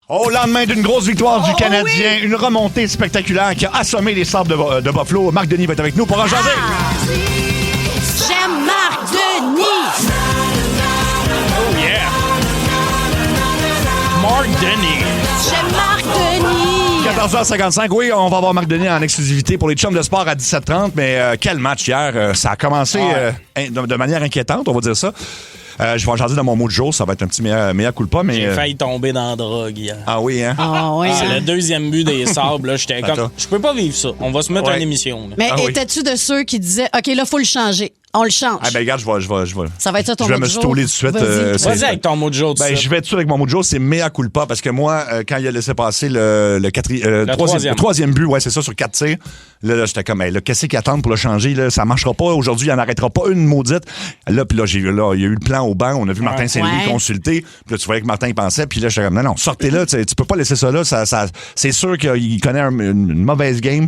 Au lendemain d'une grosse victoire du Canadien, une remontée spectaculaire qui a assommé les Sabres de Buffalo. Marc Denis va être avec nous pour en jaser. J'aime Marc Denis. Oh yeah. Marc Denis. J'aime Marc Denis. 14h55, oui, on va avoir Marc Denis en exclusivité pour les chums de sport à 17h30, mais quel match hier. Ça a commencé de manière inquiétante, on va dire ça. Je vais en jaser dans mon mot de jour, ça va être un petit meilleur culpa, mais... J'ai failli tomber dans la drogue hier. Ah oui, hein? Ah oui. C'est le deuxième but des Sabres, là. J'étais comme... Attends. Je peux pas vivre ça. On va se mettre à une émission. Là. Mais Ah oui. étais-tu de ceux qui disaient, OK, là, faut le changer. On le change. Ah ben regarde, je vais. Ça va être ça ton Je vais mot me de jour. stouler tout de suite. Vas-y. Vas-y avec ton mot de jour. Ben, je vais être sûr avec mon mot de jour, c'est mea culpa, parce que moi, quand il a laissé passer le troisième but, ouais, c'est ça, sur 4 tirs, là j'étais comme, hey, là, qu'est-ce qu'il attend pour le changer? Là, ça marchera pas aujourd'hui, il n'en arrêtera pas une maudite. Là, puis là, il y a eu le plan au banc, on a vu Martin Saint-Louis consulter, puis là, tu voyais que Martin il pensait, puis là, j'étais comme, non, sortez-là, tu peux pas laisser ça là, c'est sûr qu'il connaît une mauvaise game.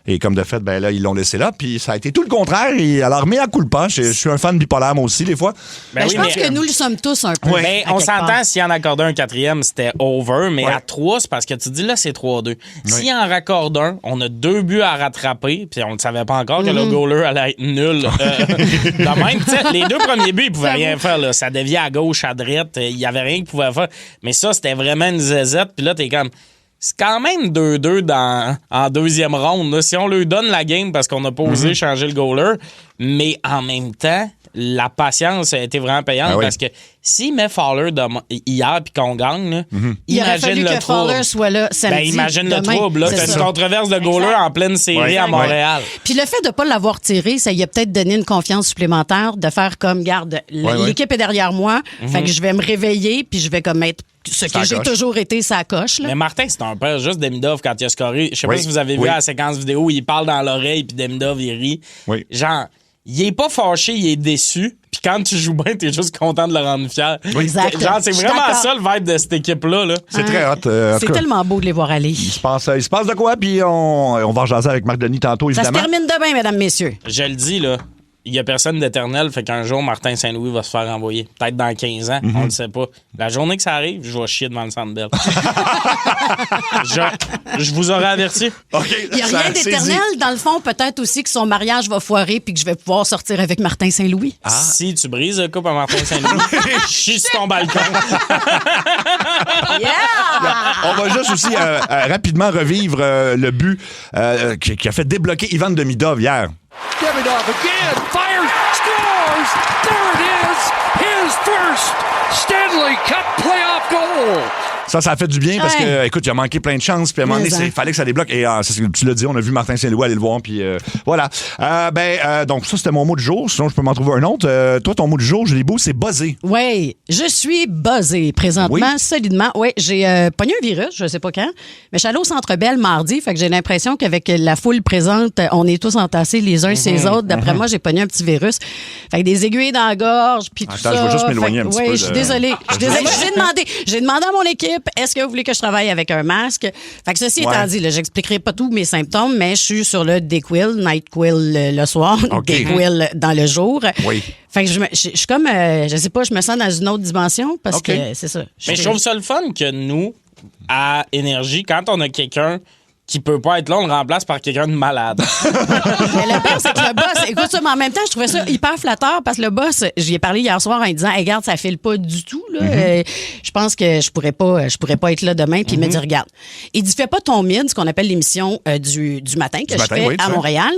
Et comme de fait, ben là, ils l'ont laissé là. Puis ça a été tout le contraire. Et alors, mea culpa. Je suis un fan bipolaire, moi aussi, des fois. Je pense que nous le sommes tous un peu. Mais on s'entend, s'il en accordait un quatrième, c'était over. Mais à 3, c'est parce que tu dis là, c'est 3-2. S'il en raccorde un, on a 2 buts à rattraper. Puis on ne savait pas encore que le goaler allait être nul. De même, les 2 premiers buts, ils pouvaient rien faire. Là. Ça déviait à gauche, à droite. Il n'y avait rien qu'ils pouvaient faire. Mais ça, c'était vraiment une zézette. Puis là, t'es comme... C'est quand même 2-2 en deuxième ronde. Là. Si on lui donne la game parce qu'on n'a pas osé changer le goaler, mais en même temps, la patience a été vraiment payante parce que s'il met Fowler hier puis qu'on gagne, là, il aurait fallu le que trouble. Fowler soit là samedi. Imagine demain. le trouble. T'as une controverse de goaler en pleine série à Montréal. Puis le fait de ne pas l'avoir tiré, ça lui a peut-être donné une confiance supplémentaire de faire comme, garde, l'équipe est derrière moi, fait que je vais me réveiller puis je vais comme être ce que j'ai toujours été, ça coche. Là. Mais Martin, c'est un peu juste Demidov quand il a scoré. Je sais pas si vous avez vu la séquence vidéo où il parle dans l'oreille puis Demidov, il rit. Oui. Genre, il est pas fâché, il est déçu. Puis quand tu joues bien, t'es juste content de le rendre fier. Exact. Genre, c'est vraiment ça le vibe de cette équipe-là. Là. C'est très hot. C'est tellement beau de les voir aller. Il se passe de quoi, puis on va en jaser avec Marc Denis tantôt, Ça évidemment. se termine demain, mesdames, messieurs. Je le dis, là. Il n'y a personne d'éternel, fait qu'un jour, Martin Saint-Louis va se faire envoyer. Peut-être dans 15 ans, on ne le sait pas. La journée que ça arrive, je vais chier devant le Centre Bell. je vous aurais averti. Okay, Il n'y a rien d'éternel. Dans le fond, peut-être aussi que son mariage va foirer puis que je vais pouvoir sortir avec Martin Saint-Louis. Si tu brises le couple à Martin Saint-Louis, chie sur ton balcon. On va juste aussi rapidement revivre le but qui a fait débloquer Ivan Demidov hier. Demidov again, fires, scores! There it is! His first Stanley Cup playoff goal! Ça a fait du bien parce que, écoute, il a manqué plein de chances. Puis à un moment donné, il fallait que ça débloque. Et tu l'as dit, on a vu Martin Saint-Louis aller le voir. Puis voilà. Donc, ça, c'était mon mot du jour. Sinon, je peux m'en trouver un autre. Toi, ton mot du jour, Julie Beau, c'est buzzé. Oui, je suis buzzée présentement, solidement. Oui, j'ai pogné un virus, je sais pas quand, mais je suis allée au Centre Bell mardi, fait que j'ai l'impression qu'avec la foule présente, on est tous entassés les uns sur les autres. D'après moi, j'ai pogné un petit virus. Fait que des aiguilles dans la gorge, puis tout ça. Je veux juste m'éloigner un petit peu. Oui, je suis désolée. J'ai demandé à mon équipe, est-ce que vous voulez que je travaille avec un masque? Fait que ceci étant dit, là, j'expliquerai pas tous mes symptômes, mais je suis sur le Dayquil, Nightquil le soir, Dayquil dans le jour. Oui. Fait que je suis comme, je sais pas, je me sens dans une autre dimension parce que c'est ça. Mais je trouve ça le fun que nous, à Énergie, quand on a quelqu'un qui peut pas être là, on le remplace par quelqu'un de malade. Mais le pire, c'est que le boss, écoute ça, mais en même temps, je trouvais ça hyper flatteur parce que le boss, j'y ai parlé hier soir en lui disant, hey, regarde, ça file pas du tout, là. Je pense que je pourrais pas être là demain. Puis il me dit, regarde, il dit, fais pas ton mid, ce qu'on appelle l'émission du matin que je fais à Montréal.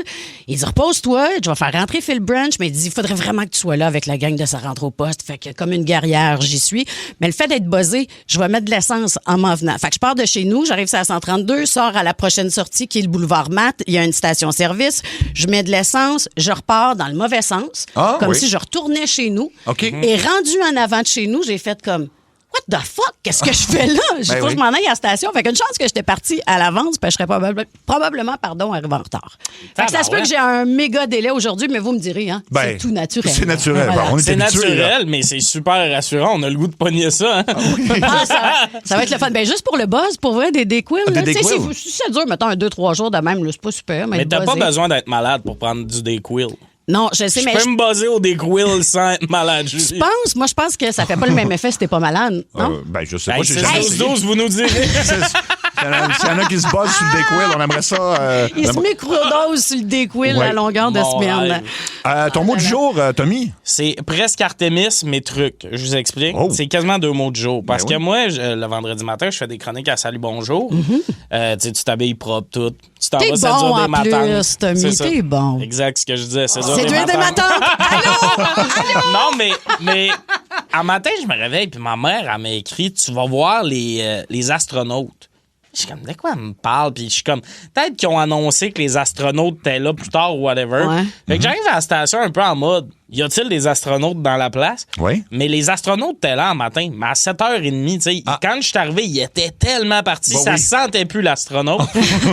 Il dit, repose-toi, je vais faire rentrer Phil Branch, mais il dit, il faudrait vraiment que tu sois là avec la gang de sa rentre au poste. Fait que comme une guerrière, j'y suis. Mais le fait d'être buzzé, je vais mettre de l'essence en m'en venant. Fait que je pars de chez nous, j'arrive sur la 132, sors à la prochaine sortie qui est le boulevard Matt. Il y a une station-service. Je mets de l'essence. Je repars dans le mauvais sens. Comme si je retournais chez nous. Et rendu en avant de chez nous, j'ai fait comme... What the fuck? Qu'est-ce que je fais là? Il faut que je m'en aille à la station. Fait qu'une chance que j'étais partie à l'avance, puis je serais probablement arrivé en retard. Fait que ça se peut que j'ai un méga délai aujourd'hui, mais vous me direz, hein? C'est tout naturel. C'est naturel. Voilà. On est naturel, mais c'est super rassurant. On a le goût de pogner ça. Hein? Ça va être le fun. Ben, juste pour le buzz, pour vrai, des Dayquil. Si ça dure, mettons, 2-3 jours de même, là, c'est pas super. Mais t'as pas besoin d'être malade pour prendre du Dayquil. Non, je sais, mais... Je peux me baser au Dayquil sans être malade. Tu penses? Moi, je pense que ça fait pas le même effet si t'es pas malade, non? Ben, je sais Hey, pas. c'est j'ai jamais essayé. 12, vous nous direz. S'il y en a qui se basent sur le Dayquil, on aimerait ça. Il se microdose sur le Dayquil Ouais. à longueur de Bon, semaine. Ton mot du jour, Tommy? C'est presque Artemis, mes trucs. Je vous explique. Oh. C'est quasiment 2 mots du jour. Parce Ben oui. que moi, le vendredi matin, je fais des chroniques à Salut Bonjour. Tu t'habilles propre, tout. Tu t'en T'es vas, ça bon dure des en matantes. plus, Tommy, C'est ça. t'es bon. Exact, ce que je disais. C'est dur C'est dur des matantes. matins. Non, mais un matin, je me réveille, puis ma mère, elle m'a écrit, tu vas voir les astronautes. Je suis comme, de quoi elle me parle? Puis je suis comme, peut-être qu'ils ont annoncé que les astronautes étaient là plus tard ou whatever. Ouais. Fait que j'arrive à la station un peu en mode, y a-t-il des astronautes dans la place? Oui. Mais les astronautes étaient là en matin, mais à 7h30, tu sais, quand je suis arrivé, ils étaient tellement partis, Bah ça oui. sentait plus l'astronaute.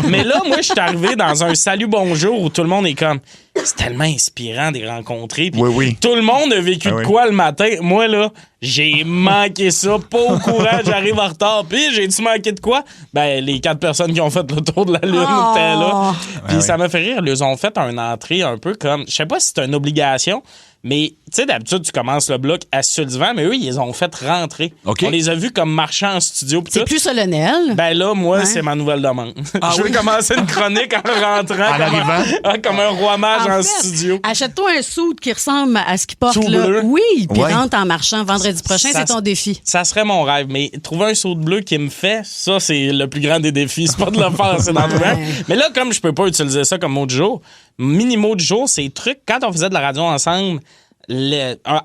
Mais là, moi, je suis arrivé dans un salut bonjour où tout le monde est comme, c'est tellement inspirant de les rencontrer. Puis Oui, oui. tout le monde a vécu Ah de oui. quoi le matin? Moi, là, j'ai manqué ça, pas au courant, j'arrive en retard. Puis j'ai-tu manqué de quoi? Ben, les 4 personnes qui ont fait le tour de la Lune Oh. étaient là. Puis Ouais, ça m'a fait rire. Ils ont fait une entrée un peu comme, je sais pas si c'est une obligation, mais tu sais, d'habitude, tu commences le bloc assis sur le divan, mais eux, ils les ont fait rentrer. OK. On les a vus comme marchand en studio. pis C'est tout. plus solennel. Ben là, moi, Ouais. c'est ma nouvelle demande. Ah je veux oui? commencer une chronique en rentrant En arrivant? comme un roi mage en, fait, studio. achète-toi un suit qui ressemble à ce qu'il porte Tout là. bleu. Oui, puis Ouais. rentre en marchant vendredi prochain, Ça- c'est ton défi. Ça serait mon rêve, mais trouver un saut de bleu qui me fait, ça, c'est le plus grand des défis. C'est pas de le faire, c'est d'en trouver un. Mais là, comme je peux pas utiliser ça comme mot du jour, mini-mot du jour, c'est trucs. Quand on faisait de la radio ensemble,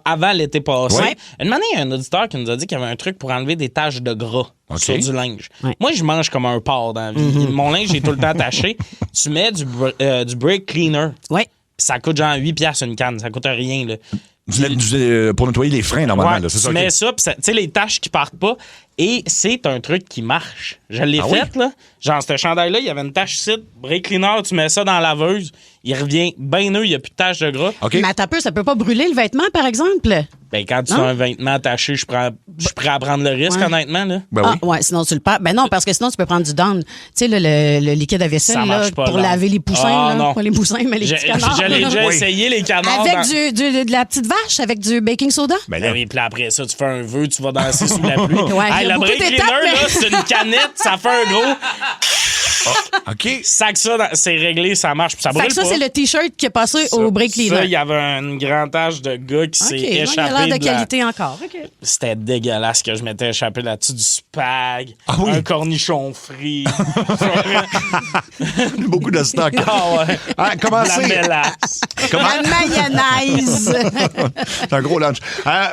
avant l'été passé, Ouais. une année, il y a un auditeur qui nous a dit qu'il y avait un truc pour enlever des taches de gras sur du linge. Ouais. Moi, je mange comme un porc dans la vie. Mon linge est tout le temps attaché. Tu mets du brake cleaner. Oui. Puis ça coûte genre 8$ une canne. Ça coûte rien, là. Pour nettoyer les freins, normalement. Ouais, là, c'est tu ça. mets OK. ça, puis tu sais, les taches qui partent pas. Et c'est un truc qui marche. Je l'ai Ah fait, oui? là. Genre, ce chandail-là, il y avait une tache ici, brake cleaner, tu mets ça dans la laveuse, il revient bien neuf, il n'y a plus de tache de gras. OK. Mais attends un peu, ça peut pas brûler le vêtement, par exemple? Ben, quand tu as Non? un vêtement attaché, je suis prêt à prendre le risque, Ouais. honnêtement, là. Ben Ah, oui. ouais, sinon tu le perds. Ben non, parce que sinon tu peux prendre du Dawn. Tu sais, le liquide à vaisselle, Ça là, marche pas, pour là. laver les poussins. Ah, là. non. Pas les poussins, mais les Je petits canards. je l'ai déjà Oui. essayé, les canards. Avec dans- de la petite vache, avec du baking soda? Ben Ben là, oui, puis après ça, tu fais un vœu, tu vas danser sous la pluie. Ouais, il y a le beaucoup brake d'étapes, cleaner, mais- là, c'est une canette, ça fait un gros. OK. Sac ça, c'est réglé, ça marche, puis ça Fait brûle que ça, pas. c'est le T-shirt qui est passé au break Ça, cleaner. il y avait une grande tache de gars qui OK, s'est bon, il échappé. a l'air de la- qualité encore. OK. C'était dégueulasse que je m'étais échappé là-dessus du spag, Ah oui? un cornichon frit. Beaucoup de stock. Ah ouais. Ah, La commencez. mélasse. La mayonnaise. C'est un gros lunch.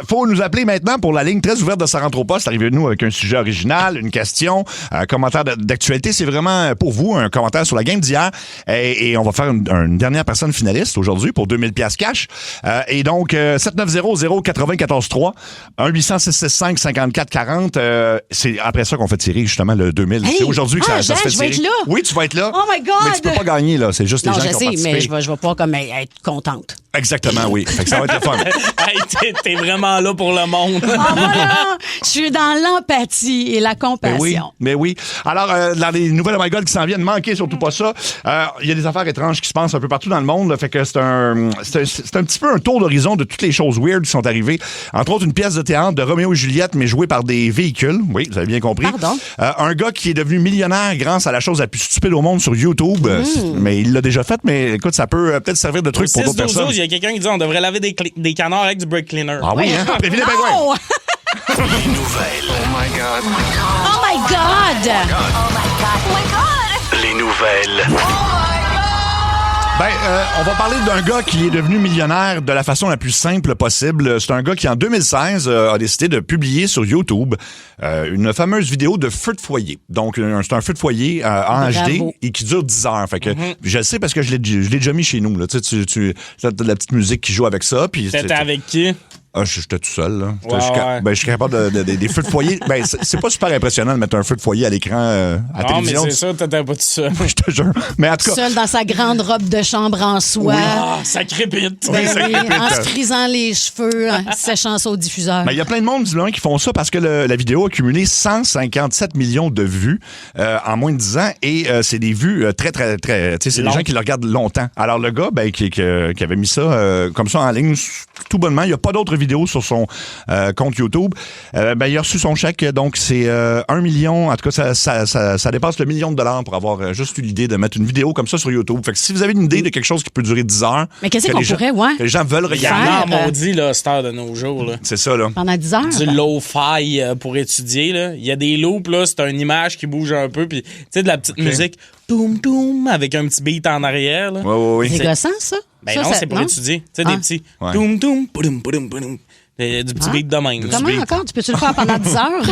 Faut nous appeler maintenant pour la ligne très ouverte de Ça rentre au poste. Arrivez-nous avec un sujet original, une question, un commentaire d'actualité. C'est vraiment pour vous un commentaire sur la game d'hier. Et on va faire une dernière personne finaliste aujourd'hui pour 2000$ cash. Et donc, 7900-943, 1-800-665-5440. C'est après ça qu'on fait tirer justement le 2000. Hey! C'est aujourd'hui que Ah, ça se fait Jean, je vais tirer. être là. Oui, tu vas être là. Oh my God! Mais tu peux pas gagner, là. C'est juste les Non, gens je qui ont sais, participé. mais je vais pas comme être contente. Exactement, oui. Fait que ça va être le fun. Hey, t'es vraiment là pour le monde. Ah, voilà! Je suis dans l'empathie et la compassion. Mais oui. Alors, dans les nouvelles Oh My God qui s'en viennent, manquez surtout pas ça. Il y a des affaires étranges qui se passent un peu partout dans le monde. Là, fait que c'est un petit peu un tour d'horizon de toutes les choses weird qui sont arrivées. Entre autres, une pièce de théâtre de Roméo et Juliette, mais jouée par des véhicules. Oui, vous avez bien compris. Pardon? Un gars qui est devenu millionnaire grâce à la chose la plus stupide au monde sur YouTube. Mais il l'a déjà fait, mais écoute, ça peut peut-être servir de truc pour d'autres 6-12-12, personnes. il y a quelqu'un qui dit on devrait laver des canards avec du brake cleaner. Ah oui, hein? Prévenez les pingouins. Oh! Les nouvelles. Oh my God! Les nouvelles. Ben, on va parler d'un gars qui est devenu millionnaire de la façon la plus simple possible. C'est un gars qui, en 2016, a décidé de publier sur YouTube une fameuse vidéo de feu de foyer. Donc, c'est un feu de foyer en HD Bravo. et qui dure 10 heures. Fait que je le sais parce que je l'ai déjà mis chez nous. Là. Tu as de la petite musique qui joue avec ça. Puis T'étais avec qui? J'étais tout seul, là. Ouais. Je suis capable des feux de foyer. Ben, c'est pas super impressionnant de mettre un feu de foyer à l'écran à la télévision. Non, mais c'est ça, t'étais pas tout seul. Je te jure. Mais en tout cas... Seul dans sa grande robe de chambre en soie. Oui. Ah, ça crépite. Ben oui, en se frisant les cheveux, en séchant ça au diffuseur. Il y a plein de monde qui font ça parce que la vidéo a cumulé 157 millions de vues en moins de 10 ans et c'est des vues très, très, très... C'est des gens qui le regardent longtemps. Alors, le gars qui avait mis ça comme ça en ligne, tout bonnement, il n'y a pas d'autres vidéos sur son compte YouTube. Il a reçu son chèque, donc c'est 1 million. En tout cas, ça dépasse le $1 million pour avoir juste eu l'idée de mettre une vidéo comme ça sur YouTube. Fait que si vous avez une idée de quelque chose qui peut durer 10 heures... Mais qu'est-ce qu'on pourrait, que les gens veulent regarder. Il y en a maudit, là, cette heure de nos jours. Là. C'est ça, là. Pendant 10 heures? Du lo-fi pour étudier. Là. Il y a des loops, là, c'est une image qui bouge un peu, puis tu sais, de la petite musique, toum, toum, avec un petit beat en arrière. Là. Oui. C'est gossant, ça? Ben ça, non, c'est pour étudier. Tu sais, des petits toum, toum, poudum, poudum, poudum. Du petit beat de même. Comment encore? Tu peux-tu le faire pendant 10 heures?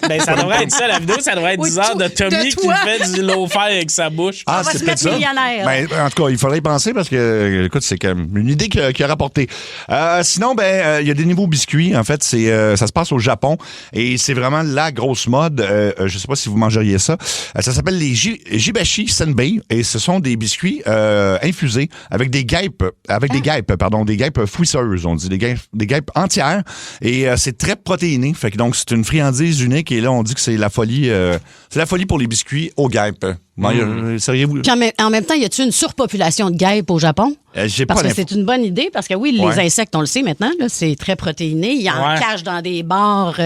Ben, ça devrait être ça, la vidéo, ça devrait être 10 heures de Tommy qui fait du lo-fi avec sa bouche. On va se mettre millionnaire. Ben, en tout cas, il faudrait y penser parce que, écoute, c'est comme une idée qui a rapporté. Sinon, il y a des nouveaux biscuits. En fait, ça se passe au Japon et c'est vraiment la grosse mode. Je sais pas si vous mangeriez ça. Ça s'appelle les Jibashi Senbei et ce sont des biscuits infusés avec des guêpes, des guêpes fouisseuses, on dit, des guêpes entières et c'est très protéiné. Fait que donc, c'est une friandise unique et là, on dit que c'est la folie pour les biscuits aux guêpes. Seriez-vous? Puis en même temps, y a-t-il une surpopulation de guêpes au Japon? Parce que c'est une bonne idée, parce que oui, les insectes, on le sait maintenant, là, c'est très protéiné. Il y en cache dans des bars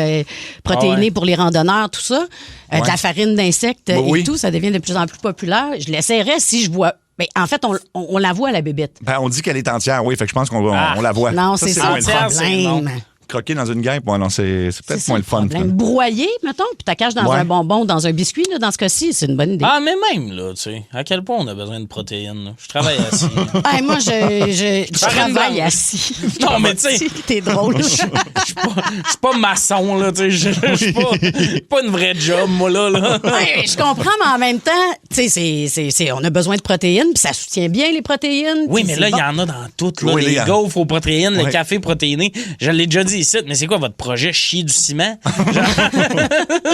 protéinés pour les randonneurs, tout ça. De la farine d'insectes et tout, ça devient de plus en plus populaire. Je l'essaierais si je vois... Mais en fait, on la voit, la bébête. On dit qu'elle est entière, oui. Fait que je pense qu'on la voit. Non, c'est ça le problème. Croquer dans une guêpe, c'est peut-être moins le fun. Broyer, mettons, puis tu caches dans un bonbon, dans un biscuit, là, dans ce cas-ci, c'est une bonne idée. Ah, mais même, là, tu sais, à quel point on a besoin de protéines, là? Je travaille assis. Moi, je travaille assis. Non, mais tu sais... T'es drôle. Je suis pas maçon, là, tu sais, je suis pas une vraie job, moi, là. Je comprends, mais en même temps, tu sais, on a besoin de protéines, puis ça soutient bien les protéines. Oui, mais là, il y en a dans tout, là. Les gaufres aux protéines, les cafés protéinés. Je l'ai déjà dit ici, mais c'est quoi votre projet, chier du ciment?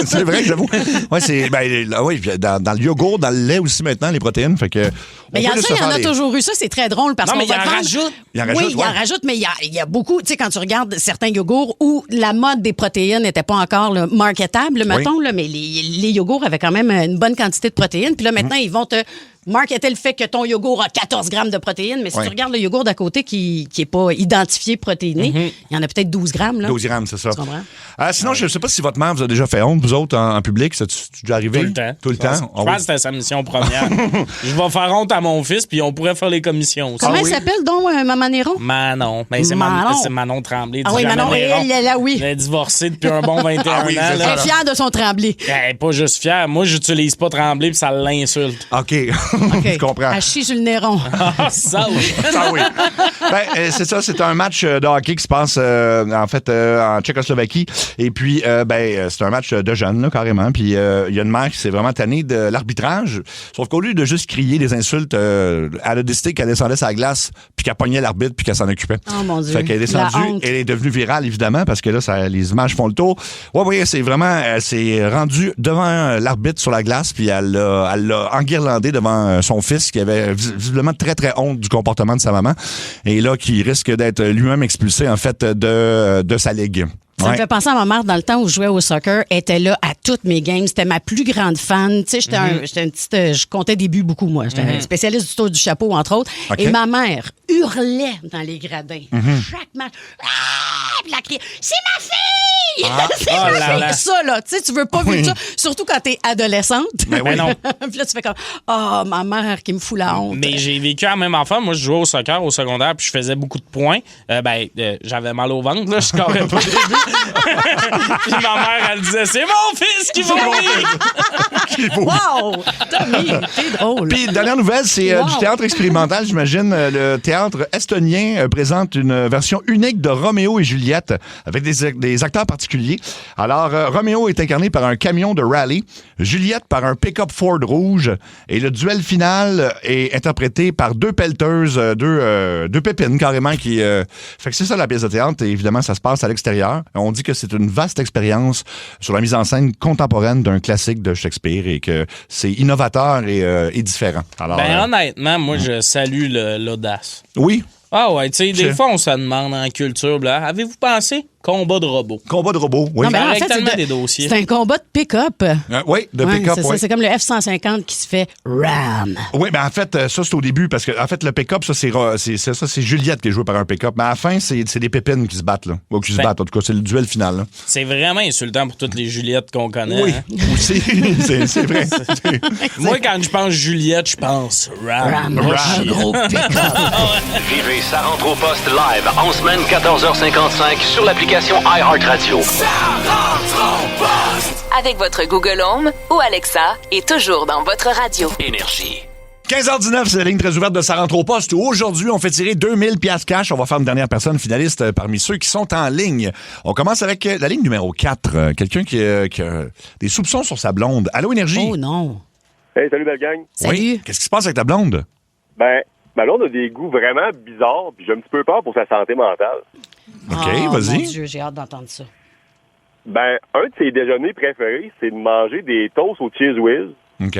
C'est vrai, j'avoue. Dans le yogourt, dans le lait aussi maintenant, les protéines. Fait que. Mais il y en a toujours eu ça, c'est très drôle parce qu'on va rajoute. Il en rajoute, mais il y a beaucoup, tu sais, quand tu regardes certains yogourts où la mode des protéines n'était pas encore marketable, mettons, là, mais les yogourts avaient quand même une bonne quantité de protéines. Puis là, maintenant, ils vont te marketer le fait que ton yogourt a 14 grammes de protéines, mais si tu regardes le yogourt d'à côté qui n'est pas identifié protéiné, il y en a peut-être 12 grammes. Là. 12 grammes, c'est ça. Tu comprends? Sinon, je ne sais pas si votre mère vous a déjà fait honte, vous autres, en public. C'est déjà arrivé? Tout le temps. Je pense que c'était sa mission première. Je vais faire honte à mon fils, puis on pourrait faire les commissions aussi. Comment elle s'appelle, donc, Maman Néron? Manon. Ben, c'est Manon Tremblay. Ah oui, Manon, oui. Elle est divorcée depuis un bon 21 ans. Elle est fière de son Tremblay. Elle n'est pas juste fière. Moi, j'utilise pas Tremblay, puis ça l'insulte. OK. Je comprends. Elle chie sur le Néron. Ça oui. Ça oui. C'est ça, c'est un match de hockey qui se passe en Tchécoslovaquie. Et puis, c'est un match de jeunes, là, carrément. Puis, il y a une mère qui s'est vraiment tannée de l'arbitrage. Sauf qu'au lieu de juste crier des insultes, elle a décidé qu'elle descendait sa glace, puis qu'elle pognait l'arbitre, puis qu'elle s'en occupait. Oh mon Dieu. Fait qu'elle est descendue, elle est devenue virale, évidemment, parce que là, les images font le tour. Oui, c'est vraiment, elle s'est rendue devant l'arbitre sur la glace, puis elle l'a enguirlandé devant son fils, qui avait visiblement très, très honte du comportement de sa maman. Et là, qui risque d'être lui-même expulsé, en fait, de sa ligue. Ça me fait penser à ma mère dans le temps où je jouais au soccer. Elle était là à toutes mes games. C'était ma plus grande fan. Tu sais, j'étais une petite... Je comptais des buts beaucoup, moi. J'étais un spécialiste du tour du chapeau, entre autres. Okay. Et ma mère hurlait dans les gradins. Chaque match. Puis la criait, c'est ma fille! C'est ma fille! Ça, là. Tu sais, tu veux pas vivre ça. Surtout quand t'es adolescente. Mais non. Puis là, tu fais comme, ma mère qui me fout la honte. Mais j'ai vécu la même enfant. Moi, je jouais au soccer au secondaire, puis je faisais beaucoup de points. J'avais mal au ventre, là. Je scorais pas au début. Puis ma mère, elle disait, c'est mon fils qui va mourir! Wow! Tommy, t'es drôle. Puis, dernière nouvelle, c'est Wow. du théâtre expérimental, j'imagine. Le théâtre estonien présente une version unique de Roméo et Juliette avec des acteurs particuliers. Alors, Roméo est incarné par un camion de rallye, Juliette par un pick-up Ford rouge et le duel final est interprété par deux pelleteuses, deux pépines carrément qui... Fait que c'est ça la pièce de théâtre et évidemment, ça se passe à l'extérieur. On dit que c'est une vaste expérience sur la mise en scène contemporaine d'un classique de Shakespeare et que c'est innovateur et différent. Alors, honnêtement, moi, je salue l'audace. oui. Ah ouais, tu sais, des fois, on se demande en culture, là, avez-vous pensé combat de robots? Combat de robots, oui. Non, mais en Avec fait, tellement des dossiers. c'est un combat de pick-up. Oui, de Ouais, pick-up, c'est ça, oui. c'est comme le F-150 qui se fait ram. Oui, mais en fait, ça, c'est au début, parce que, en fait, le pick-up, ça, c'est Juliette qui est jouée par un pick-up. Mais à la fin, c'est des pépines qui se battent, là. Ou qui se battent, en tout cas, c'est le duel final, là. C'est vraiment insultant pour toutes les Juliettes qu'on connaît. Oui, hein. aussi, c'est vrai. Moi, quand je pense Juliette, je pense Ram. Un gros pick-up. Vivez Ça rentre au poste live en semaine 14h55 sur l'application iHeartRadio. Avec votre Google Home ou Alexa et toujours dans votre radio. Énergie. 15h19, c'est la ligne très ouverte de Ça rentre au poste où aujourd'hui, on fait tirer 2000 piastres cash. On va faire une dernière personne finaliste parmi ceux qui sont en ligne. On commence avec la ligne numéro 4. Quelqu'un qui a des soupçons sur sa blonde. Allô, Énergie? Oh non. Hey, salut, belle gang. Salut. Oui. Qu'est-ce qui se passe avec ta blonde? Ben, ma blonde a des goûts vraiment bizarres, puis j'ai un petit peu peur pour sa santé mentale. OK, Oh, vas-y. Mon Dieu, j'ai hâte d'entendre ça. Ben, un de ses déjeuners préférés, c'est de manger des toasts au Cheese Whiz. OK.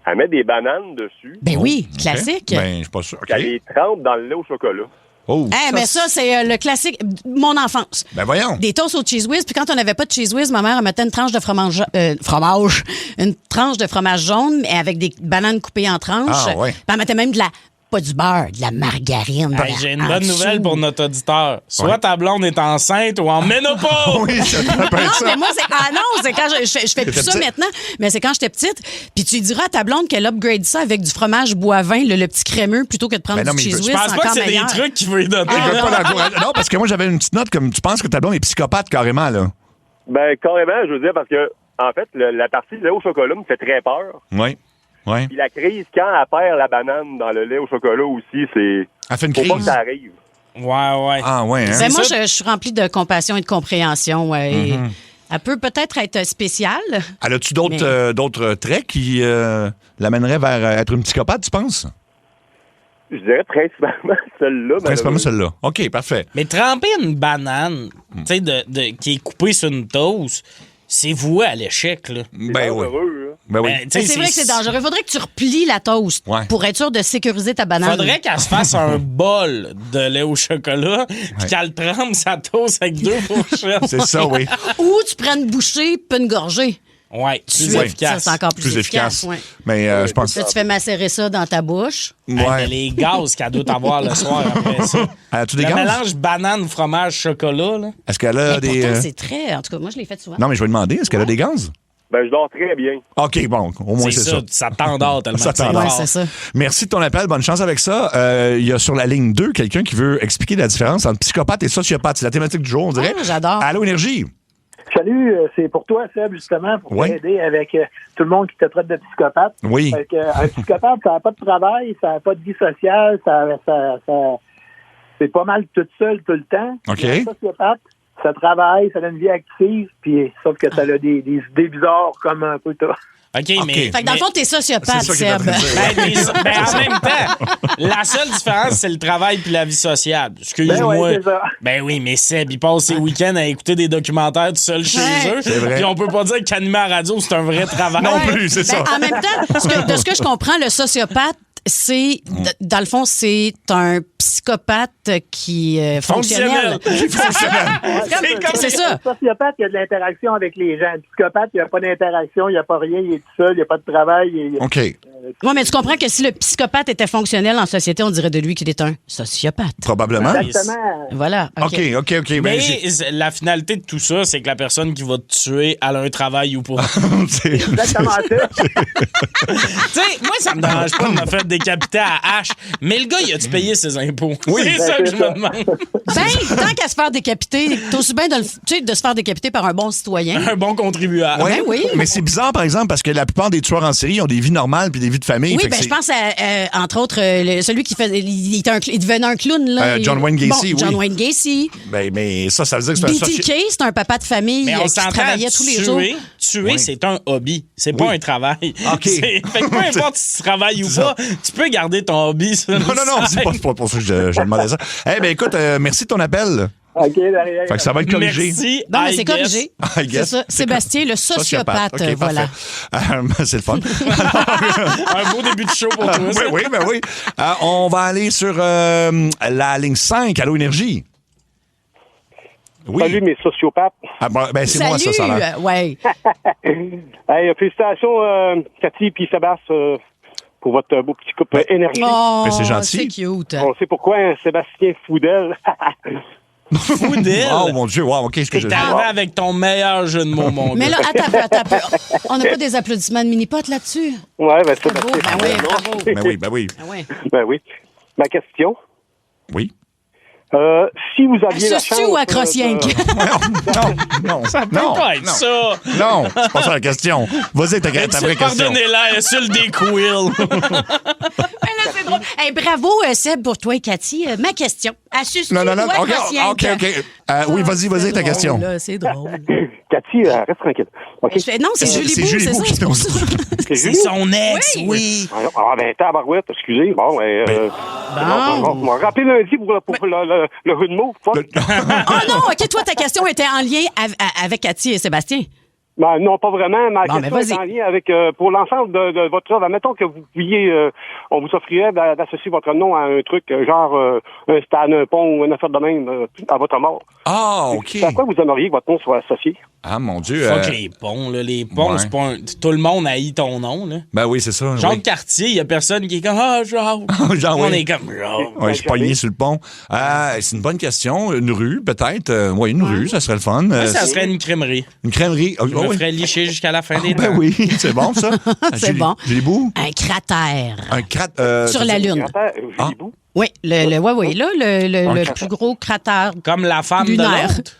Elle met des bananes dessus, Ben oui, OK. classique. Ben, je suis pas sûr. OK. puis elle les trempe dans le lait au chocolat. Oh. Mais ça, c'est le classique. Mon enfance. Ben, voyons. Des toasts au cheese whiz. Puis quand on n'avait pas de cheese whiz, ma mère elle mettait une tranche de fromage, une tranche de fromage jaune, mais avec des bananes coupées en tranches. Ah, ouais. Puis elle mettait même pas du beurre, de la margarine. Hey, j'ai une en bonne dessous. nouvelle pour notre auditeur. Soit Ouais. ta blonde est enceinte ou en ménopause. Oui, ça peut être Non, ça. mais moi, c'est quand je fais plus T'étais ça petite? maintenant, mais c'est quand j'étais petite. Puis tu diras à ta blonde qu'elle upgrade ça avec du fromage bois-vin, le petit crémeux, plutôt que de prendre Ben non, du mais cheese je Je whiz, pense c'est pas que encore c'est meilleur. des trucs qu'il veut lui donner. Je veux pas l'encourager. Non, parce que moi, j'avais une petite note comme tu penses que ta blonde est psychopathe carrément, là. Ben, carrément, je veux dire, parce que, en fait, la partie lait au chocolat me fait très peur. Oui. Oui. Puis la crise, quand elle perd la banane dans le lait au chocolat aussi, c'est... Elle fait une Faut pas que crise. ça arrive. Ouais. Ah, ouais, hein? Ben, moi, ça. je suis remplie de compassion et de compréhension. Et elle peut peut-être être spéciale. Elle a-tu d'autres traits qui l'amèneraient vers être une psychopathe, tu penses? Je dirais principalement celle-là. Principalement celle-là. OK, parfait. Mais tremper une banane, tu sais, qui est coupée sur une toast, c'est voué à l'échec, là. Ben oui. Heureux, Ben oui. Ben, tu sais, Mais c'est vrai que c'est dangereux. Il faudrait que tu replies la toast Ouais. pour être sûr de sécuriser ta banane. Faudrait qu'elle se fasse un bol de lait au chocolat, puis qu'elle trempe sa toast avec 2 fourchettes. C'est ça, oui. Ou tu prends une bouchée puis une gorgée. Ouais, plus Ça, efficace. c'est encore plus efficace. Ouais. Mais je pense... Là, tu fais macérer ça dans ta bouche. Hey, mais Ouais. les gaz qu'elle doit avoir le soir après ça. As-tu des Le gaz? mélange banane, fromage, chocolat, là. Est-ce qu'elle a Mais des... pourtant, c'est très... En tout cas, moi, je l'ai fait souvent. Non, mais je vais demander, est-ce qu'elle a des gaz? Ben, je dors très bien. OK, bon, au moins c'est ça. Ça t'endort tellement Ça que c'est t'endort. Ouais, fort. c'est ça. Merci de ton appel. Bonne chance avec ça. Il y a sur la ligne 2 quelqu'un qui veut expliquer la différence entre psychopathe et sociopathe. C'est la thématique du jour, on dirait. Ah, j'adore. Allô, Énergie? Salut, c'est pour toi, Seb, justement, pour Oui. t'aider avec tout le monde qui te traite de psychopathe. Oui. Fait que, un psychopathe, ça n'a pas de travail, ça n'a pas de vie sociale, c'est pas mal tout seul tout le temps. OK. Puis un sociopathe, ça travaille, ça a une vie active, puis sauf que ça a des idées bizarres comme un peu toi. OK, mais... Fait que dans le fond, t'es sociopathe, C'est ça qu'il est en Seb. train de dire. Ben, en même temps, la seule différence, c'est le travail puis la vie sociale. Excuse-moi. Ben ouais, c'est ça. Ben oui, mais Seb, il passe ses week-ends à écouter des documentaires tout seul chez Ouais. eux. C'est vrai. Puis on peut pas dire qu'animer à la radio, c'est un vrai travail. Non Ouais. plus, c'est ça. En même temps, de ce que je comprends, le sociopathe, c'est, dans le fond, c'est un psychopathe qui fonctionnel. C'est comme- C'est ça. Un sociopathe, il y a de l'interaction avec les gens. Un psychopathe, il n'y a pas d'interaction, il n'y a pas rien, il est tout seul, il n'y a pas de travail. OK. Oui, mais tu comprends que si le psychopathe était fonctionnel en société, on dirait de lui qu'il est un sociopathe. Probablement. Exactement. Voilà. OK. Ben, Mais la finalité de tout ça, c'est que la personne qui va te tuer, elle a un travail ou pas. c'est- Exactement ça. Tu sais, moi, ça me dérange pas de me faire décapiter à hache. Mais le gars, il a-tu payé ses impôts? Oui. C'est ça que je me demande. Tant qu'à se faire décapiter, t'as aussi bien de se faire décapiter par un bon citoyen. Un bon contribuable. Ouais, oui. Mais c'est bizarre, par exemple, parce que la plupart des tueurs en série ont des vies normales puis des vies de famille. Oui, fait que je pense à, entre autres, celui qui fait. Il devenait un clown, là. John Wayne Gacy, oui. John Wayne Gacy. Mais ça veut dire que c'est un BTK, c'est un papa de famille Mais on qui s'entend, travaillait tous les jours. Tuer, c'est un hobby. C'est pas un travail. OK. Fait que peu importe si tu travailles ou pas, tu peux garder ton hobby. Non, c'est pas pour ça que je demandais ça. Eh bien, écoute, merci de ton appel. OK, derrière. Fait que ça va être corrigé. Merci. Non, mais c'est corrigé. I guess. C'est ça. Sébastien, le sociopathe. OK, voilà. C'est le fun. Un beau début de show pour toi. Oui. On va aller sur la ligne 5, Allô Énergie. Oui. Salut, mes sociopathes. C'est moi, ça a l'air. Ouais. Hey, félicitations, Cathy et Sébastien, pour votre beau petit couple énergie. Oh, c'est gentil. C'est cute. On sait pourquoi, Sébastien Foudel. Foudel. Oh mon Dieu, wow, qu'est-ce que je T'es arrivé avec ton meilleur jeu de mots, mon Mais gars. là, attends un peu. On n'a pas des applaudissements de mini-pot là-dessus? Ouais, ben Bravo. Sébastien. Bravo. Ben oui. Ben oui. Ma question. Oui. Si vous aviez la Suce-tu chance... ou à Crossienque? Non. Ça peut pas être ça. Non, c'est pas ça la question. Vas-y, ta vraie question. Pardonnez-la, elle est sur le décoil. Là, c'est drôle. Hey, bravo, Seb, pour toi et Cathy. Ma question. Suce-tu Non. ou à Crossienque? OK. Oui, vas-y, ta question. C'est drôle. Cathy, reste tranquille. OK? Non, c'est Julie Bou, c'est ça. C'est son ex, oui. Ah, ben, tabarouette, excusez. Bon, on m'a rappelé lundi pour le jeu de mots. Oh non, OK, toi, ta question était en lien avec Cathy et Sébastien. Ben, non, pas vraiment. Ma Bon, question est en lien avec, pour l'ensemble de votre œuvre. Admettons que vous pouviez, on vous offrirait d'associer votre nom à un truc, genre un stade, un pont ou une affaire de même à votre mort. Ah, OK. À quoi vous aimeriez que votre nom soit associé? Ah, mon Dieu. Fuck les ponts, là. Les ponts, c'est pas tout le monde haït ton nom, là. Ben oui, c'est ça. Jacques Cartier, il y a personne qui est comme Jacques. Genre, On oui. est comme Jacques. Ouais, je suis pogné sur le pont. C'est une bonne question. Une rue, peut-être. Une rue, ça serait le fun. Ça serait une crèmerie. Une crèmerie. Je me ferais licher jusqu'à la fin des temps. Ben oui, c'est bon, ça. C'est bon. Julie Bou? Un cratère. Un cratère. Sur la Lune. Julie Bou? Oui, le plus gros cratère. Comme la femme lunaire. de l'autre.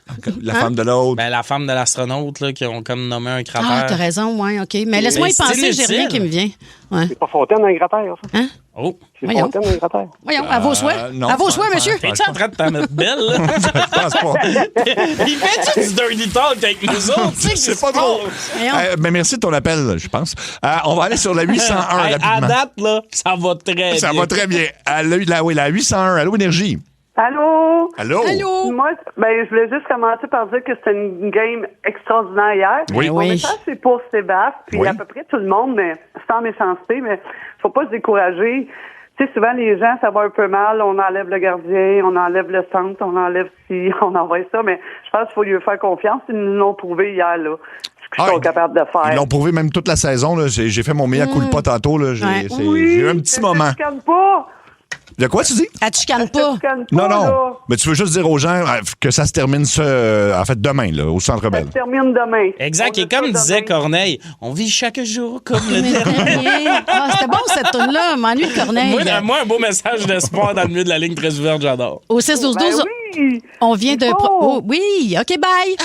La femme de l'autre. Ben, la femme de l'astronaute, là, qui ont comme nommé un cratère. Ah, t'as raison, oui, OK. Mais laisse-moi y penser, j'ai rien qui me vient. Ouais. C'est pas Fontaine, un cratère, ça? Hein? Oh. C'est Voyons. Fontaine, un cratère. Voyons, à vos souhaits. non, À vos souhaits, monsieur. Es-tu en train de t'en mettre belle, là? Je pense pas. Il fait-tu du dirty talk avec nous autres? C'est pas drôle. Voyons. Mais merci de ton appel, je pense. On va aller sur la 801 Hey, à rapidement. date, là, ça va très bien. Ça va très bien. La 801, Allô Énergie. Allô? Allô? Allô? Moi, je voulais juste commencer par dire que c'était une game extraordinaire hier. Oui. Mon message, c'est pour Sébastien, puis Oui. à peu près tout le monde, mais sans méchanceté, mais faut pas se décourager. Tu sais, souvent, les gens, ça va un peu mal, on enlève le gardien, on enlève le centre, on enlève ci, on envoie ça, mais je pense qu'il faut lui faire confiance. Ils nous l'ont prouvé hier, là. Ce qu'ils sont capables de faire. Ils l'ont prouvé même toute la saison. Là. J'ai fait mon mea culpa tantôt. Là. J'ai eu un petit moment. Tu chicanes pas. De quoi tu dis? Elle te chicane pas. Non. Là. Mais tu veux juste dire aux gens que ça se termine en fait demain, là, au Centre Bell. Ça se termine demain. Exact. On Et dit comme ça disait demain. Corneille, on vit chaque jour comme le dernier. C'était bon, cette toune-là. M'ennuie de Corneille. Moi, un beau message d'espoir dans le milieu de la ligne très ouverte, j'adore. Au 6-12-12, Ben oui. on vient de... C'est beau. Oh, oui, OK, bye.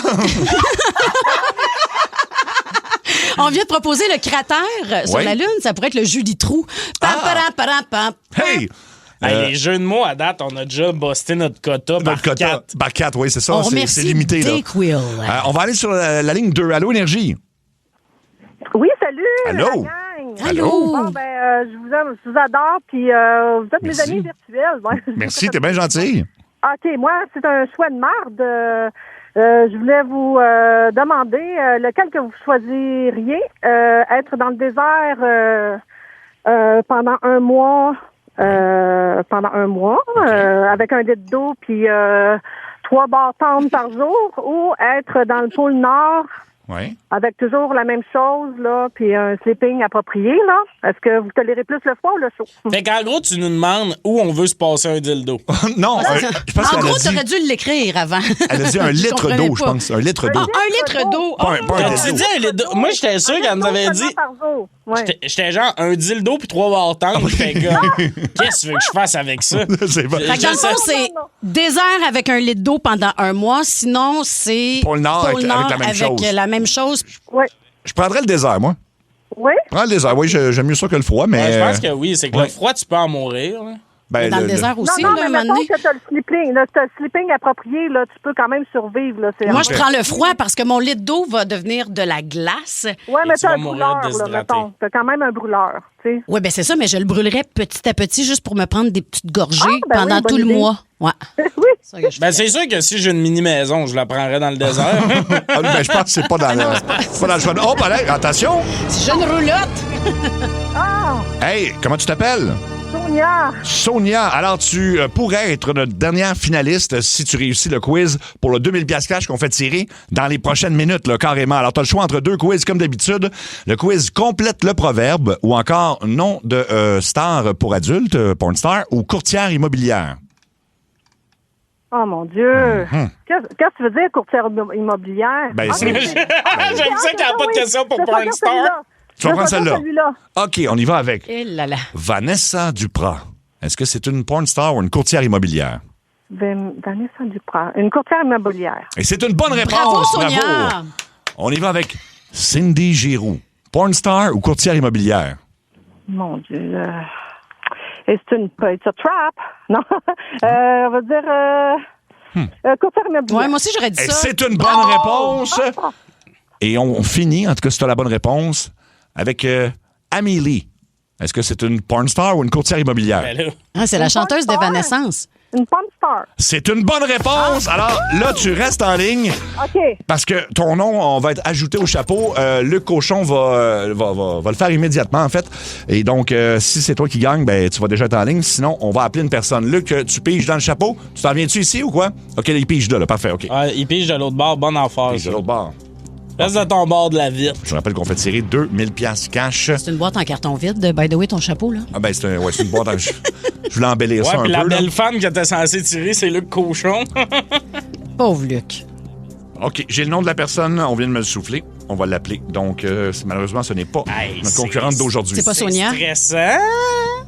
On vient de proposer le cratère sur Oui. la Lune. Ça pourrait être le Julie Trou. Pam, param, param, pam. Hey! Hey, les jeux de mots, à date, on a déjà busté notre quota par Notre quota. 4. Par 4, oui, c'est ça. On C'est remercie limité. Là. Dick Will. On va aller sur la ligne 2. Allô Énergie. Oui, salut. Allô? La gang. Allô? Bon, je vous aime, je vous adore, puis vous êtes Merci. mes amis virtuels. Ouais. Merci, t'es bien gentil. OK, moi, c'est un choix de marde. Je voulais vous demander lequel que vous choisiriez. Être dans le désert pendant un mois, avec un litre d'eau, puis 3 bars tendres par jour, ou être dans le pôle Nord Oui. avec toujours la même chose, là, puis un sleeping approprié, là. Est-ce que vous tolérez plus le froid ou le chaud? Fait qu'en gros, tu nous demandes où on veut se passer un dildo. Non, je pense En qu'elle gros, a dit... t'aurais dû l'écrire avant. Elle a dit un litre d'eau, je pense. Un litre d'eau. Un litre d'eau. Pas un Tu dildo. dis un dildo. Moi, j'étais sûr qu'elle nous avait dit. Par jour. Ouais. J'étais genre un dildo puis 3 bartengues. J'étais comme, qu'est-ce que tu veux que je fasse avec ça? C'est pas... Fait que dans le fond, c'est désert avec un litre d'eau pendant un mois. Sinon, c'est Pôle Nord avec la même chose. Oui. Je prendrais le désert, moi. Oui? Je prends le désert, oui, j'aime mieux ça que le froid, mais... Ouais, je pense que oui. C'est que le froid, tu peux en mourir. Là. Ben, dans le désert aussi, Non, là, un mais moment mettons donné. que t'as le sleeping. Là, t'as le sleeping approprié, là, tu peux quand même survivre. Là, Moi, je prends le froid parce que mon litre d'eau va devenir de la glace. Ouais, mais tu t'as vas un mourir brûleur, là, déshydraté. mettons. T'as quand même un brûleur, tu sais. Oui, ben c'est ça, mais je le brûlerais petit à petit juste pour me prendre des petites gorgées ben pendant oui, bonne tout le idée. mois. Ouais. Oui. Ça que je Ben, ferais. c'est sûr que si j'ai une mini-maison, je la prendrais dans le désert. Ah, ben, je pense que c'est pas dans le... pas dans le choix. Oh, ben, là, attention! C'est une roulotte. Hey, comment tu t'appelles? Sonia. Sonia, alors tu pourrais être notre dernière finaliste si tu réussis le quiz pour le 2000$ cash qu'on fait tirer dans les prochaines minutes, là, carrément. Alors, tu as le choix entre deux quiz comme d'habitude. Le quiz complète le proverbe ou encore nom de star pour adultes, porn star ou courtière immobilière. Oh, mon Dieu. Qu'est-ce que tu veux dire, courtière immobilière? Ben, c'est... J'aime ça qu'il n'y a pas de question pour Porn Star. Tu vas prendre celle-là. Celui-là. OK, on y va avec Eh là là. Vanessa Duprat. Est-ce que c'est une porn star ou une courtière immobilière? Vanessa Duprat. Une courtière immobilière. Et c'est une bonne réponse. Bravo, Sonia. Bravo. On y va avec Cindy Giroux. Porn star ou courtière immobilière? Mon Dieu. It's a trap. Non. On va dire courtière immobilière. Ouais, moi aussi, j'aurais dit Et ça. c'est une bonne réponse. Et on finit, en tout cas, si tu as la bonne réponse, avec Amélie. Est-ce que c'est une porn star ou une courtière immobilière? Ben là. Ah, c'est la chanteuse d'Evanescence. Une porn star. C'est une bonne réponse. Alors là, tu restes en ligne OK. parce que ton nom, on va être ajouté au chapeau. Luc Cochon va le faire immédiatement, en fait. Et donc, si c'est toi qui gagne, ben tu vas déjà être en ligne. Sinon, on va appeler une personne. Luc, tu piges dans le chapeau. Tu t'en viens-tu ici ou quoi? OK, il pige là. Parfait, OK. Ah, il pige de l'autre bord, bonne affaire. Pige de l'autre bord. Reste de ton bord de la vitre. Je rappelle qu'on fait tirer 2000$ cash. C'est une boîte en carton vide. By the way, ton chapeau, là. Ah ben, c'est une boîte. Je voulais embellir Ouais, ça un puis peu. la là. belle femme que t'es censé tirer, c'est Luc Cochon. Pauvre Luc. OK, j'ai le nom de la personne. On vient de me le souffler. On va l'appeler. Donc, malheureusement, ce n'est pas Hey, notre concurrente d'aujourd'hui. C'est pas Sonia. Stressant.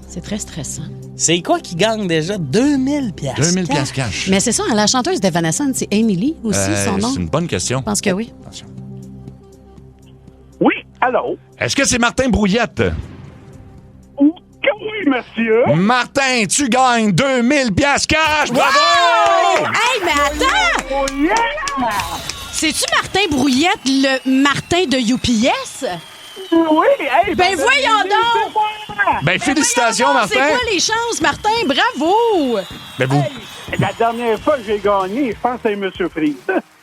C'est très stressant. C'est quoi qui gagne déjà? 2000$. 2000$ cash. Mais c'est ça, la chanteuse d'Evanescence, c'est Emily aussi, son nom. C'est une bonne question. Je pense que oui. Attention. Oui, allô? Est-ce que c'est Martin Brouillette? Oui, monsieur. Martin, tu gagnes 2000$ cash! Bravo! Hey, mais attends! Oh, yeah! C'est-tu Martin Brouillette, le Martin de UPS? Oui, hey, Ben voyons donc! Ben, félicitations, Voyons donc, Martin! C'est quoi les chances, Martin? Bravo! Ben, vous... La dernière fois que j'ai gagné, je pense que c'est M. Freeze.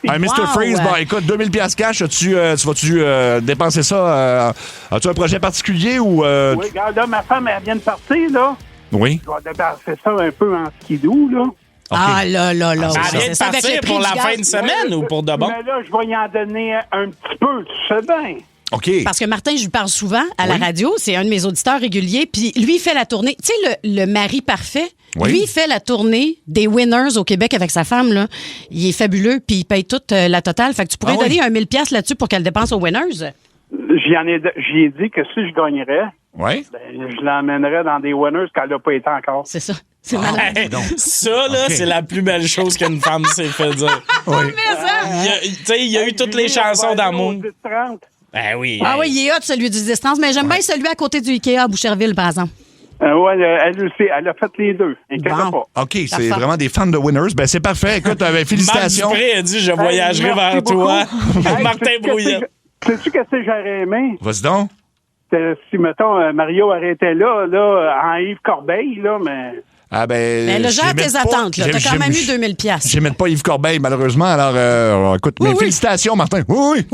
Un Mr. Wow. Freeze, bon, écoute, 2000$ cash, tu vas-tu dépenser ça? As-tu un projet particulier ou... Oui, regarde, là, ma femme, elle vient de partir, là. Oui. Je vais dépenser ça un peu en skidoo, là. Ah là là là. Ça ouais, vient de c'est avec partir le prix pour du la gaz. fin de semaine ou pour de bon? Mais là, je vais y en donner un petit peu, tu sais bien. OK. Parce que Martin, je lui parle souvent à la Oui. radio. C'est un de mes auditeurs réguliers. Puis lui, il fait la tournée. Tu sais, le mari parfait, Oui. lui, il fait la tournée des Winners au Québec avec sa femme. Là. Il est fabuleux. Puis il paye toute la totale. Fait que tu pourrais Ah oui. donner 1000$ là-dessus pour qu'elle dépense aux Winners. J'y ai dit que si je gagnerais, Oui. ben, je l'emmènerais dans des winners qu'elle n'a pas été encore. C'est ça. C'est malade. Hey, ça, là, OK. c'est la plus belle chose qu'une femme s'est fait dire. Oui. Il y a eu toutes les chansons d'amour. Ben oui. Ah hey. oui, il est hot, celui du distance. Mais j'aime bien celui à côté du Ikea à Boucherville, par exemple. Oui, elle aussi, elle a fait les deux. Inquiète Bon. pas. OK, c'est Parfait. vraiment des fans de Winners. Ben, c'est parfait. Écoute, félicitations. Marc Dupré a dit « Je voyagerai Merci vers toi. beaucoup. » Martin Brouillette. Sais-tu qu'est-ce que j'aurais aimé? Vas-y donc. Si, mettons, Mario arrêtait là, en Yves Corbeil, là, mais... Ah Mais là, gère tes attentes. Tu as quand même eu 2000 $. Je n'aimette pas Yves Corbeil, malheureusement. Alors, écoute, mais félicitations, Martin. Oui.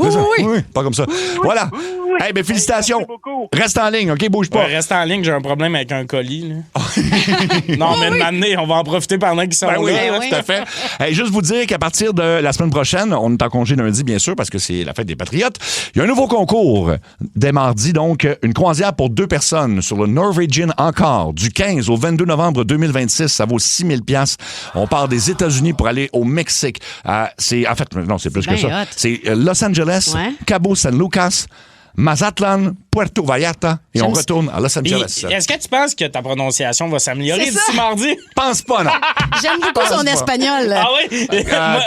Pas comme ça. Voilà. Hey, ben, félicitations. Merci beaucoup. Reste en ligne, OK? Bouge pas. Ouais, reste en ligne, j'ai un problème avec un colis. Là. Non, mais une année, on va en profiter pendant qu'ils sont là. Oui, tout à fait. Hey, juste vous dire qu'à partir de la semaine prochaine, on est en congé lundi, bien sûr, parce que c'est la fête des Patriotes. Il y a un nouveau concours dès mardi, donc une croisière pour 2 personnes sur le Norwegian Encore du 15 au 22 novembre 2026. Ça vaut 6 000 $. On part des États-Unis pour aller au Mexique. C'est plus que ça. Hot. C'est Los Angeles, Cabo San Lucas, Mazatlan, Puerto Vallarta et on retourne à Los Angeles. Est-ce que tu penses que ta prononciation va s'améliorer d'ici mardi? Pense pas, non. J'aime beaucoup son espagnol. Ah oui?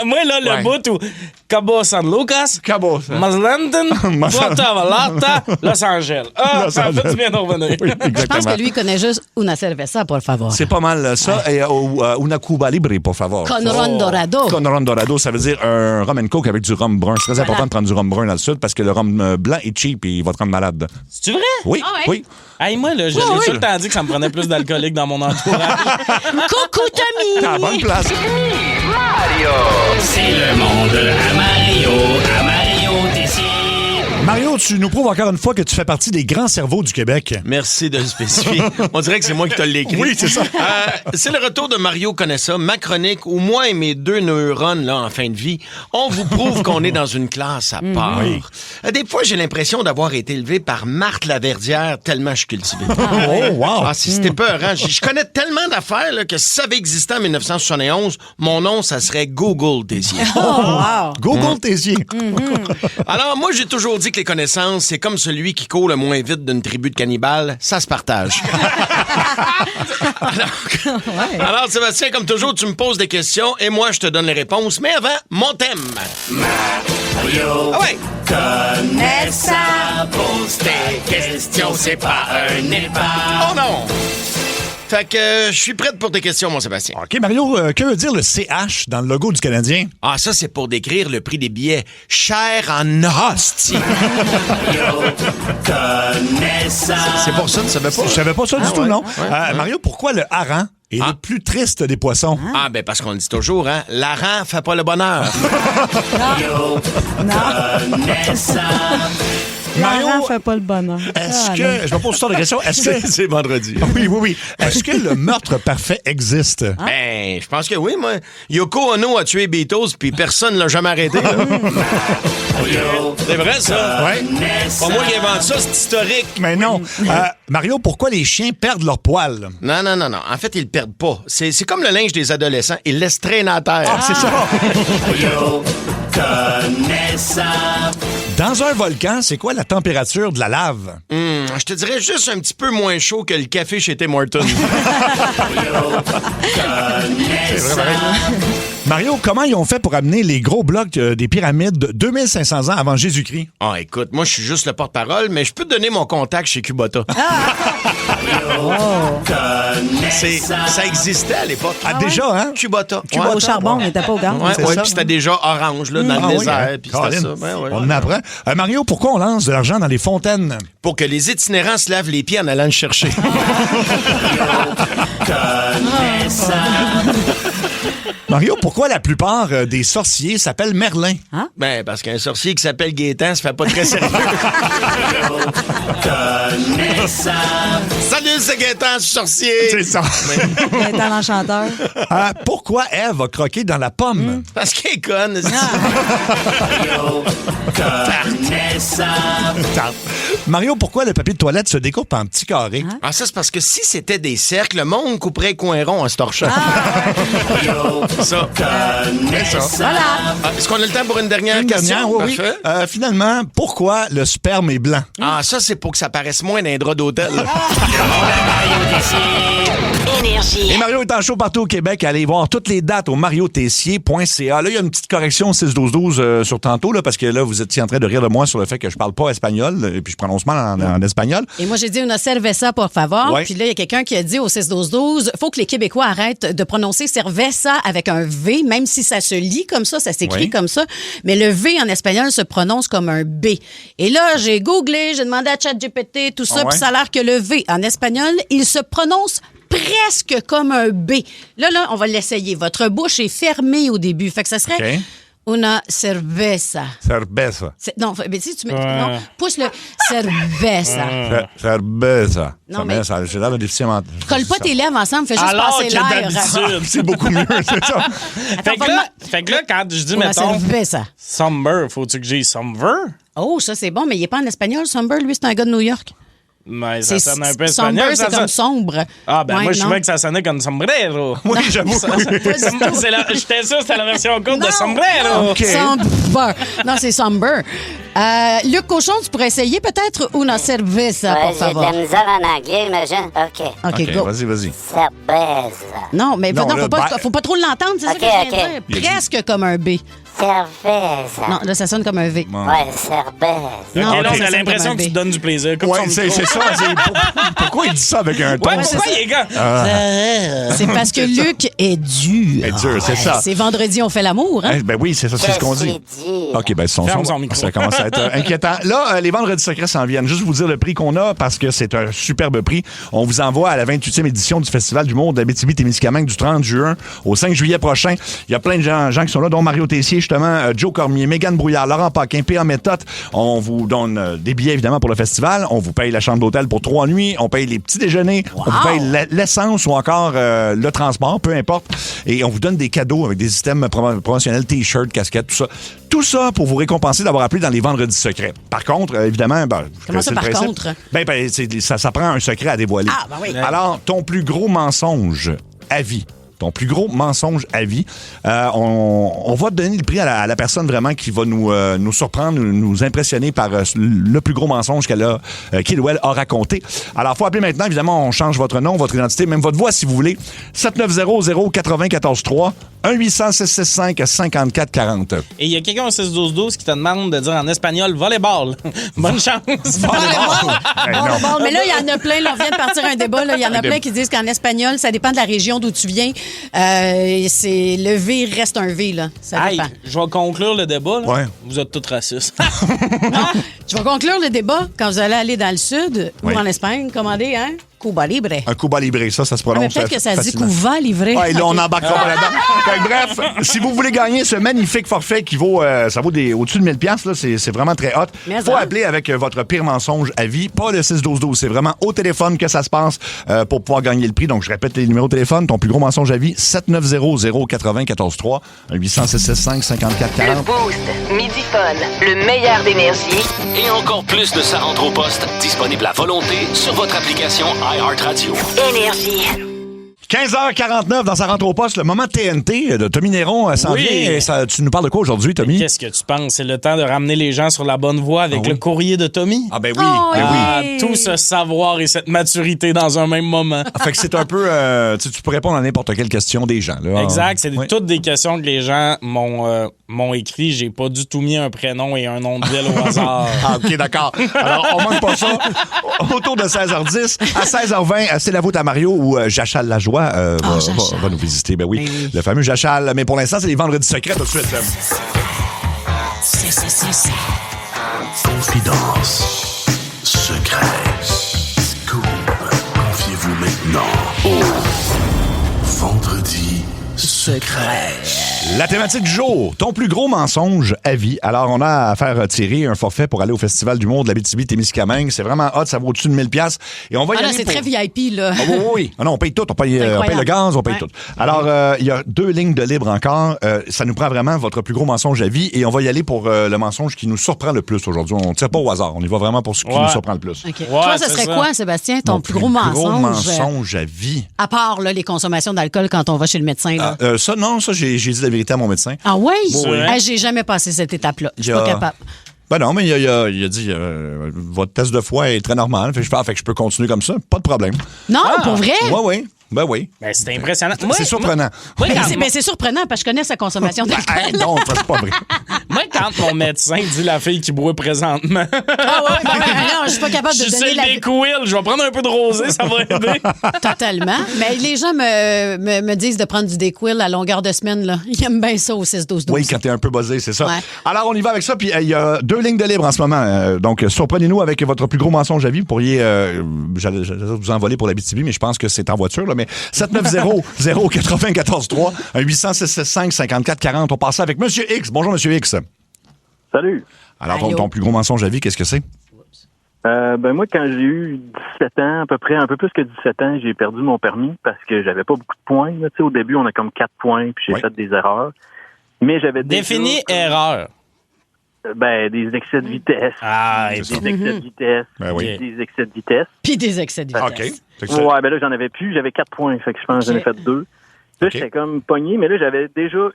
Moi, là, le bout où Cabo San Lucas, Mazatlan, Puerto Vallarta, Los Angeles. Ça a fait du bien de revenir. Oui, je pense que lui, il connaît juste una cerveza, por favor. C'est pas mal ça. Et una Cuba Libre, por favor. Con ron dorado. Con ron dorado, ça veut dire un rum and coke avec du rhum brun. C'est très important de prendre du rhum brun dans le sud parce que le rhum blanc est cheap et il va te rendre malade. C'est-tu vrai? Oui, oui. Hey, moi, là, j'ai tout le temps dit que ça me prenait plus d'alcoolique dans mon entourage. Coucou, Tommy! T'es à la bonne place. Mario! C'est le monde à Mario Tessier. Mario, tu nous prouves encore une fois que tu fais partie des grands cerveaux du Québec. Merci de le spécifier. On dirait que c'est moi qui te l'ai écrit. Oui, c'est ça. C'est le retour de Mario connaît ça, ma chronique où moi et mes 2 neurones là, en fin de vie, on vous prouve qu'on est dans une classe à part. Oui. Des fois, j'ai l'impression d'avoir été élevé par Marthe Laverdière tellement je suis cultivé. Oh, wow. C'était peurant. Je connais tellement d'affaires là, que si ça avait existé en 1971, mon nom, ça serait Google Tessier. Google Tessier. Alors, moi, j'ai toujours dit que les connaissances, c'est comme celui qui court le moins vite d'une tribu de cannibales. Ça se partage. Alors, Sébastien, comme toujours, tu me poses des questions et moi, je te donne les réponses. Mais avant, mon thème. Mario connaît ça. Pose tes questions, c'est pas un épave. Oh non! Fait que je suis prête pour tes questions, mon Sébastien. OK, Mario, que veut dire le CH dans le logo du Canadien? Ah, ça, c'est pour décrire le prix des billets. Cher en hostie. Mario connaît ça. C'est pour ça, tu savais pas? Je savais pas ça du tout, non. Ouais. Mario, pourquoi le hareng est le plus triste des poissons? Ah, ben parce qu'on le dit toujours, hein? L'hareng fait pas le bonheur. Mario connaît ça. Mario fait pas le bonheur. Est-ce que... Je me pose ça de question. Est-ce que... C'est vendredi. Oui. Est-ce que le meurtre parfait existe? Ben, je pense que oui, moi. Yoko Ono a tué Beatles, puis personne l'a jamais arrêté. Là. C'est vrai, ça? Ouais. Pas moi qui invente ça, c'est historique. Mais non. Mario, pourquoi les chiens perdent leur poil? Non. En fait, ils le perdent pas. C'est comme le linge des adolescents. Ils laissent traîner à terre. Ah, c'est ça. Mario connaît ça. Dans un volcan, c'est quoi la température de la lave? Je te dirais juste un petit peu moins chaud que le café chez Tim Hortons. Mario, comment ils ont fait pour amener les gros blocs des pyramides 2500 ans avant Jésus-Christ? Ah, écoute, moi, je suis juste le porte-parole, mais je peux te donner mon contact chez Kubota. Ça existait à l'époque. Déjà, hein? Kubota. Au charbon, on n'était pas au gaz. Ouais, puis c'était déjà orange là, dans le désert. Puis c'était ça. On en apprend. Mario, pourquoi on lance de l'argent dans les fontaines? Pour que les itinérants se lavent les pieds en allant le chercher. Mario, pourquoi la plupart des sorciers s'appellent Merlin? Ben, parce qu'un sorcier qui s'appelle Gaétan se fait pas très sérieux. Salut, c'est Gaétan, je suis sorcier. C'est ça. Gaétan l'enchanteur. Pourquoi Ève a croqué dans la pomme? Parce qu'elle est conne. Mario, pourquoi le papier de toilette se découpe en petits carrés? Ah, ça, c'est parce que si c'était des cercles, le monde couperait coin rond en se torchant. Ça. Voilà. Est-ce qu'on a le temps pour une dernière question? Oui. Finalement, pourquoi le sperme est blanc? Ah, ça, c'est pour que ça paraisse moins d'un drap d'hôtel. Énergie. Et Mario est en show partout au Québec. Allez voir toutes les dates au mariotessier.ca. Là, il y a une petite correction 6-12-12 sur tantôt, là, parce que là, vous étiez en train de rire de moi sur le fait que je parle pas espagnol, et puis je prononce mal en espagnol. Et moi, j'ai dit una cerveza, por favor. Ouais. Puis là, il y a quelqu'un qui a dit au 6-12-12, faut que les Québécois arrêtent de prononcer cerveza avec un V, même si ça se lit comme ça s'écrit comme ça. Mais le V en espagnol se prononce comme un B. Et là, j'ai googlé, j'ai demandé à ChatGPT, tout ça, puis ça a l'air que le V en espagnol, il se prononce presque comme un B. Là, on va l'essayer. Votre bouche est fermée au début. Fait que ça serait una cerveza. Cerveza. Non, mais si tu mets... Non, pousse le cerveza. Cerveza. Non, mais... J'ai l'air d'un déficient mental. Colle pas tes lèvres ensemble, fais juste alors passer que l'air. d'habitude. C'est beaucoup mieux, c'est ça. Fait que là, quand je dis, una mettons, cerveza. Summer, faut-tu que j'aille Summer? Oh, ça, c'est bon, mais il n'est pas en espagnol, Somber. Lui, c'est un gars de New York. Mais ça sonne un peu espagnol. Somber, c'est comme sombre. Ah, ben ouais, moi, je trouvais que ça sonnait comme sombrero. Oui, j'avoue. J'étais sûr que c'était la version courte de sombrero. Okay. Somber. Non, c'est somber. Luc Cochon, tu pourrais essayer peut-être una cerveza, por favor. J'ai de la misère en anglais, imagine. OK, go. Vas-y. Cerveza. Non, mais non, faut pas trop l'entendre, c'est ça que je viens de dire. Presque comme un B. Cerveza. Non, là, ça sonne comme un V. Ouais, cerveza. Non, là, on a l'impression que tu donnes du plaisir. Oui, c'est ça. Pourquoi il dit ça avec un ton? Ouais, pourquoi il est gars? C'est parce que Luc est dur. Est dur, c'est ça. C'est vendredi, on fait l'amour, hein? Ben oui, c'est ça, c'est ce qu'on dit. OK, ben son micro. Ça commence à être inquiétant. Là, les vendredis secrets s'en viennent. Juste vous dire le prix qu'on a parce que c'est un superbe prix. On vous envoie à la 28e édition du Festival du monde d'Abitibi-Témiscamingue du 30 juin au 5 juillet prochain. Il y a plein de gens qui sont là, dont Mario Tessier, justement, Joe Cormier, Mégane Brouillard, Laurent Paquin, P.A. Méthode. On vous donne des billets, évidemment, pour le festival. On vous paye la chambre d'hôtel pour 3 nuits. On paye les petits déjeuners. Wow. On vous paye l'essence ou encore le transport, peu importe. Et on vous donne des cadeaux avec des systèmes promotionnels, T-shirts, casquettes, tout ça. Tout ça pour vous récompenser d'avoir appelé dans les vendredis secrets. Par contre, évidemment... Comment ça, par contre? Ça prend un secret à dévoiler. Ah, ben oui. Alors, ton plus gros mensonge à vie. Ton plus gros mensonge à vie. On va te donner le prix à la personne vraiment qui va nous surprendre, nous impressionner par le plus gros mensonge qu'il ou elle a raconté. Alors, il faut appeler maintenant. Évidemment, on change votre nom, votre identité, même votre voix si vous voulez. 7900-943, 1-800-665-5440. Et il y a quelqu'un au 6-12-12 qui te demande de dire en espagnol volleyball. Bonne chance. Volleyball. Mais là, il y en a plein. Là, on vient de partir un débat. Il y en a plein qui disent qu'en espagnol, ça dépend de la région d'où tu viens. Le V reste un V, là. Ça dépend. Je vais conclure le débat. Là. Ouais. Vous êtes tous racistes. Non, je vais conclure le débat quand vous allez aller dans le sud ou en Espagne. Commandez, hein? Cuba Libre. Un Cuba Libre, ça se prononce. Mais peut-être que ça facilement. dit Cuba Libre. Ouais, là, on embarquera pas là-dedans. Bref, si vous voulez gagner ce magnifique forfait qui vaut, ça vaut au-dessus de 1000$, là, c'est vraiment très hot. Il faut appeler avec votre pire mensonge à vie, pas le 6-12-12. C'est vraiment au téléphone que ça se passe pour pouvoir gagner le prix. Donc, je répète les numéros de téléphone. Ton plus gros mensonge à vie, 7900-943, 800-665-5440. Le Boost, Midi Fun, le meilleur d'énergie. Et encore plus de Ça rentre au poste, disponible à volonté sur votre application iHeartRadio. Énergie. 15h49 dans sa rentre au poste, le moment TNT de Tommy Néron s'en vient. Et tu nous parles de quoi aujourd'hui, Tommy? Qu'est-ce que tu penses? C'est le temps de ramener les gens sur la bonne voie avec le courrier de Tommy? Ah ben oui, oui. Tout ce savoir et cette maturité dans un même moment. Fait que c'est un peu... tu peux répondre à n'importe quelle question des gens. Là. Exact. C'est toutes des questions que les gens m'ont écrit. J'ai pas du tout mis un prénom et un nom de ville au hasard. Ah, OK, d'accord. Alors, on manque pas ça. Autour de 16h10, à 16h20, c'est la voûte à Mario où Jachal Lajoie va nous visiter. Ben oui, le fameux Jachal. Mais pour l'instant, c'est les vendredis secrets tout de suite. Confidence. Secret. Scoop. Confiez-vous maintenant au vendredi secret. La thématique du jour, ton plus gros mensonge à vie. Alors, on a à faire tirer un forfait pour aller au Festival du monde de l'Abitibi-Témiscamingue. C'est vraiment hot, ça vaut au-dessus de 1000$. Et on va y aller c'est très VIP, là. Ah, oui. Ah, non, on paye tout. On paye le gaz, on paye tout. Alors, il y a 2 lignes de libre encore. Ça nous prend vraiment votre plus gros mensonge à vie. Et on va y aller pour le mensonge qui nous surprend le plus aujourd'hui. On ne tire pas au hasard. On y va vraiment pour ce qui nous surprend le plus. Okay. Toi, ça serait quoi, Sébastien, ton plus gros mensonge? Gros mensonge à vie. À part là, les consommations d'alcool quand on va chez le médecin. Là. Ça, j'ai dit la vérité à mon médecin. Ah oui? Oui. J'ai jamais passé cette étape-là. Je suis pas capable. Ben non, mais il a dit votre test de foie est très normal. Fait que je peux continuer comme ça. Pas de problème. Non, pour vrai? Oui. Ben oui. Ben, c'est impressionnant. C'est surprenant. C'est surprenant parce que je connais sa consommation d'alcool. Non, c'est pas vrai. Moi, quand mon médecin dit la fille qui boit présentement. Ah ouais, non, je suis pas capable de Je donner suis la... le Dayquil, je vais prendre un peu de rosé, ça va aider. Totalement. Mais les gens me disent de prendre du Dayquil à longueur de semaine. Là. Ils aiment bien ça au 6-12-12. Oui, quand t'es un peu buzzé, c'est ça. Ouais. Alors, on y va avec ça. Puis, il y a 2 lignes de libre en ce moment. Donc, surprenez-nous avec votre plus gros mensonge à vie. Vous pourriez, j'allais vous envoler pour la BTB, mais je pense que c'est en voiture. Là, mais 790-094-3, 800-665-5440. On passe avec Monsieur X. Bonjour, Monsieur X. Salut. Alors, ton plus gros mensonge à vie, qu'est-ce que c'est? Moi, quand j'ai eu 17 ans, à peu près, un peu plus que 17 ans, j'ai perdu mon permis parce que j'avais pas beaucoup de points. Là. Au début, on a comme 4 points, puis j'ai fait des erreurs. Mais j'avais Définis erreur. Des excès de vitesse. Ah, des excès de vitesse. Des excès de vitesse. Puis des excès de vitesse. OK. Ouais, là, j'en avais plus. J'avais 4 points. Fait que je pense que j'en ai fait 2. Là, j'étais comme pogné, mais là, j'avais déjà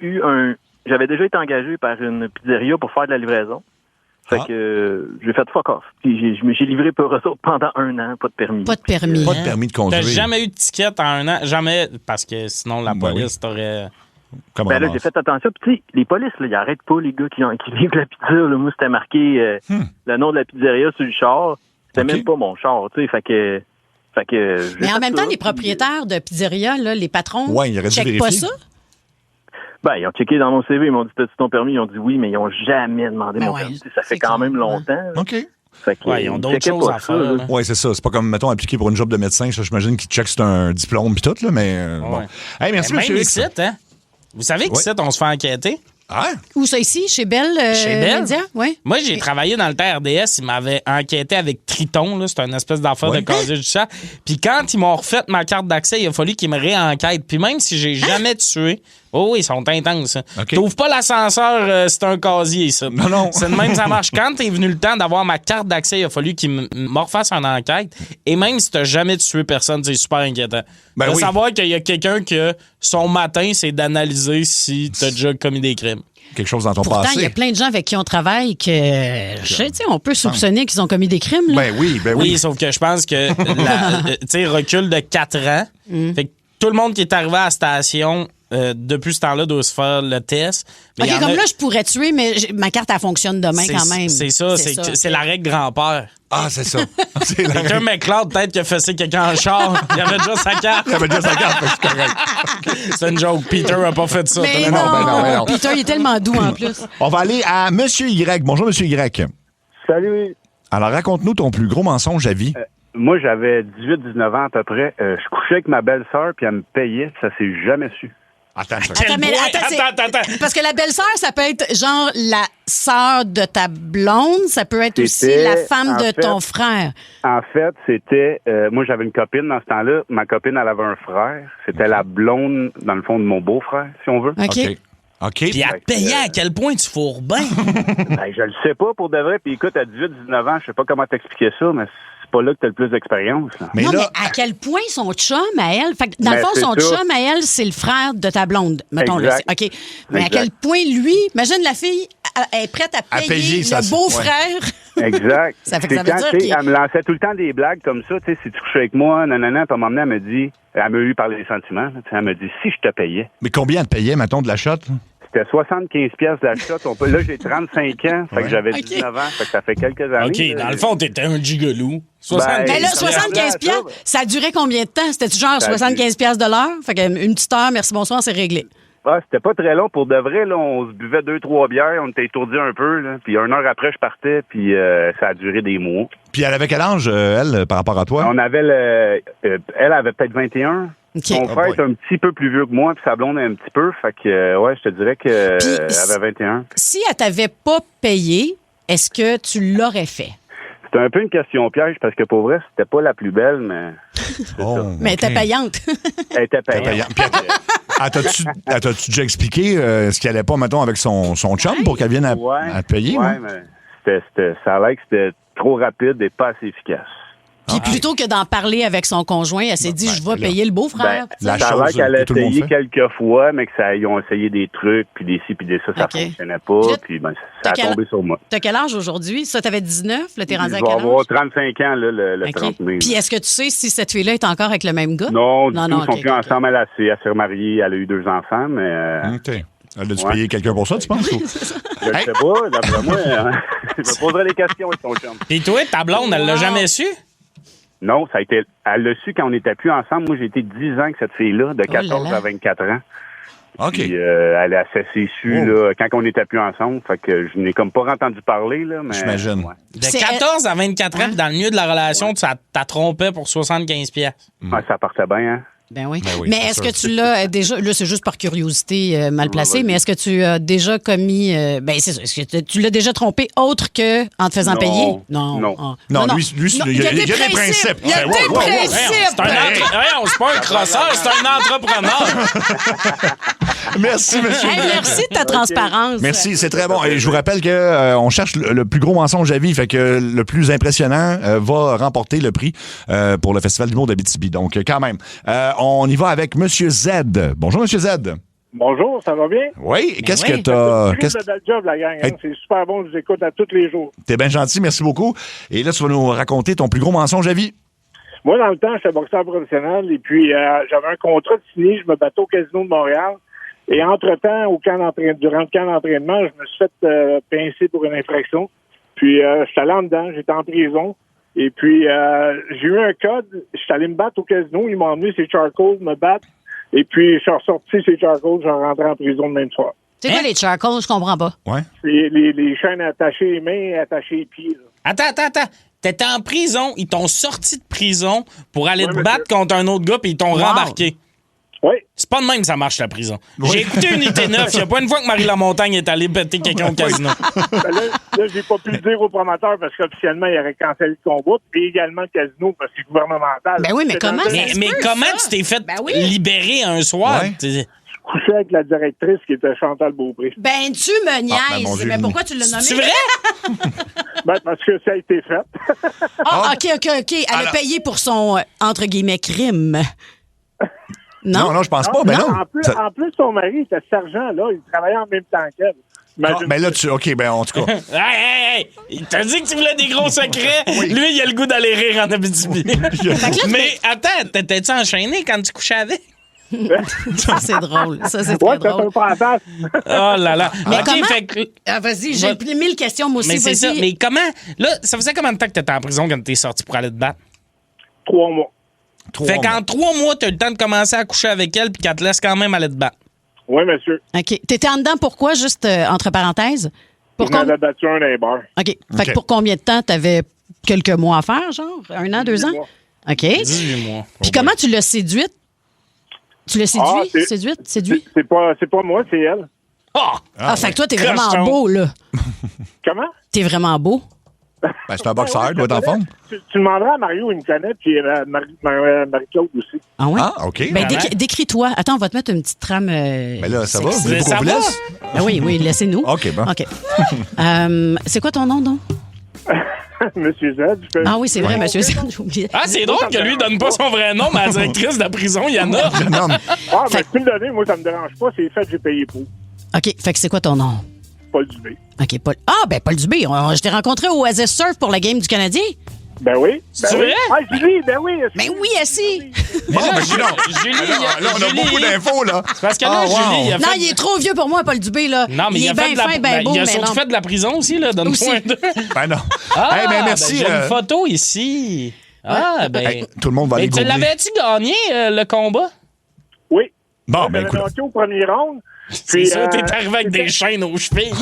été engagé par une pizzeria pour faire de la livraison. Fait que j'ai fait fuck off. Puis j'ai livré pour eux autres pendant 1 an, pas de permis. Pas de permis. Pas de permis de conduire. T'as jamais eu de ticket en 1 an? Jamais, parce que sinon la police t'aurait... Là, j'ai fait attention. Puis, tu sais, les polices, là, ils arrêtent pas, les gars qui livrent la pizza. Là. Moi, c'était marqué le nom de la pizzeria sur le char. C'était même pas mon char, tu sais. Fait que mais en même temps, les propriétaires de pizzeria, là, les patrons, ils auraient dû checkent pas ça? Ils ont checké dans mon CV, ils m'ont dit, t'as-tu ton permis? Ils ont dit oui, mais ils n'ont jamais demandé mon permis. Ça fait quand même longtemps. Là. OK. Fait que, ils ont d'autres choses à faire. Oui, c'est ça. C'est pas comme, mettons, appliquer pour une job de médecin. Ça, j'imagine qu'ils checkent si t'as un diplôme puis tout, là, mais bon. Hey, merci, monsieur X. Hein? Vous savez qu'ici, on se fait enquêter? Ah? Où ça, ici? Chez Bell? Chez Bell? Média? Oui. Moi, j'ai travaillé dans le temps RDS. Ils m'avaient enquêté avec Triton. Là. C'est une espèce d'affaire de casier judiciaire. Puis quand ils m'ont refait ma carte d'accès, il a fallu qu'ils me réenquêtent. Puis même si j'ai jamais tué... Oh oui, ils sont intenses. Okay. T'ouvres pas l'ascenseur, c'est un casier, ça. Non. C'est de même ça marche. Quand t'es venu le temps d'avoir ma carte d'accès, il a fallu qu'ils me refassent une enquête. Et même si t'as jamais tué personne, c'est super inquiétant. De savoir qu'il y a quelqu'un que son matin, c'est d'analyser si t'as déjà commis des crimes. Quelque chose dans ton passé. Pourtant, il y a plein de gens avec qui on travaille que, on peut soupçonner qu'ils ont commis des crimes. Là. Ben oui. Oui, sauf que je pense que, recul de 4 ans. Fait que tout le monde qui est arrivé à la station... depuis ce temps-là, doit se faire le test. Mais OK, comme là, je pourrais tuer, mais ma carte, elle fonctionne demain quand même. C'est ça, c'est la règle grand-père. Ah, c'est ça. Quelqu'un McLeod, peut-être, qui a fessé quelqu'un en char. Il avait déjà sa carte. c'est correct. C'est une joke. Peter n'a pas fait ça. Mais non. Peter, il est tellement doux en plus. On va aller à Monsieur Y. Bonjour, Monsieur Y. Salut. Alors, raconte-nous ton plus gros mensonge à vie. Moi, j'avais 18-19 ans à peu près. Je couchais avec ma belle-sœur, puis elle me payait. Ça s'est jamais su. Attends. Parce que la belle-sœur, ça peut être genre la sœur de ta blonde, ça peut être aussi la femme de ton frère. En fait, c'était... moi, j'avais une copine dans ce temps-là. Ma copine, elle avait un frère. C'était la blonde, dans le fond, de mon beau-frère, si on veut. OK. Puis elle te payait à quel point tu fourres bien? Je le sais pas, pour de vrai. Puis écoute, à 18-19 ans, je sais pas comment t'expliquer ça, mais... pas là que tu as le plus d'expérience. Mais à quel point son chum à elle... Fait que dans le fond, son chum à elle, c'est le frère de ta blonde, mettons-le. OK. Mais à quel point, lui... Imagine, la fille est prête à payer le beau-frère. Exact. Ça fait que ça veut dire elle me lançait tout le temps des blagues comme ça. Si tu couchais avec moi, nanana, puis à un moment donné, elle me dit... Elle m'a eu parler des sentiments. Elle me dit, si je te payais... Mais combien elle te payait, mettons, de la shot? C'était 75 pièces d'achat. Là, j'ai 35 ans, fait que j'avais 19 ans, fait que ça fait quelques années. OK, dans le fond, t'étais un gigolo. 75 pièces, ça durait combien de temps? C'était-tu genre 75 pièces de l'heure? Fait qu'une petite heure, merci, bonsoir, c'est réglé. Ah, c'était pas très long. Pour de vrai, là, on se buvait 2-3 bières, on était étourdis un peu, là. Puis 1 heure après, je partais, puis ça a duré des mois. Puis elle avait quel âge, elle, par rapport à toi? On avait elle avait peut-être 21. Okay. Mon frère est un petit peu plus vieux que moi, puis sa blonde est un petit peu. Fait que, je te dirais qu'elle avait 21. Si elle t'avait pas payé, est-ce que tu l'aurais fait? C'était un peu une question piège, parce que pour vrai, c'était pas la plus belle, mais... Mais elle était payante. Elle était payante. T'as-tu déjà expliqué ce qu'elle allait pas, mettons, avec son chum pour qu'elle vienne à te payer? Oui, mais ça a l'air que c'était trop rapide et pas assez efficace. Puis plutôt que d'en parler avec son conjoint, elle s'est dit, je vais payer le beau-frère. Ça a l'air qu'elle a essayé quelques fois, mais qu'ils ont essayé des trucs, puis des ci, puis des ça fonctionnait pas, puis ça a tombé sur moi. T'as quel âge aujourd'hui? Ça, t'avais 19, là, t'es rendu à quel âge? Je vais avoir 35 ans, là, le 30 mai. Puis est-ce que tu sais si cette fille-là est encore avec le même gars? Non, du tout, ils sont plus ensemble, elle s'est remariée, elle a eu 2 enfants, mais... As-tu payé quelqu'un pour ça, tu penses? Je ne sais pas. D'après moi, je me poserai des questions avec ton chum. Puis toi, ta blonde, elle l'a jamais su? Non, ça a été. Elle l'a su quand on n'était plus ensemble. Moi, j'ai été 10 ans avec cette fille-là, de 14 à 24 ans. OK. Puis, elle a cessé su là, quand on n'était plus ensemble. Fait que je n'ai comme pas entendu parler. Là, mais, j'imagine. Ouais. De 14 à 24 ans, dans le milieu de la relation, tu t'as trompé pour 75$. Ouais, ça partait bien, hein? Ben oui. Ben oui, mais c'est est-ce sûr. que tu l'as déjà. Là, c'est juste par curiosité mal placée, mais est-ce que tu as déjà commis. Ben, c'est ça. Est-ce que tu l'as déjà trompé autre que en te faisant payer? Non. Non, Ah. lui, il y a des principes. Il y a des principes. C'est pas un crosseur, c'est un entrepreneur. Merci, monsieur. Hey, merci de ta transparence. Merci, c'est très bon. Et je vous rappelle qu'on cherche le plus gros mensonge à vie, fait que le plus impressionnant va remporter le prix pour le Festival d'humour d'Abitibi. Donc, quand même, on y va avec Monsieur Z. Bonjour, Monsieur Z. Bonjour, ça va bien? Oui, qu'est-ce que C'est t'as... un bel job, la gang. Hein? Hey. C'est super bon, je vous écoute à tous les jours. T'es bien gentil, merci beaucoup. Et là, tu vas nous raconter ton plus gros mensonge à vie. Moi, dans le temps, j'étais boxeur professionnel et puis j'avais un contrat de signé, je me battais au Casino de Montréal. Et entre-temps, durant le camp d'entraînement, je me suis fait pincer pour une infraction. Puis, j'étais allé en dedans, j'étais en prison. Et puis, j'ai eu un code, j'étais allé me battre au casino, ils m'ont emmené ces charcoals me battre. Et puis, je suis ressorti ces charcoals, je suis rentré en prison le même soir. C'est quoi les charcoals? Je comprends pas. Ouais. C'est les chaînes attachées les mains, attachées les pieds. Là. Attends. T'étais en prison, ils t'ont sorti de prison pour aller te battre contre un autre gars puis ils t'ont rembarqué. Oui. C'est pas de même que ça marche, la prison. J'ai écouté Unité 9. Il n'y a pas une fois que Marie Lamontagne est allée péter quelqu'un au casino. Ben là, j'ai pas pu le dire au promoteur parce qu'officiellement, il aurait cancellé le combat. Et également le casino parce que c'est gouvernemental. Ben oui, mais comment Mais comment tu t'es fait libérer un soir? Ouais. Je couchais avec la directrice qui était Chantal Beaupré. Ben, tu me niaises. mon Dieu. Mais pourquoi tu l'as nommé? C'est vrai? Ben, parce que ça a été fait. OK. Elle a payé pour son, entre guillemets, crime. Non, je pense pas. Ben non. En plus, son mari était sergent, là. Il travaillait en même temps qu'elle. Ben là, OK, ben en tout cas. Hey! Il t'a dit que tu voulais des gros secrets. Lui, il a le goût d'aller rire en Abitibi. Mais attends, t'étais-tu enchaîné quand tu couchais avec? Ça, c'est drôle. Ça, c'est très drôle. Oh là là. Mais OK, comment... fait que... vas-y, j'ai 1000 questions, moi aussi. Mais c'est ça. Mais comment... Là, ça faisait combien de temps que t'étais en prison quand t'es sorti pour aller te battre? 3 mois. Fait qu'en 3 mois, t'as eu le temps de commencer à coucher avec elle puis qu'elle te laisse quand même aller te battre. Oui, monsieur. OK. T'étais en dedans pourquoi, juste entre parenthèses? Je m'avais battu un des bars. OK. Fait que pour combien de temps t'avais quelques mois à faire, genre? 1 an, 2 ans? mois. OK. 18 mois. Puis comment tu l'as séduite? Tu l'as séduit? C'est pas moi, c'est elle. Fait que toi, t'es vraiment beau, là. Comment? T'es vraiment beau. Ben, c'est un boxeur, il doit être en forme. Tu demanderas à Mario, il me connaît, puis Marie-Claude aussi. Ah oui? Ah, OK. Ben, décris-toi. Attends, on va te mettre une petite trame. Ben là, ça va? sexy. Vous voulez qu'on vous laisse? Ben oui, laissez-nous. OK, bon. OK. C'est quoi ton nom, donc? Monsieur Z. Ah oui, c'est vrai, Monsieur Z, j'ai oublié. Ah, c'est drôle que lui donne pas son vrai nom, mais la directrice de la prison, il y en a. Ah, mais tu me le donner, moi, ça me dérange pas. C'est fait, j'ai payé pour. OK, fait que c'est quoi ton nom? Paul Dubé. OK, Paul. Ah, ben Paul Dubé. Je t'ai rencontré au Oasis Surf pour la game du Canadien. Ben oui. C'est vrai? Ah, Julie, ben oui. Ben oui, assis. Bon, ben Julie, là, on a beaucoup d'infos, là. C'est parce que là, Julie, il a fait... Non, il est trop vieux pour moi, Paul Dubé, là. Non, mais il a est fait bien de la... fin, bien beau, il a mais surtout non. fait de la prison aussi, là. Donne-moi un deux. Ben non. Ah, ben merci. j'ai une photo ici. Ah, ben... Hey, tout le monde va aller tu googler. l'avais-tu gagné, le combat? Oui. Bon, ben écoute. au premier round. C'est ça, t'es arrivé avec des chaînes aux chevilles.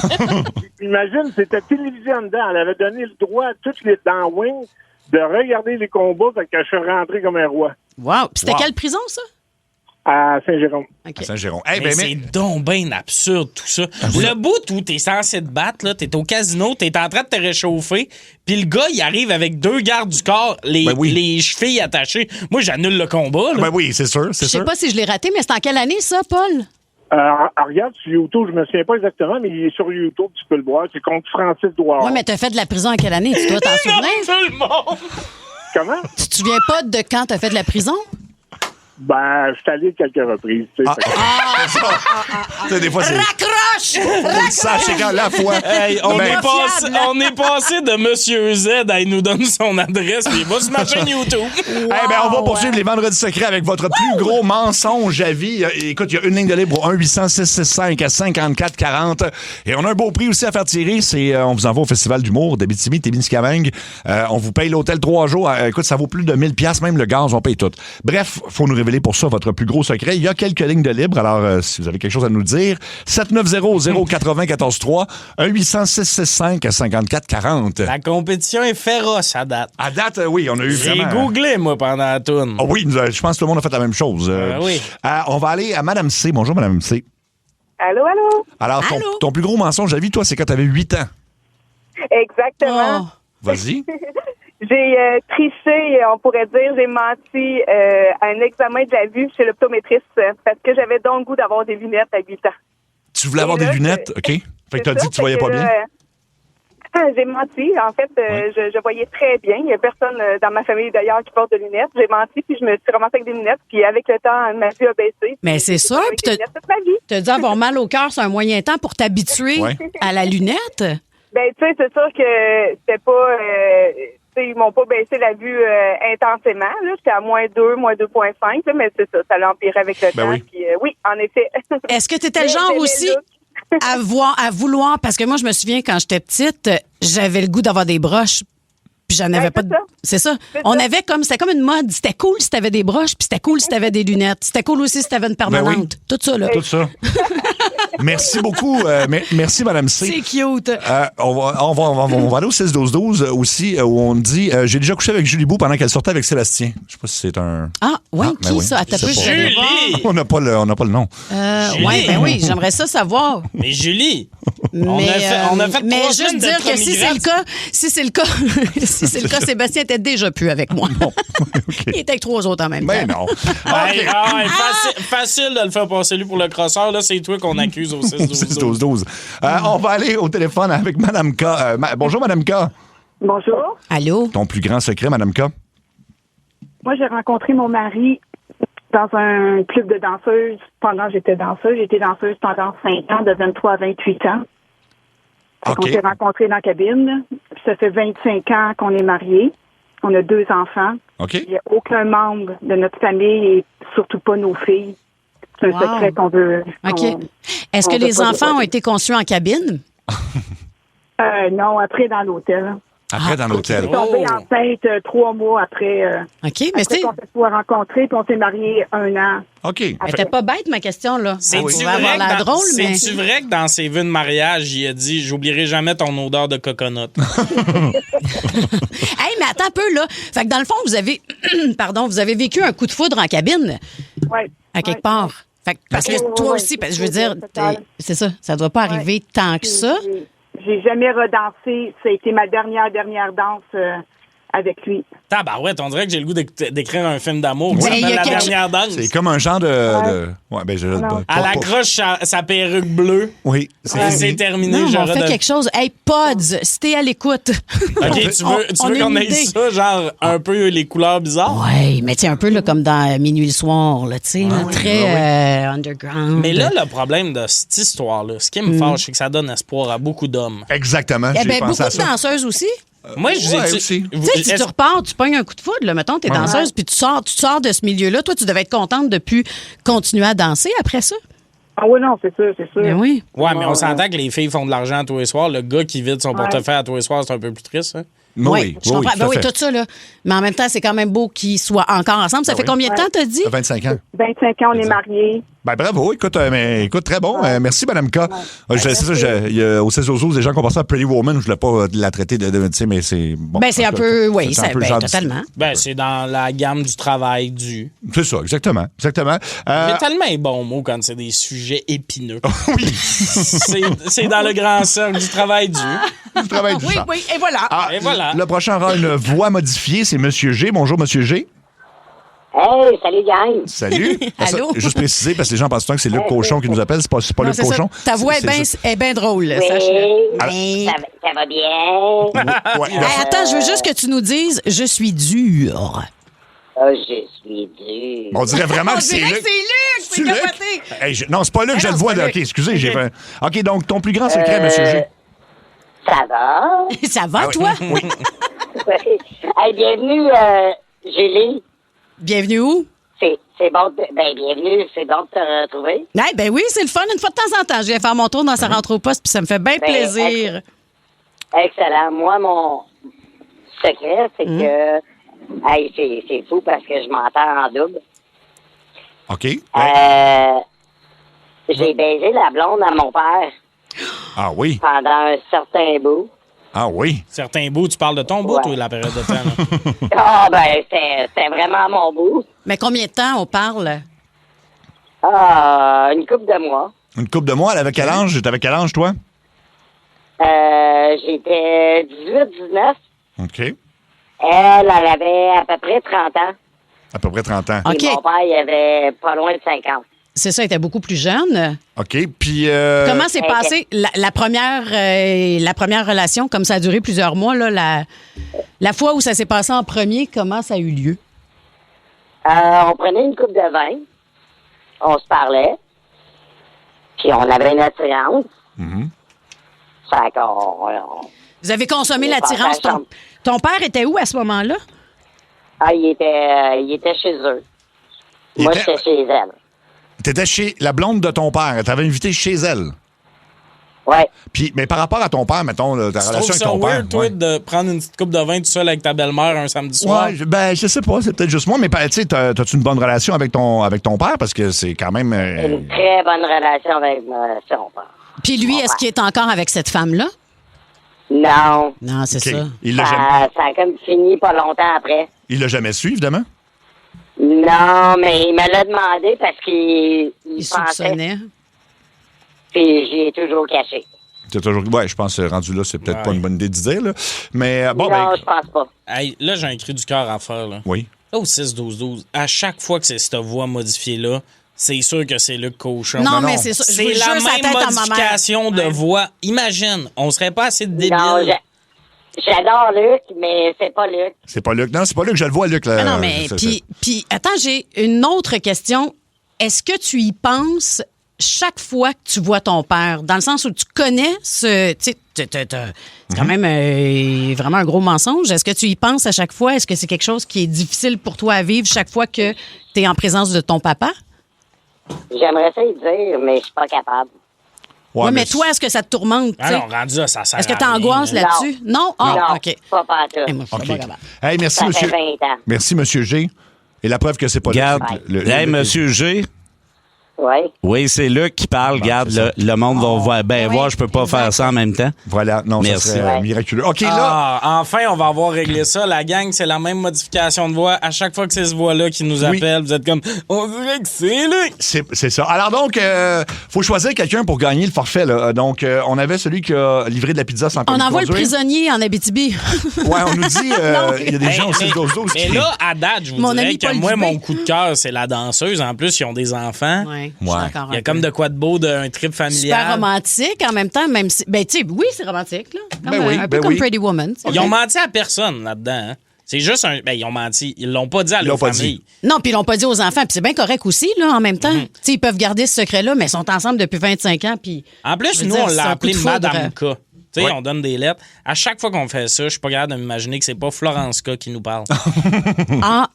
Imagine, c'était télévisé en dedans. Elle avait donné le droit à toutes les dans Wing de regarder les combats, fait que je suis rentré comme un roi. Wow. Puis c'était quelle prison, ça? À Saint-Jérôme. À Saint-Jérôme. Mais c'est donc bien absurde, tout ça. Le bout où t'es censé te battre, là, t'es au casino, t'es en train de te réchauffer, puis le gars, il arrive avec 2 gardes du corps, les chevilles attachées. Moi, j'annule le combat. Là. Ben oui, c'est sûr, c'est Je sûr. sais pas si je l'ai raté, mais c'est en quelle année, ça, Paul? Regarde sur YouTube, je me souviens pas exactement, mais il est sur YouTube, tu peux le voir. C'est contre Francis Douard. Oui, mais t'as fait de la prison en quelle année? Tu dois t'en souvenir? Tout le monde! Comment? Tu te souviens pas de quand t'as fait de la prison? Ben, je suis allé quelques reprises. Tu sais, Des fois, c'est... Raccroche! broches! Sachez quand la fois. Hey, on est passé de Monsieur Z à il nous donne son adresse puis il va sur ma chaîne YouTube. On va poursuivre les vendredis secrets avec votre plus gros mensonge à vie. Écoute, il y a une ligne de libre au 1-800-665-5440. Et on a un beau prix aussi à faire tirer. On vous envoie au Festival d'humour d'Abitibi-Témiscamingue. On vous paye l'hôtel 3 jours. Écoute, ça vaut plus de 1000$, même le gaz, on paye tout. Bref, faut nous révéler pour ça votre plus gros secret. Il y a quelques lignes de libre. Alors, si vous avez quelque chose à nous dire, 790-080-143, 1-800-665-5440. La compétition est féroce à date. À date, oui, on a eu J'ai vraiment... googlé, moi, pendant la tourne. Oh oui, je pense que tout le monde a fait la même chose. Oui. On va aller à Madame C. Bonjour, Madame C. Allô, allô? Alors, ton plus gros mensonge à vie, toi, c'est quand tu avais 8 ans. Exactement. Vas-y. J'ai triché, on pourrait dire, j'ai menti à un examen de la vue chez l'optométriste parce que j'avais donc le goût d'avoir des lunettes à 8 ans. Tu voulais avoir des lunettes, OK? Fait que t'as dit que tu voyais pas bien? J'ai menti. En fait, je voyais très bien. Il n'y a personne dans ma famille, d'ailleurs, qui porte de lunettes. J'ai menti, puis je me suis ramassée avec des lunettes. Puis avec le temps, ma vue a baissé. Mais c'est sûr. Puis t'as dû avoir mal au cœur sur un moyen temps pour t'habituer à la lunette? Ben, tu sais, c'est sûr que c'était pas... ils m'ont pas baissé la vue intensément. Là. J'étais à -2, -2.5, là, mais c'est ça. Ça l'a empiré avec le temps. Oui. Puis, oui, en effet. Est-ce que tu étais le genre aussi à vouloir... Parce que moi, je me souviens, quand j'étais petite, j'avais le goût d'avoir des broches. Puis j'en avais pas de... C'est ça. C'était comme une mode. C'était cool si t'avais des broches, puis c'était cool si t'avais des lunettes. C'était cool aussi si t'avais une permanente. Oui. Tout ça, là. Tout ça. Merci beaucoup. Merci, Madame C. C'est cute. On va aller au 6-12-12 aussi, où on dit j'ai déjà couché avec Julie Beau pendant qu'elle sortait avec Sébastien. Je sais pas si c'est un... Ah, oui, qui ça? Attends, Julie! On n'a pas le nom. Oui, j'aimerais ça savoir. Mais Julie! On a fait mais 3 juste semaines dire que si c'est le cas, Sébastien était déjà plus avec moi. Bon, okay. Il était avec 3 autres en même temps. Ben non. Facile de le faire passer lui pour le crosseur. Là, c'est toi qu'on accuse au 6-12-12. On va aller au téléphone avec Madame K. Bonjour, Madame K. Bonjour. Allô? Ton plus grand secret, Madame K? Moi, j'ai rencontré mon mari dans un club de danseuses pendant que j'étais danseuse. J'étais danseuse pendant 5 ans, de 23 à 28 ans. On s'est rencontrés dans la cabine. Ça fait 25 ans qu'on est mariés. On a 2 enfants. Okay. Il n'y a aucun membre de notre famille et surtout pas nos filles. C'est un secret qu'on veut. OK. Est-ce que les enfants ont été conçus en cabine? Non, après dans l'hôtel. Après, dans l'hôtel. Je suis tombée enceinte 3 mois après. OK, mais c'est... On s'est rencontrés puis on s'est mariés 1 an. OK. C'était pas bête, ma question, là. C'est-tu vrai que dans ses vœux de mariage, il a dit « J'oublierai jamais ton odeur de coconut ». Hey, mais attends un peu, là. Fait que dans le fond, vous avez vécu un coup de foudre en cabine. Oui. À quelque part. Fait que, parce que toi aussi, parce que je veux dire, c'est ça, ça doit pas arriver tant que ça. J'ai jamais redansé. Ça a été ma dernière danse avec lui. Tabarouette, on dirait que j'ai le goût d'écrire un film d'amour qui Ben, s'appelle La dernière danse. C'est comme un genre de... Ouais, ben, Elle accroche sa perruque bleue. Oui. C'est terminé. Non, on fait quelque chose. Hey, Pods, si t'es à l'écoute. OK, tu veux qu'on ait ça, genre un peu les couleurs bizarres? Oui, mais tu sais, un peu là, comme dans Minuit le soir, là, tu sais, très underground. Mais là, le problème de cette histoire-là, ce qui me fâche, c'est que ça donne espoir à beaucoup d'hommes. Exactement. Eh bien, beaucoup de danseuses aussi. Moi, je aussi. Tu sais, si tu repars, tu pognes un coup de foudre, là, mettons, t'es danseuse, puis tu sors de ce milieu-là. Toi, tu devais être contente de plus continuer à danser après ça. Ah oui, non, c'est sûr. Ben oui. Ouais, mais on s'entend que les filles font de l'argent tous les soirs. Le gars qui vide son portefeuille à tous les soirs, c'est un peu plus triste, hein? Oui, je comprends. Ben oui, tout ça, là. Mais en même temps, c'est quand même beau qu'ils soient encore ensemble. Ça fait combien de temps, t'as dit? 25 ans. 25 ans, on est mariés. Ben bravo, écoute, très bon. Merci, Mme K. C'est ça, il y a au 16-12, des gens qui ont pensé à Pretty Woman, je voulais pas la traiter de tu sais, mais c'est... Bon, ben c'est un peu, oui, c'est un peu le genre totalement. Ben c'est dans la gamme du travail du... C'est ça, exactement. Il y a tellement un bon mot quand c'est des sujets épineux. Oui. c'est dans le grand cercle du travail du... Du travail du sang. Oui, et voilà. Et voilà. Le prochain aura une voix modifiée, c'est Monsieur G. Bonjour, Monsieur G. Hey, salut, gang. Salut. Allô? Juste préciser, parce que les gens pensent que c'est Luc Cochon qui nous appelle. C'est pas Luc Cochon. Ta voix est bien drôle, Oui, sache-le. ça va bien. Ouais. Hey, attends, je veux juste que tu nous dises « Je suis dur ». Je suis dur. On dirait vraiment que c'est Luc. C'est Luc, capoté. Hey, non, c'est pas Luc, je le vois. Là. OK, excusez, j'ai fait... OK, donc, ton plus grand secret, Monsieur G. Ça va? Ça va, toi? Oui. Hey, bienvenue, Julie. Bienvenue où? C'est bon bienvenue, c'est bon de te retrouver. Ben oui, c'est le fun. Une fois de temps en temps, je viens faire mon tour dans sa rentre au poste, puis ça me fait bien plaisir. Excellent. Moi, mon secret, c'est que... Hey, c'est fou parce que je m'entends en double. OK. J'ai baisé la blonde à mon père. Ah oui? Pendant un certain bout. Ah oui? Certains bouts, tu parles de ton bout ou de la période de temps? Ah, c'était vraiment mon bout. Mais combien de temps on parle? Une couple de mois. Une couple de mois? Elle avait quel âge? T'avais quel âge, toi? J'étais 18-19. OK. Elle avait à peu près 30 ans. À peu près 30 ans. OK. Et mon père, il avait pas loin de 50. C'est ça, il était beaucoup plus jeune. OK, puis... Comment s'est passée la première relation, comme ça a duré plusieurs mois, là, la fois où ça s'est passé en premier, comment ça a eu lieu? On prenait une coupe de vin, on se parlait, puis on avait une attirance. Fait qu'on... Vous avez consommé l'attirance. Ton père était où à ce moment-là? Il était chez eux. Moi, j'étais chez elle. T'étais chez la blonde de ton père. Elle t'avait invité chez elle. Ouais. Puis, mais par rapport à ton père, mettons, ta relation avec ton père. Weird, toi, de prendre une petite coupe de vin tout seul avec ta belle-mère un samedi soir? Ouais, je sais pas, c'est peut-être juste moi, mais tu sais, t'as-tu une bonne relation avec ton père? Parce que c'est quand même... Une très bonne relation avec son père. Puis lui, est-ce qu'il est encore avec cette femme-là? Non. Non, c'est ça. Il l'a jamais... Ça a comme fini pas longtemps après. Il l'a jamais su, évidemment? Non, mais il me l'a demandé parce qu'il soupçonnait. Puis j'y ai toujours caché. Ouais, je pense que rendu là, c'est peut-être pas une bonne idée de dire, là. Mais bon, non, je pense pas. Hey, là, j'ai un cri du cœur à faire, là. Oui. Au 6-12-12, à chaque fois que c'est cette voix modifiée-là, c'est sûr que c'est Luc Cochon. Non, mais c'est ça. C'est la même modification de voix. Imagine, on serait pas assez débiles. Non, j'adore Luc, mais c'est pas Luc. C'est pas Luc. Non, c'est pas Luc, je le vois, Luc. Là, non, mais puis attends, j'ai une autre question. Est-ce que tu y penses chaque fois que tu vois ton père? Dans le sens où tu connais ce... Tu sais, c'est quand même vraiment un gros mensonge. Est-ce que tu y penses à chaque fois? Est-ce que c'est quelque chose qui est difficile pour toi à vivre chaque fois que tu es en présence de ton papa? J'aimerais ça y dire, mais je suis pas capable. Ouais, mais toi, est-ce que ça te tourmente? Ah non, rendu là, ça sert Est-ce que tu à rien. angoisses là-dessus? Non? Non, OK. pas partout. Hey, moi, je suis pas capable. Hey, merci, Ça monsieur. fait 20 ans. Merci, monsieur G. Et la preuve que c'est pas Garde. Hey, monsieur G. Oui. Oui, c'est Luc qui parle. Regarde, le monde va voir. Voir, je peux pas faire ça en même temps. Voilà, non, merci. Ça serait miraculeux. OK, là. Enfin, on va avoir réglé ça. La gang, c'est la même modification de voix. À chaque fois que c'est ce voix-là qui nous appelle, vous êtes comme, on dirait que c'est Luc. C'est ça. Alors donc, faut choisir quelqu'un pour gagner le forfait. Là. Donc, on avait celui qui a livré de la pizza sans permis de envoie le conduire. prisonnier en Abitibi. Ouais, on nous dit, il y a des gens aussi de Mais là, à date, je vous dirais que moi, mon coup de cœur, c'est la danseuse. En plus, ils ont des enfants. Ouais. Il y a comme de quoi de beau d'un trip familial. Super romantique en même temps, même si. Ben, tu sais, oui, c'est romantique, là. Comme, un peu ben comme oui. Pretty Woman. Ils ont menti à personne là-dedans. Hein. C'est juste un. Ben, ils ont menti. Ils l'ont pas dit à leur famille. Non, puis ils l'ont pas dit aux enfants. Puis c'est bien correct aussi, là, en même temps. Tu sais, ils peuvent garder ce secret-là, mais ils sont ensemble depuis 25 ans. Puis. En plus, nous, on l'a appelé Madame K. Tu sais, on donne des lettres. À chaque fois qu'on fait ça, je suis pas capable de m'imaginer que c'est pas Florence K qui nous parle.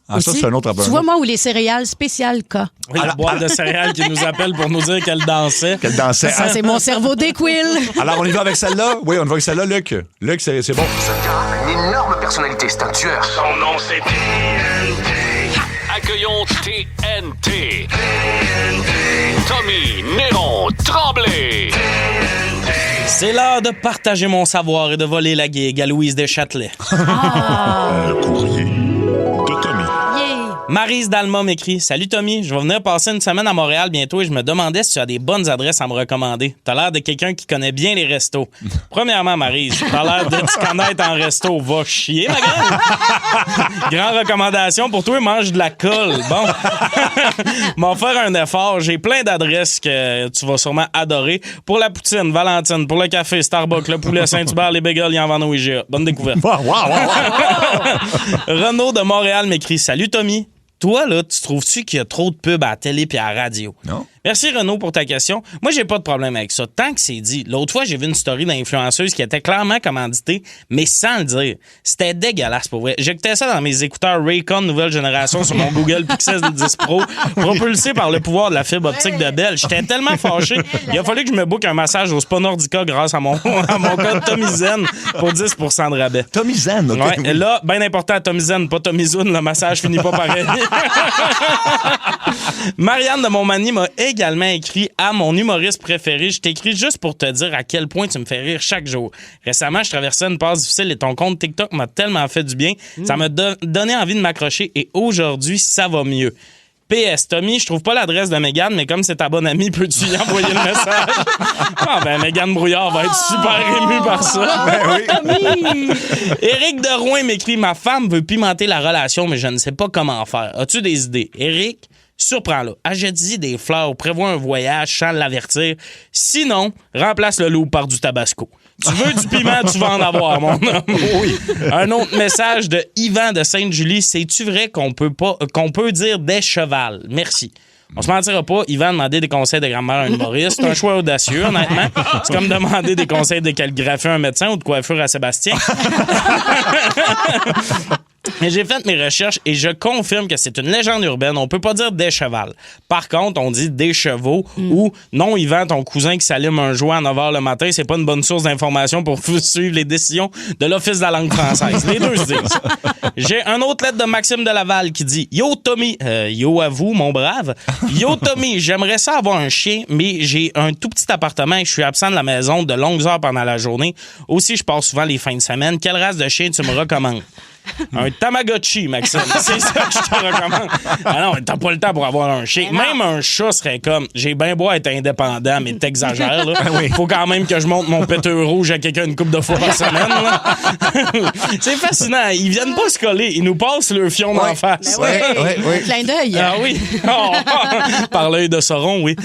Aussi, ça, c'est un autre Tu vois, moi, où les céréales spéciales K. Oui, la boîte de céréales qui nous appelle pour nous dire qu'elle dansait. Ça, c'est mon cerveau d'équille. Alors, on y va avec celle-là? Oui, on y va avec celle-là, Luc. Luc, c'est bon. Ce gars a une énorme personnalité, c'est un tueur. Son nom, c'est TNT. Accueillons TNT. Tommy Néron Tremblay. C'est l'heure de partager mon savoir et de voler la gigue à Louise Deschâtelet. Le courrier de Tommy. Maryse Dalma m'écrit « Salut Tommy, je vais venir passer une semaine à Montréal bientôt et je me demandais si tu as des bonnes adresses à me recommander. T'as l'air de quelqu'un qui connaît bien les restos. Premièrement, Maryse, t'as l'air de te connaître en resto. Va chier, ma gueule! Grande recommandation pour toi, mange de la colle. Bon. M'en faire un effort. J'ai plein d'adresses que tu vas sûrement adorer. Pour la poutine, Valentine. Pour le café, Starbucks. Le poulet, Saint-Hubert. Les bagels, ils en vendent au IGA. Bonne découverte. Wow. Renaud de Montréal m'écrit « Salut Tommy. toi, là, tu trouves-tu qu'il y a trop de pubs à la télé puis à la radio? Non. Merci, Renaud, pour ta question. Moi, j'ai pas de problème avec ça. Tant que c'est dit. L'autre fois, j'ai vu une story d'influenceuse qui était clairement commanditée, mais sans le dire. C'était dégueulasse, pour vrai. J'écoutais ça dans mes écouteurs Raycon nouvelle génération sur mon Google Pixel 10 Pro, propulsé par le pouvoir de la fibre optique de Bell. J'étais tellement fâché. Il a fallu que je me book un massage au Spa Nordica grâce à mon code Tomizen pour 10% de rabais. Tomizen, OK. Ouais, oui. là, bien important à Tomizen, pas Tomizoun, le massage finit pas pareil. Marianne de Montmagny m'a également écrit à mon humoriste préféré. Je t'écris juste pour te dire à quel point tu me fais rire chaque jour. Récemment, je traversais une passe difficile et ton compte TikTok m'a tellement fait du bien. Ça m'a donné envie de m'accrocher et aujourd'hui, ça va mieux. PS, Tommy, je trouve pas l'adresse de Mégane, mais comme c'est ta bonne amie, peux-tu y envoyer le message? Ah ben, Mégane Brouillard va être super émue par ça. Ben Éric de Rouen m'écrit « Ma femme veut pimenter la relation, mais je ne sais pas comment faire. As-tu des idées? » Éric, surprends-la. Achète-y des fleurs, prévois un voyage sans l'avertir. Sinon, remplace le loup par du tabasco. Tu veux du piment, tu vas en avoir, mon homme. Oui. Un autre message de Yvan de Sainte-Julie. C'est-tu vrai qu'on peut dire des chevals? Merci. On se mentira pas, Yvan demander des conseils de grand-mère à un humoriste. C'est un choix audacieux, honnêtement. C'est comme demander des conseils de calligraphie à un médecin ou de coiffure à Sébastien. Mais j'ai fait mes recherches et je confirme que c'est une légende urbaine. On peut pas dire des chevals. Par contre, on dit des chevaux ou non, Yvan, ton cousin qui s'allume un joint à 9h le matin, c'est pas une bonne source d'information pour suivre les décisions de l'Office de la langue française. Les deux se disent. J'ai une autre lettre de Maxime de Laval qui dit « Yo, Tommy, yo à vous, mon brave. Yo, Tommy, j'aimerais ça avoir un chien, mais j'ai un tout petit appartement et je suis absent de la maison de longues heures pendant la journée. Aussi, je passe souvent les fins de semaine. Quelle race de chien tu me recommandes? » Un Tamagotchi, Maxime. C'est ça que je te recommande. Ah non, t'as pas le temps pour avoir un chien. Même un chat serait comme, j'ai bien beau être indépendant, mais t'exagères, là. Faut quand même que je monte mon péteux rouge à quelqu'un une couple de fois par semaine, là. C'est fascinant. Ils viennent pas se coller. Ils nous passent le fion en face. Un clin d'œil. Ah oui. Oh, par l'œil de Sauron, oui.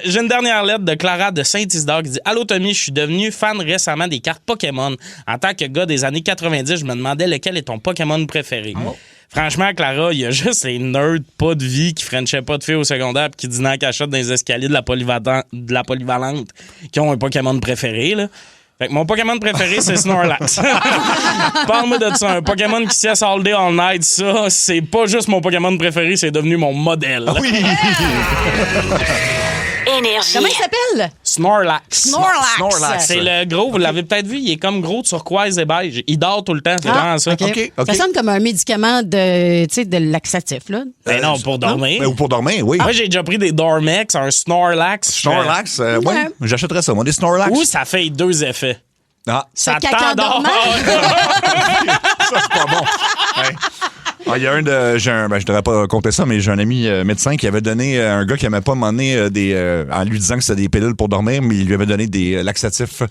J'ai une dernière lettre de Clara de Saint-Isidore qui dit « Allô, Tommy, je suis devenu fan récemment des cartes Pokémon. En tant que gars des années 90, je me demandais lequel est ton Pokémon préféré. Franchement, Clara, il y a juste les nerds pas de vie qui frenchaient pas de filles au secondaire pis qui dînaient en cachette dans les escaliers de la polyvalente qui ont un Pokémon préféré, là. Fait que mon Pokémon préféré, c'est Snorlax. Parle-moi de ça. Un Pokémon qui cesse all day, all night, ça, c'est pas juste mon Pokémon préféré, c'est devenu mon modèle. Oui! Énergie. Comment il s'appelle? Snorlax. Snorlax. C'est le gros, vous l'avez peut-être vu, il est comme gros, turquoise et beige. Il dort tout le temps, c'est vraiment ça. Okay. Ça sonne comme un médicament de laxatif, là. Ben non, pour dormir. Ou pour dormir, oui. Moi, j'ai déjà pris des Dormex, un Snorlax. Snorlax, oui. J'achèterais ça, moi, des Snorlax. Ou ça fait deux effets. Ah. Ça caca t'endort. Ça, c'est pas bon. Ouais. Ah, il y a je devrais pas compter ça, mais j'ai un ami médecin qui avait donné un gars qui n'aimait pas m'emmener en lui disant que c'était des pilules pour dormir, mais il lui avait donné des laxatifs.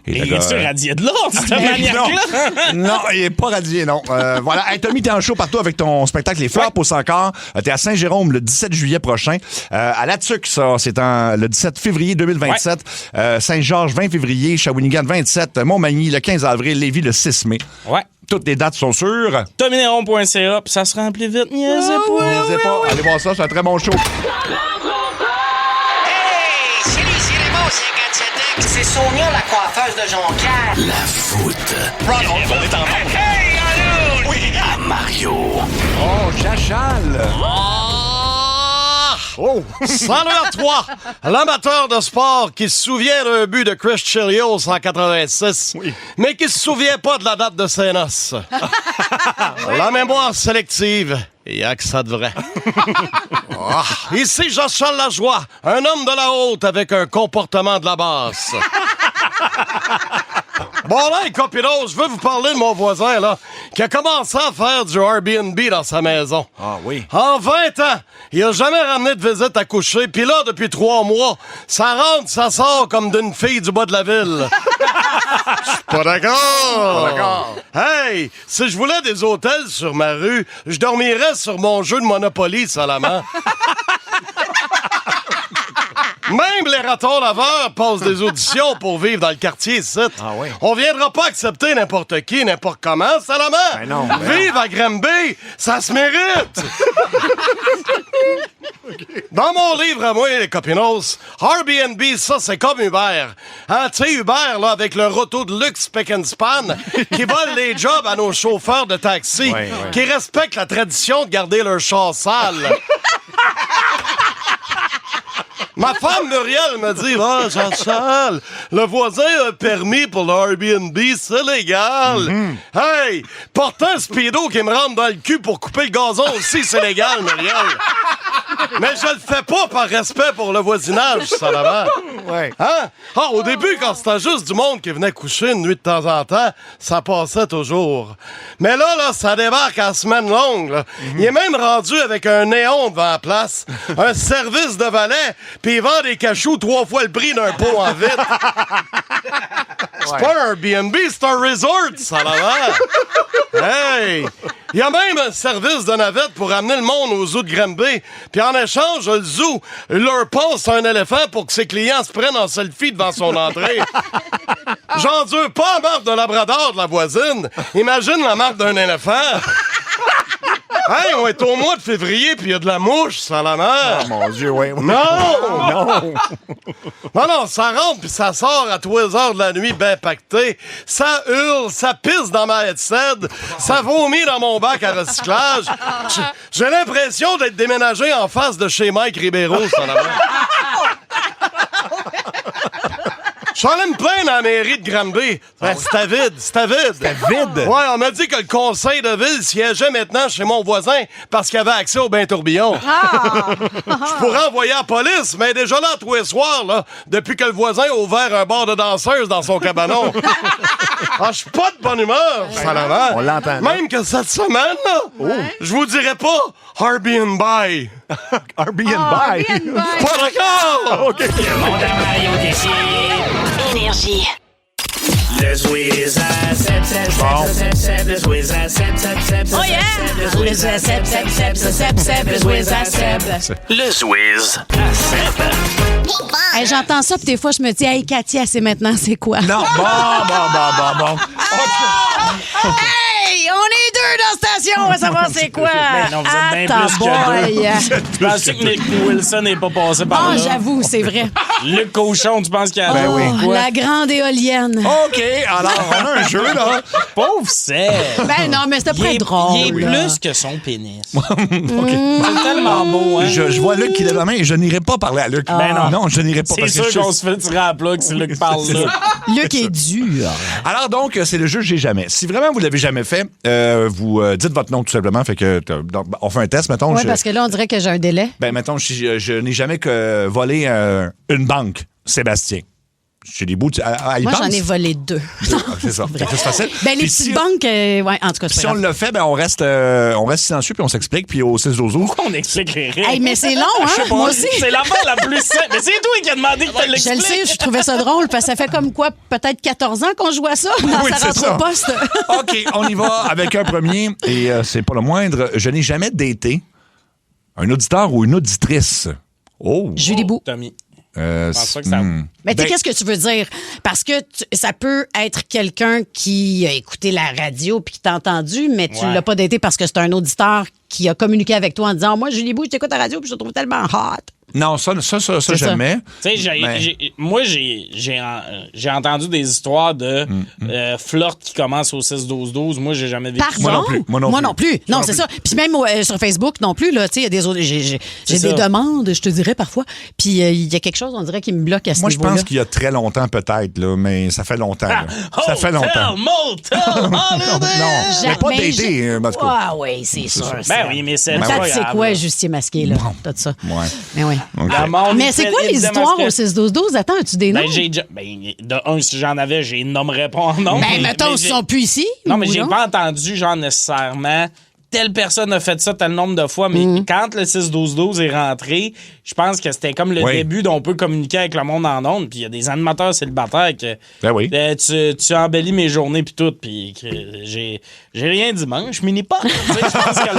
Et es-tu radié de l'or, cette maniaque-là? Non, il est pas radié, non. Voilà. Hey, Tommy, t'es en show partout avec ton spectacle Les Fleurs poussent encore. T'es à Saint-Jérôme le 17 juillet prochain. À La Tuque, ça, c'est le 17 février 2027. Saint-Georges, 20 février. Shawinigan, 27. Montmagny, le 15 avril. Lévis, le 6 mai. Ouais. Toutes les dates sont sûres. Tomineron.ca, puis ça se remplit vite. Niaisez pas. Allez voir ça, c'est un très bon show. Hey, salut, c'est Raymond, 57 ans. C'est Sonia, la coiffeuse de Jonquière. La foot. Ronald, on est en monde. Hey, allô! Oui. À Mario. Oh, Chachal. Oh! Salut à toi, l'amateur de sport qui se souvient d'un but de Chris Chelios en 86, mais qui se souvient pas de la date de ses noces. La mémoire sélective, il y a que ça de vrai. Ici Jean-Charles Lajoie, un homme de la haute avec un comportement de la basse. Bon là, les copinos, je veux vous parler de mon voisin, là, qui a commencé à faire du Airbnb dans sa maison. Ah oui. En 20 ans, il a jamais ramené de visite à coucher, puis là, depuis 3 mois, ça rentre, ça sort comme d'une fille du bas de la ville. Je suis pas d'accord. Hey, si je voulais des hôtels sur ma rue, je dormirais sur mon jeu de Monopoly, Salaman. Même les ratons laveurs passent des auditions pour vivre dans le quartier ici. Ah oui. On viendra pas accepter n'importe qui, n'importe comment, Salaman. Ben non. Vivre à Granby, ça se mérite. Dans mon livre à moi, les copinos, Airbnb, ça, c'est comme Uber. Hein, tu sais, Uber, là, avec le roto de luxe pick and span, qui vole les jobs à nos chauffeurs de taxi, qui respectent la tradition de garder leur char sale. Ma femme Muriel me dit, Jean-Charles, le voisin a un permis pour l'Airbnb, c'est légal. Hey, porter un speedo qui me rentre dans le cul pour couper le gazon aussi, c'est légal, Muriel. Mais je le fais pas par respect pour le voisinage, ça d'abord. Hein? Au début, quand c'était juste du monde qui venait coucher une nuit de temps en temps, ça passait toujours. Mais là, ça débarque en semaine longue. Là. Il est même rendu avec un néon devant la place, un service de valet, puis il vend des cachous 3 fois le prix d'un pot en vitre. C'est pas un Airbnb, c'est un resort, ça d'abord. Hey! Il y a même un service de navette pour amener le monde au zoo de Granby. Puis en échange, le zoo leur passe un éléphant pour que ses clients se prennent en selfie devant son entrée. J'endure pas la marque de labrador de la voisine. Imagine la marque d'un éléphant. Hey, on est au mois de février, puis il y a de la mouche, ça la mer. Oh mon Dieu, oui. Non! Non, ça rentre puis ça sort à 3 heures de la nuit, ben pacté. Ça hurle, ça pisse dans ma headset, ça vomit dans mon bac à recyclage. J'ai l'impression d'être déménagé en face de chez Mike Ribeiro, ça la mer. Je suis allé me plaindre à la mairie de Granby. C'était vide. C'était vide? Ouais, on m'a dit que le conseil de ville siégeait maintenant chez mon voisin parce qu'il avait accès au bain tourbillon. Je pourrais envoyer la police, mais déjà là, tous les soirs, là, depuis que le voisin a ouvert un bar de danseuse dans son cabanon. Je suis pas de bonne humeur, ça l'avant. On l'entend. Même que cette semaine, là, je vous dirais pas Airbnb. Airbnb? Pas d'accord! Le monde à Mario décide. Énergie. Le Zouiz à 7, le Zouiz à 7, Oh yeah! Le Zouiz à Seb, le Zouiz à Seb. Le Zouiz à Seb. Hey, j'entends ça, puis des fois, je me dis, hey, Katia, c'est maintenant, c'est quoi? Non, bon. Hey, on est 2 dans la station, on va savoir c'est quoi. Mais non, vous êtes bien plus que 2. Je pensais que Nick Wilson n'est pas passé par là. J'avoue, c'est vrai. Luc Cochon, tu penses qu'il y a... Ben oui. La grande éolienne. OK, alors, on a un jeu, là. Pauvre Seb. Ben non, mais c'était pas drôle. Il est plus que son pénis. C'est tellement beau, hein? Je vois Luc qui lève la main et je n'irai pas parler à Luc. Ben non. Non, je n'irai pas. C'est parce sûr que qu'on se fait tirer à plat que c'est Luc qui parle là. Luc est dur. Alors donc, c'est le jeu J'ai jamais. Si vraiment vous l'avez jamais fait, vous dites votre nom tout simplement. Fait que on fait un test, mettons. Oui, parce que là, on dirait que j'ai un délai. Ben, mettons, je n'ai jamais que volé une banque, Sébastien. J'ai des bouts. Moi, j'en ai volé 2. C'est ça. C'est facile. Ben, les petites banques, ouais, en tout cas, c'est si on le fait, ben, on reste silencieux puis on s'explique. Puis au 6-12-12. Pourquoi on explique les règles? Hey, mais c'est long, hein? Moi aussi. C'est l'affaire la plus simple. Mais c'est toi qui as demandé que tu l'expliques. Je le sais, je trouvais ça drôle parce que ça fait comme quoi, peut-être 14 ans qu'on joue à ça dans Oui, sa rentre au poste. OK, on y va avec un premier. Et c'est pas le moindre. Je n'ai jamais daté un auditeur ou une auditrice. Oh! Julie Bou. Tommy. Je pense pas que ça... Mais qu'est-ce que tu veux dire? Parce que ça peut être quelqu'un qui a écouté la radio puis qui t'a entendu, mais tu l'as pas daté parce que c'est un auditeur qui a communiqué avec toi en disant « Moi, Julie Bou, je t'écoute la radio puis je te trouve tellement hot. » Non, ça jamais. Tu sais, moi, j'ai entendu des histoires de flirt qui commencent au 6-12-12. Moi, j'ai jamais vécu ça. Moi non plus. Non, c'est ça. Puis même sur Facebook non plus, là, tu sais, il y a des autres. J'ai des demandes, je te dirais parfois. Puis il y a quelque chose, on dirait, qui me bloque à ce niveau-là. Moi, je pense qu'il y a très longtemps, peut-être, là, mais ça fait longtemps. Ça fait longtemps. Motel, non, mais pas daté, en tout cas. Ah oui, c'est sûr. Ben oui, mais c'est c'est quoi, Justien Masqué, là, tout ça. Ouais. Mais oui. Okay. Mais c'est quoi les histoires au 6-12-12? Attends, as-tu des noms? Si j'en avais, je les nommerais pas en nom. Ben, mettons, ils sont plus ici. Non, mais j'ai pas entendu, genre, nécessairement, telle personne a fait ça tel nombre de fois, mais quand le 6-12-12 est rentré, je pense que c'était comme le début d'on peut communiquer avec le monde en ondes, puis il y a des animateurs célibataires que tu embellis mes journées puis tout, puis que j'ai rien dimanche, mini pas. Je pense que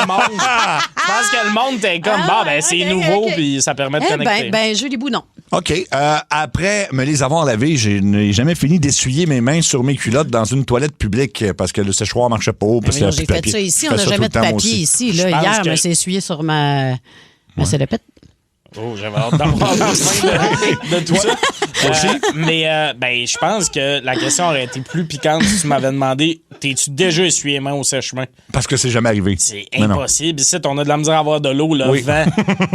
le monde était comme c'est nouveau puis ça permet de connecter. Ben Julie Bou, non. OK. Après me les avoir lavés, je n'ai jamais fini d'essuyer mes mains sur mes culottes dans une toilette publique parce que le séchoir marchait pas. J'ai fait ça ici, on n'a jamais de papier ici. Là. Hier, je me suis essuyé sur ma salopette. Oh, j'avais hâte d'avoir de tout ça. Mais je pense que la question aurait été plus piquante si tu m'avais demandé t'es-tu déjà essuyé les mains au sèche-main? Parce que c'est jamais arrivé. C'est impossible. Ici, on a de la misère à avoir de l'eau, le vent.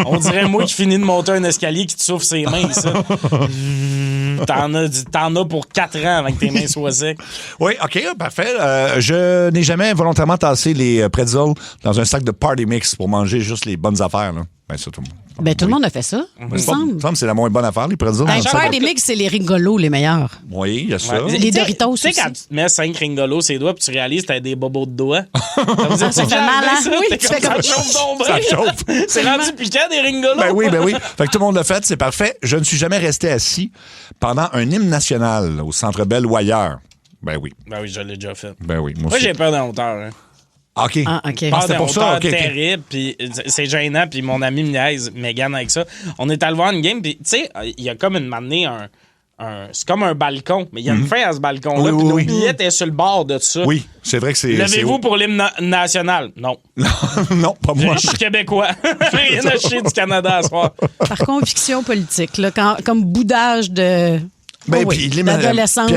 On dirait moi qui finis de monter un escalier qui te souffle ses mains, ici. T'en as pour 4 ans avec tes mains soient secs. Oui, OK, parfait. Je n'ai jamais volontairement tassé les pretzels dans un sac de party mix pour manger juste les bonnes affaires. Là. Ben, ça, tout le monde a fait ça, il me semble. que c'est la moins bonne affaire, les pretzels. Les party mix, c'est les rigolos les meilleurs. Oui, il y a ça. Les Doritos aussi. Tu sais, quand tu te mets 5 ringolos sur les doigts puis tu réalises que t'as des bobos de doigts. Ça fait mal, hein? Oui, ça chauffe. C'est rendu piquant, des ringolos. Ben oui. Fait que tout le monde l'a fait, c'est parfait. Je ne suis jamais resté assis pendant un hymne national au Centre Bell ou ailleurs. Ben oui. Ben oui, je l'ai déjà fait. Ben oui. Moi j'ai peur d'un hauteur. Hein. OK. C'était pour ça. Terrible, puis c'est gênant, puis mon ami me niaise, Megan, avec ça. On est allé voir une game, puis tu sais, il y a comme c'est comme un balcon, mais il y a une fin à ce balcon-là, puis nos billets étaient sur le bord de ça. Oui, c'est vrai que c'est... Levez-vous pour l'hymne national? Non. Non, pas moi. Je suis québécois. Rien à chier du Canada à soir. Par conviction politique, là, comme boudage de... d'adolescente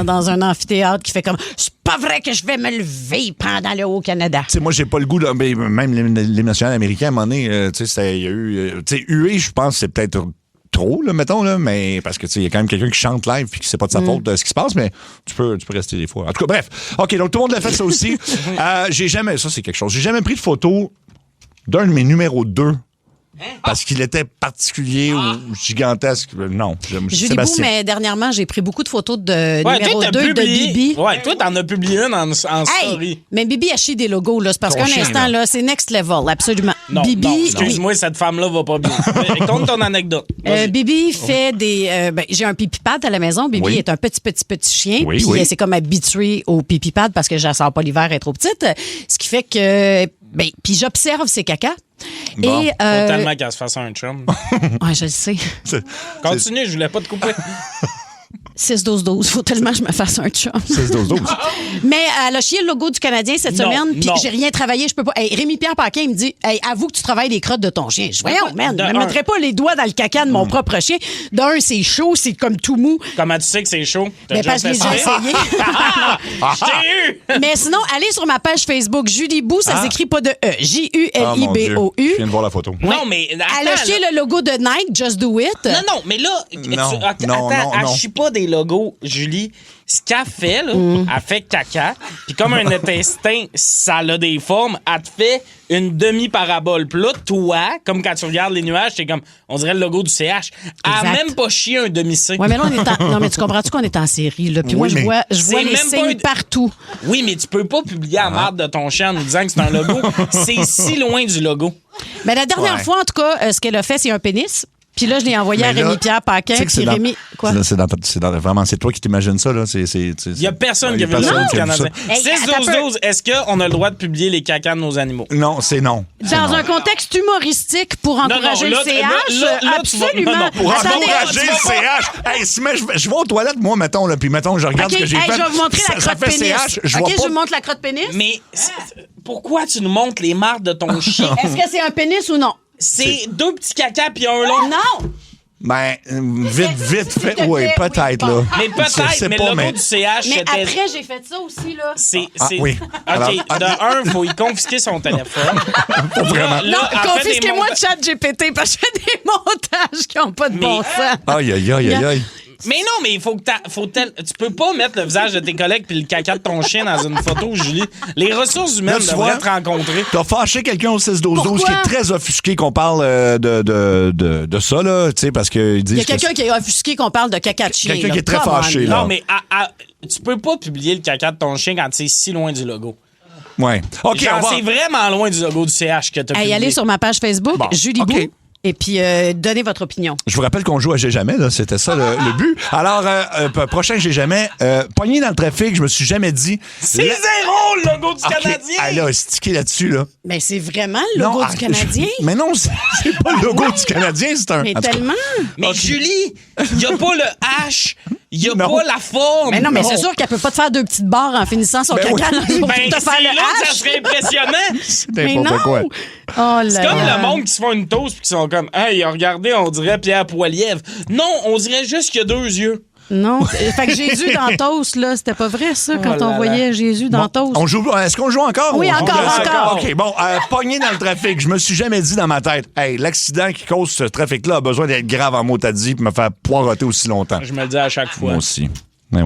dans un amphithéâtre qui fait comme c'est pas vrai que je vais me lever pendant le Haut-Canada. Tu sais, moi, j'ai pas le goût, même l'hymne national américain, à un moment donné, tu sais, il y a eu. Tu sais, hué, je pense, c'est peut-être trop, là, mettons, là, mais parce que, tu sais, il y a quand même quelqu'un qui chante live puis que c'est pas de sa faute de ce qui se passe, mais tu peux rester des fois. En tout cas, bref. OK, donc tout le monde l'a fait, ça aussi. Ça, c'est quelque chose. J'ai jamais pris de photo d'un de mes numéros 2. Parce qu'il était particulier ou gigantesque. Non. Julie Bou, mais dernièrement, j'ai pris beaucoup de photos de numéro 2 de Bibi. Ouais, toi, t'en as publié une en story. Mais Bibi a chié des logos, là. C'est parce qu'un instant, là, c'est next level, absolument. Non, Bibi, excuse-moi, cette femme-là va pas bien. Compte ton anecdote. Bibi fait des... j'ai un pipi pad à la maison. Bibi est un petit chien. Puis elle s'est comme habituée au pipi pad parce que je la sors pas l'hiver, elle est trop petite. Ce qui fait que... puis j'observe ses cacas. Bon, et faut tellement qu'elle se fasse un chum. Ouais, je le sais. Continue, je voulais pas te couper. 6-12-12. Faut tellement que je me fasse un chum. 6-12-12. Mais elle a chié le logo du Canadien cette semaine, puis j'ai rien travaillé, je peux pas. Hey, Rémi-Pierre Paquin, il me dit, avoue que tu travailles les crottes de ton chien. Je voyons, man, je me mettrais pas les doigts dans le caca de mon propre chien. D'un, c'est chaud, c'est comme tout mou. Comment tu sais que c'est chaud? Mais parce que j'ai déjà essayé. Je t'ai eu! Mais sinon, allez sur ma page Facebook, Julie Bou, ça s'écrit pas de E. J-U-L-I-B-O-U. Je viens de voir la photo. Oui. Non, mais elle a chié le logo de Nike, Just Do It. Non, mais là, elle chie pas des logos, Julie. Ce qu'elle fait, là, elle fait caca. Puis comme un intestin, ça a des formes, elle te fait une demi-parabole. Puis là, toi, comme quand tu regardes les nuages, c'est comme, on dirait le logo du CH. Elle a même pas chié un demi-C. Ouais, mais là, non, mais tu comprends-tu qu'on est en série, là? Puis moi, je vois les signes partout. Oui, mais tu peux pas publier la marde de ton chien en nous disant que c'est un logo. C'est si loin du logo. Mais la dernière fois, en tout cas, ce qu'elle a fait, c'est un pénis. Puis là, je l'ai envoyé à Rémi-Pierre Paquin. Puis Rémi. Quoi? C'est toi qui t'imagines ça, là. Il n'y a personne qui a vu ça du Canadien. 6-12-12, est-ce qu'on a le droit de publier les cacas de nos animaux? Non, c'est non. Dans un contexte humoristique pour encourager le CH? Absolument. Pour encourager le CH. Hey, si je vais aux toilettes, moi, mettons, puis mettons, je regarde ce que j'ai fait. Je vais vous montrer la crotte pénis. Je vous montre la crotte pénis. Mais pourquoi tu nous montres les marques de ton chien? Est-ce que c'est un pénis ou non? C'est 2 petits cacas puis un long. Non! Ben, vite fait. Oui, peut-être, là. Mais peut-être, mais le logo du CH, mais après, j'ai fait ça aussi, là. Oui. OK, de un, il faut y confisquer son téléphone. Vraiment. Non, confisquez-moi de ChatGPT parce que je fais des montages qui n'ont pas de bon sens. Aïe. Mais non, mais il faut que tu peux pas mettre le visage de tes collègues puis le caca de ton chien dans une photo, Julie. Les ressources humaines devraient te rencontrer. T'as fâché quelqu'un au 6-12-12 qui est très offusqué qu'on parle de ça, là, tu sais, parce que... Il y a quelqu'un qui est offusqué qu'on parle de caca de chien. Quelqu'un qui est très fâché, là. Non, mais tu peux pas publier le caca de ton chien quand c'est si loin du logo. Ouais. OK, c'est vraiment loin du logo du CH que t'as publié. Allez sur ma page Facebook, Julie Bou. Et puis, donnez votre opinion. Je vous rappelle qu'on joue à J'ai jamais, là. C'était ça le but. Alors, prochain J'ai jamais, pogné dans le trafic, je me suis jamais dit... C'est 0 le logo du Canadien! Ah là, stické là-dessus, là. Mais c'est vraiment le logo du Canadien? Mais non, c'est pas le logo du Canadien, c'est un... Mais tellement! Mais Julie, il n'y a pas le H Il n'y a pas la forme. Mais non, mais c'est sûr qu'elle peut pas te faire 2 petites barres en finissant son caca pour te faire le ça hache. serait impressionnant. Mais non. Quoi. Oh c'est comme le monde qui se font une toast puis qui sont comme, hey, regardez, on dirait Pierre Poilievre. Non, on dirait juste qu'il y a 2 yeux. Non. Fait que Jésus dans Toast, là, c'était pas vrai, ça, quand on voyait Jésus dans Toast. Est-ce qu'on joue encore? Oui, encore. OK, bon, pogné dans le trafic. Je me suis jamais dit dans ma tête, hey, l'accident qui cause ce trafic-là a besoin d'être grave en mot à dit pour me faire poireauter aussi longtemps. Je me le dis à chaque fois. Moi aussi.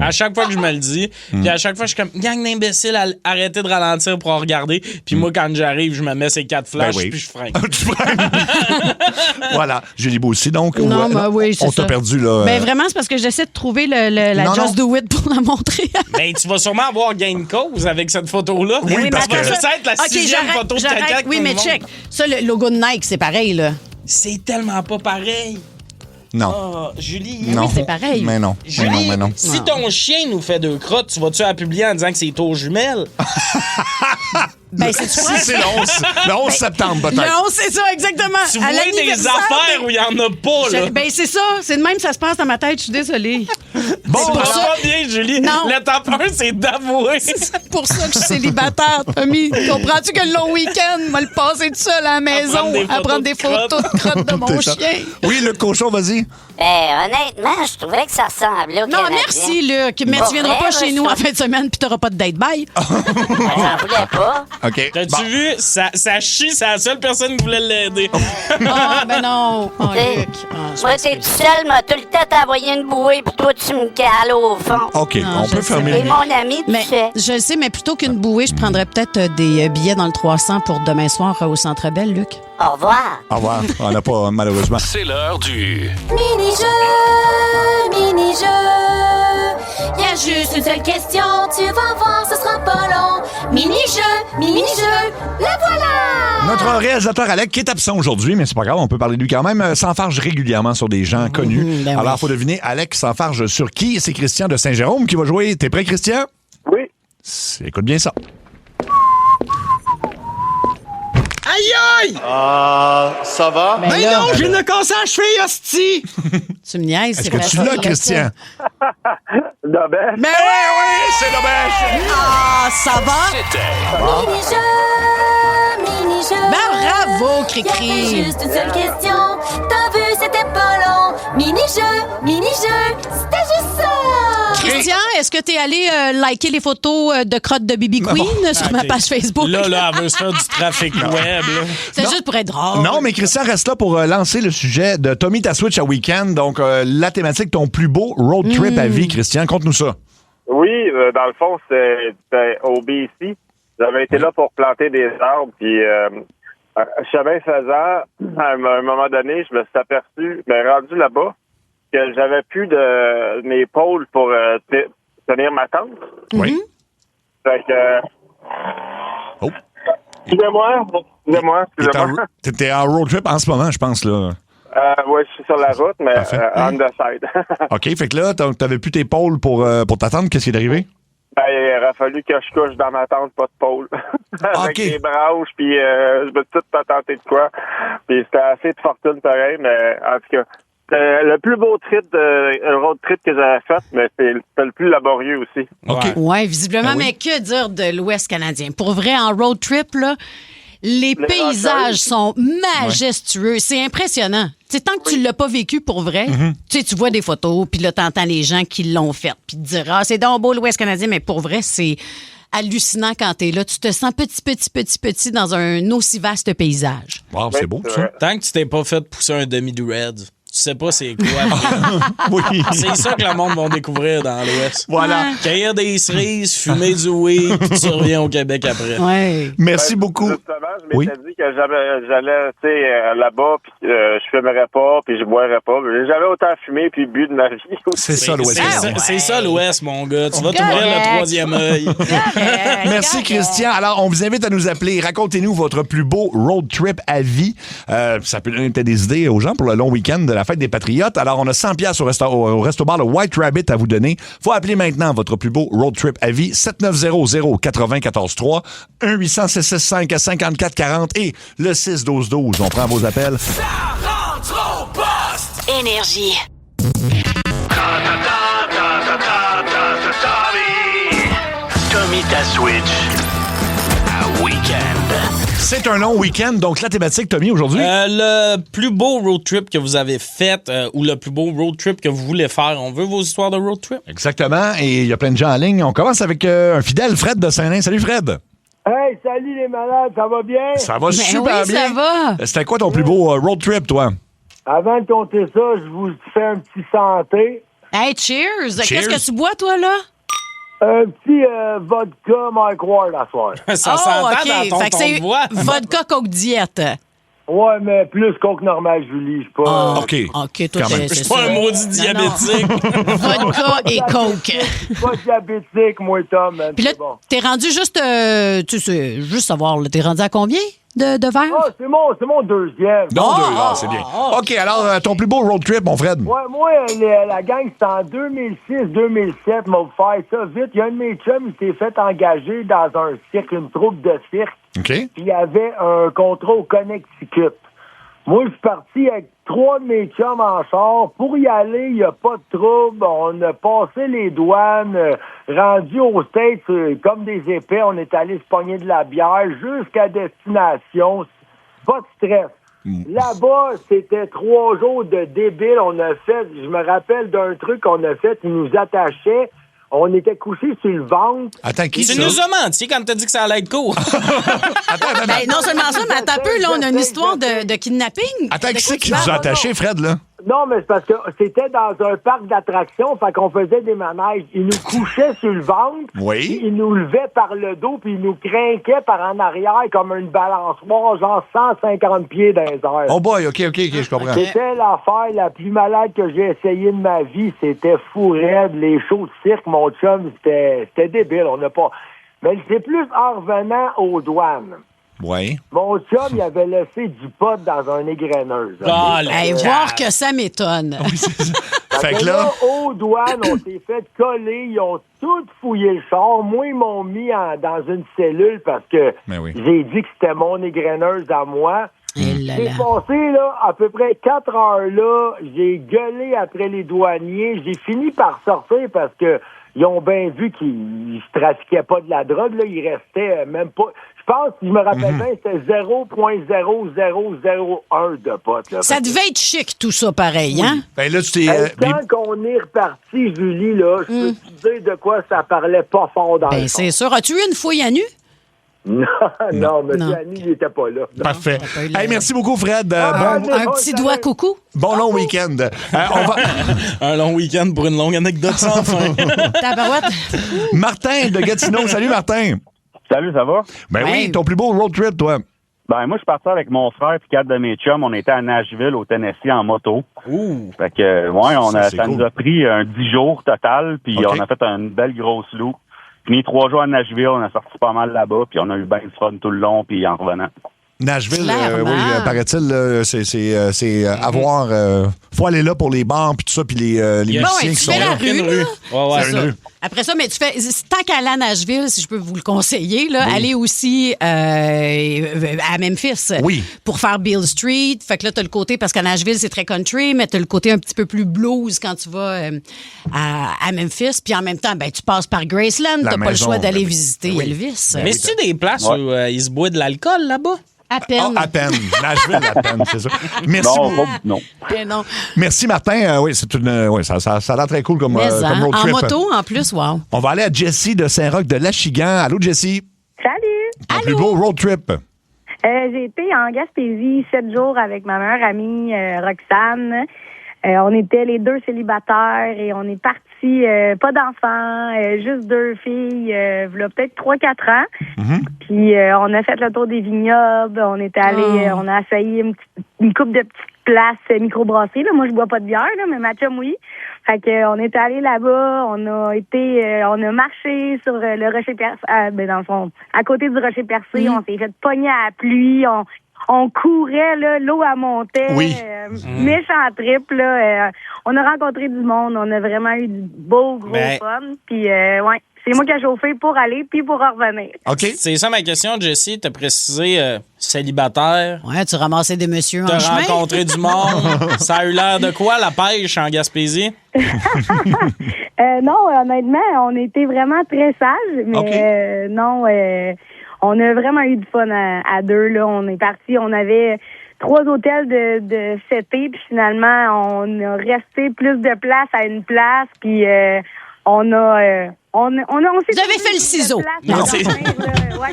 À chaque fois que je me le dis, puis à chaque fois, je suis comme, gang d'imbéciles, arrêtez de ralentir pour en regarder. Puis moi, quand j'arrive, je me mets ces 4 flashs, puis je freine. Voilà. Julie Beau aussi, donc. Non, mais oui, c'est ça. On t'a perdu, là. Ben vraiment, c'est parce que j'essaie de trouver la Just Do It pour la montrer. Ben, tu vas sûrement avoir gain de cause avec cette photo-là. Oui, parce que... Ça va être la 6e photo de caca. Oui, mais check. Ça, le logo de Nike, c'est pareil, là. C'est tellement pas pareil. Non. Oh, Julie. Non. Oui, c'est pareil. Mais non. Julie, mais non. Si ton chien nous fait 2 crottes, tu vas-tu la publier en disant que c'est tour jumelle? Ben, c'est c'est le 11 septembre, peut-être. Le 11, c'est ça, exactement. Tu vois des affaires où il n'y en a pas, là. Ben, c'est ça. C'est de même que ça se passe dans ma tête. Je suis désolée. Bon, c'est pas bien, Julie. Non. L'étape 1, c'est d'avouer. C'est pour ça que je suis célibataire, Tommy. Comprends-tu que le long week-end, moi, le passer tout seul à la maison à prendre des photos de crottes de mon chien? Oui, le cochon, vas-y. Honnêtement, je trouvais que ça ressemblait au Non, Canadien. merci, Luc. Mais tu viendras pas chez nous en fin de semaine puis t'auras pas de date. Bye. J'en voulais pas. OK. T'as-tu vu? Ça chie, c'est la seule personne qui voulait l'aider. Ah, ben non. Oh, Luc. Moi, t'es tout seul, m'a tout le temps t'envoyé une bouée, puis toi, tu me cales au fond. OK, on peut fermer. Et mon ami, tu sais. Je le sais, mais plutôt qu'une bouée, je prendrais peut-être des billets dans le 300 pour demain soir au Centre Bell, Luc. Au revoir. Au revoir. On n'a pas, malheureusement. C'est l'heure du... Mini-jeu. Y a juste une seule question, tu vas voir, ce sera pas long. Mini-jeu, la voilà! Notre réalisateur Alec, qui est absent aujourd'hui, mais c'est pas grave, on peut parler de lui quand même, s'enfarge régulièrement sur des gens connus. Ben Alors, il faut deviner, Alec s'enfarge sur qui? C'est Christian de Saint-Jérôme qui va jouer. T'es prêt, Christian? Oui. Écoute bien ça. Aïe aïe! Ça va? Ben non, je viens de casser la cheville, hostie! Tu me niaises, Est-ce que tu l'as, Christian? Dobèche. Mais oui, c'est Dobèche! Ah, ça va? C'était... Mini-jeu. Ben bravo, Y'avait Cricri! juste une seule question, t'as vu, c'était pas long. Mini-jeu, c'était juste ça! Christian, est-ce que t'es allé liker les photos de crottes de Bibi Queen sur ma page Facebook? Là, elle veut se faire du trafic web. Là. C'est juste pour être drôle. Non, mais Christian reste là pour lancer le sujet de Tommy ta Switch à week-end. Donc, la thématique, ton plus beau road trip à vie. Christian, conte-nous ça. Oui, dans le fond, c'était au BC. J'avais été là pour planter des arbres, puis chemin faisant, à un moment donné, je me suis aperçu, rendu là-bas, que j'avais plus de mes pôles pour tenir ma tente. Oui. Fait que... Oh. Excusez-moi. T'es en road trip en ce moment, je pense, là. Oui, je suis sur la route, mais on the side. OK, fait que là, t'avais plus tes pôles pour t'attendre. Qu'est-ce qui est arrivé? Il aurait fallu que je couche dans ma tente, pas de pôle. Avec des branches, puis je me suis tout pas tenté de quoi. Puis c'était assez de fortune pareil, mais en tout cas, c'était le plus beau road trip que j'avais fait, mais c'était le plus laborieux aussi. OK. Ouais, visiblement, mais que dire de l'Ouest canadien? Pour vrai, en road trip, là, les paysages sont majestueux. C'est impressionnant. T'sais, tant que tu l'as pas vécu pour vrai, tu vois des photos, puis là, t'entends les gens qui l'ont fait, puis te dire, c'est donc beau l'Ouest canadien, mais pour vrai, c'est hallucinant quand t'es là. Tu te sens petit dans un aussi vaste paysage. Wow, c'est beau, ça. Tant que tu t'es pas fait pousser un demi-do-red, tu sais pas c'est quoi. Oui. C'est ça que le monde va découvrir dans l'Ouest. Voilà. Cueillir des cerises, fumer du weed, puis tu reviens au Québec après. Ouais. Merci beaucoup. Justement, je m'étais dit que j'allais là-bas, puis je fumerais pas, puis je boirais pas. J'avais autant fumé puis bu de ma vie. C'est ça, l'Ouest. C'est ça, l'Ouest, mon gars. Tu vas t'ouvrir le troisième œil. Merci, Christian. Alors, on vous invite à nous appeler. Racontez-nous votre plus beau road trip à vie. Ça peut donner peut-être des idées aux gens pour le long week-end de la fête des Patriotes. Alors, on a 100 $ au resto-bar le White Rabbit à vous donner. Faut appeler maintenant votre plus beau road trip à vie. 7900-943, 1-800-665-5440 et le 612-12. On prend vos appels. Ça rentre au poste! Énergie. Tommy ta Switch à Week-end. C'est un long week-end, donc la thématique, Tommy, aujourd'hui? Le plus beau road trip que vous avez fait ou le plus beau road trip que vous voulez faire. On veut vos histoires de road trip. Exactement, et il y a plein de gens en ligne. On commence avec un fidèle, Fred de Saint-Nain. Salut, Fred. Hey, salut les malades, ça va bien? Ça va super bien. Ça va. C'était quoi ton plus beau road trip, toi? Avant de compter ça, je vous fais un petit santé. Hey, cheers! Qu'est-ce que tu bois, toi, là? Un petit vodka Mike Ward à soir. Ça s'entend dans ton Fait que ton de voix. Vodka Coke Diète. Ouais, mais plus Coke normal, Julie. Je suis pas... OK. OK, toi, Je suis pas un maudit diabétique. Vodka et Coke. Je suis pas diabétique, moi, Tom. Man. Puis là, C'est bon. t'es rendu juste, tu sais, juste savoir, là, t'es rendu à combien de verres? Ah, c'est mon deuxième. C'est bien. OK, alors, ton plus beau road trip, mon Fred? Ouais, moi, la gang, c'était en 2006-2007, m'a fait ça vite. Il y a un de mes chums, il s'est fait engager dans un cirque, une troupe de cirque. OK. Puis il y avait un contrat au Connecticut. Moi, je suis parti avec 3 de mes chums en char. Pour y aller, il n'y a pas de trouble. On a passé les douanes, rendu aux States comme des épais. On est allé se pogner de la bière jusqu'à destination. Pas de stress. Là-bas, c'était 3 jours de débile. On a fait, je me rappelle d'un truc qu'on a fait, ils nous attachaient. On était couchés sur le ventre. Attends, qui Tu ça? nous as menti quand t'as dit que ça allait être court. Ben, non seulement ça, mais attends un peu, là, on a une histoire de kidnapping. Attends, De qui quoi c'est qui tu vous a parles? attaché, Fred, là? Non, mais c'est parce que c'était dans un parc d'attractions, fait qu'on faisait des manèges. Ils nous couchaient sur le ventre, Oui. puis ils nous levaient par le dos, puis ils nous crinquaient par en arrière comme une balançoire, genre 150 pieds dans les airs. Oh boy, OK, je comprends. C'était l'affaire la plus malade que j'ai essayé de ma vie. C'était fou raide. Les shows de cirque, mon chum, c'était débile. On n'a pas... Mais c'est plus en revenant aux douanes. Oui. Mon chum, il avait laissé du pot dans un égreneuse. Hey, voir que ça m'étonne. Fait que là... aux douanes, on s'est fait coller. Ils ont tout fouillé le char. Moi, ils m'ont mis dans une cellule parce que j'ai dit que c'était mon égreneuse à moi. J'ai passé là, à peu près 4 heures là. J'ai gueulé après les douaniers. J'ai fini par sortir parce que ils ont bien vu qu'ils ne trafiquaient pas de la drogue. Là. Il restait même pas... Je pense, si je me rappelle bien, c'était 0,0001 de potes. Là. Ça devait être chic, tout ça, pareil, hein? Ben là, tu t'es... Quand on est reparti, Julie, là, je peux te dire de quoi ça parlait pas fort dans le c'est sûr. As-tu eu une fouille à nu? Non, M. Annie, il n'était pas là. Parfait. Hey, merci beaucoup, Fred. Un petit doigt coucou. Bon long week-end. Un long week-end pour une longue anecdote sans fin. Tabarouette. Martin de Gatineau. Salut, Martin. Salut, ça va? Ben oui, ton plus beau road trip, toi. Ben, moi, je suis parti avec mon frère et 4 de mes chums. On était à Nashville, au Tennessee, en moto. Ouh! Fait que, ouais, ça cool. nous a pris 10 jours total, puis on a fait une belle grosse loupe. Fini 3 jours à Nashville, on a sorti pas mal là-bas, puis on a eu bien du fun tout le long, puis en revenant. Nashville, oui, paraît-il, c'est avoir... faut aller là pour les bars, puis tout ça, puis les musiciens qui sont là. Tu fais la rue, là. Ouais, C'est ça. Après ça, mais tu fais... Tant qu'à aller à Nashville, si je peux vous le conseiller, là, allez aussi à Memphis pour faire Beale Street. Fait que là, t'as le côté... Parce qu'à Nashville, c'est très country, mais t'as le côté un petit peu plus blues quand tu vas à Memphis. Puis en même temps, ben tu passes par Graceland. T'as pas le choix d'aller visiter Elvis. Mais c'est-tu des places où ils se boivent de l'alcool là-bas? À peine. À peine. Nashville, à peine, c'est ça. Merci. Non. Non. Merci, Martin. Oui, c'est ça a l'air très cool comme road trip. En moto, en plus, wow. On va aller à Jessie de Saint-Roch de L'Achigan. Allô, Jessie? Salut! Ton plus beau road trip? J'ai été en Gaspésie 7 jours avec ma meilleure amie, Roxane. On était les 2 célibataires et on est partis, pas d'enfants, juste 2 filles, il y a peut-être 3-4 ans. Puis on a fait le tour des vignobles, on est allé, on a essayé une couple de petites places microbrassées. Là. Moi, je bois pas de bière, là, mais ma chum, oui. Fait que on est allé là-bas, on a marché sur le rocher percé, dans le fond, à côté du rocher percé, on s'est fait pogner à la pluie, on courait, là, l'eau à montait. Méchant trip, là. On a rencontré du monde. On a vraiment eu du beau, gros fun. Puis, c'est moi qui ai chauffé pour aller puis pour revenir. OK. C'est ça ma question, Jessie. T'as précisé célibataire. Ouais, tu ramassais des messieurs en chemin. T'as rencontré du monde. Ça a eu l'air de quoi, la pêche en Gaspésie? Non, honnêtement, on était vraiment très sages, mais non, on a vraiment eu du fun à deux. Là. On est partis, on avait 3 hôtels de cet été, puis finalement, on a resté plus de place à une place, puis on s'est Vous avez fait le ciseau.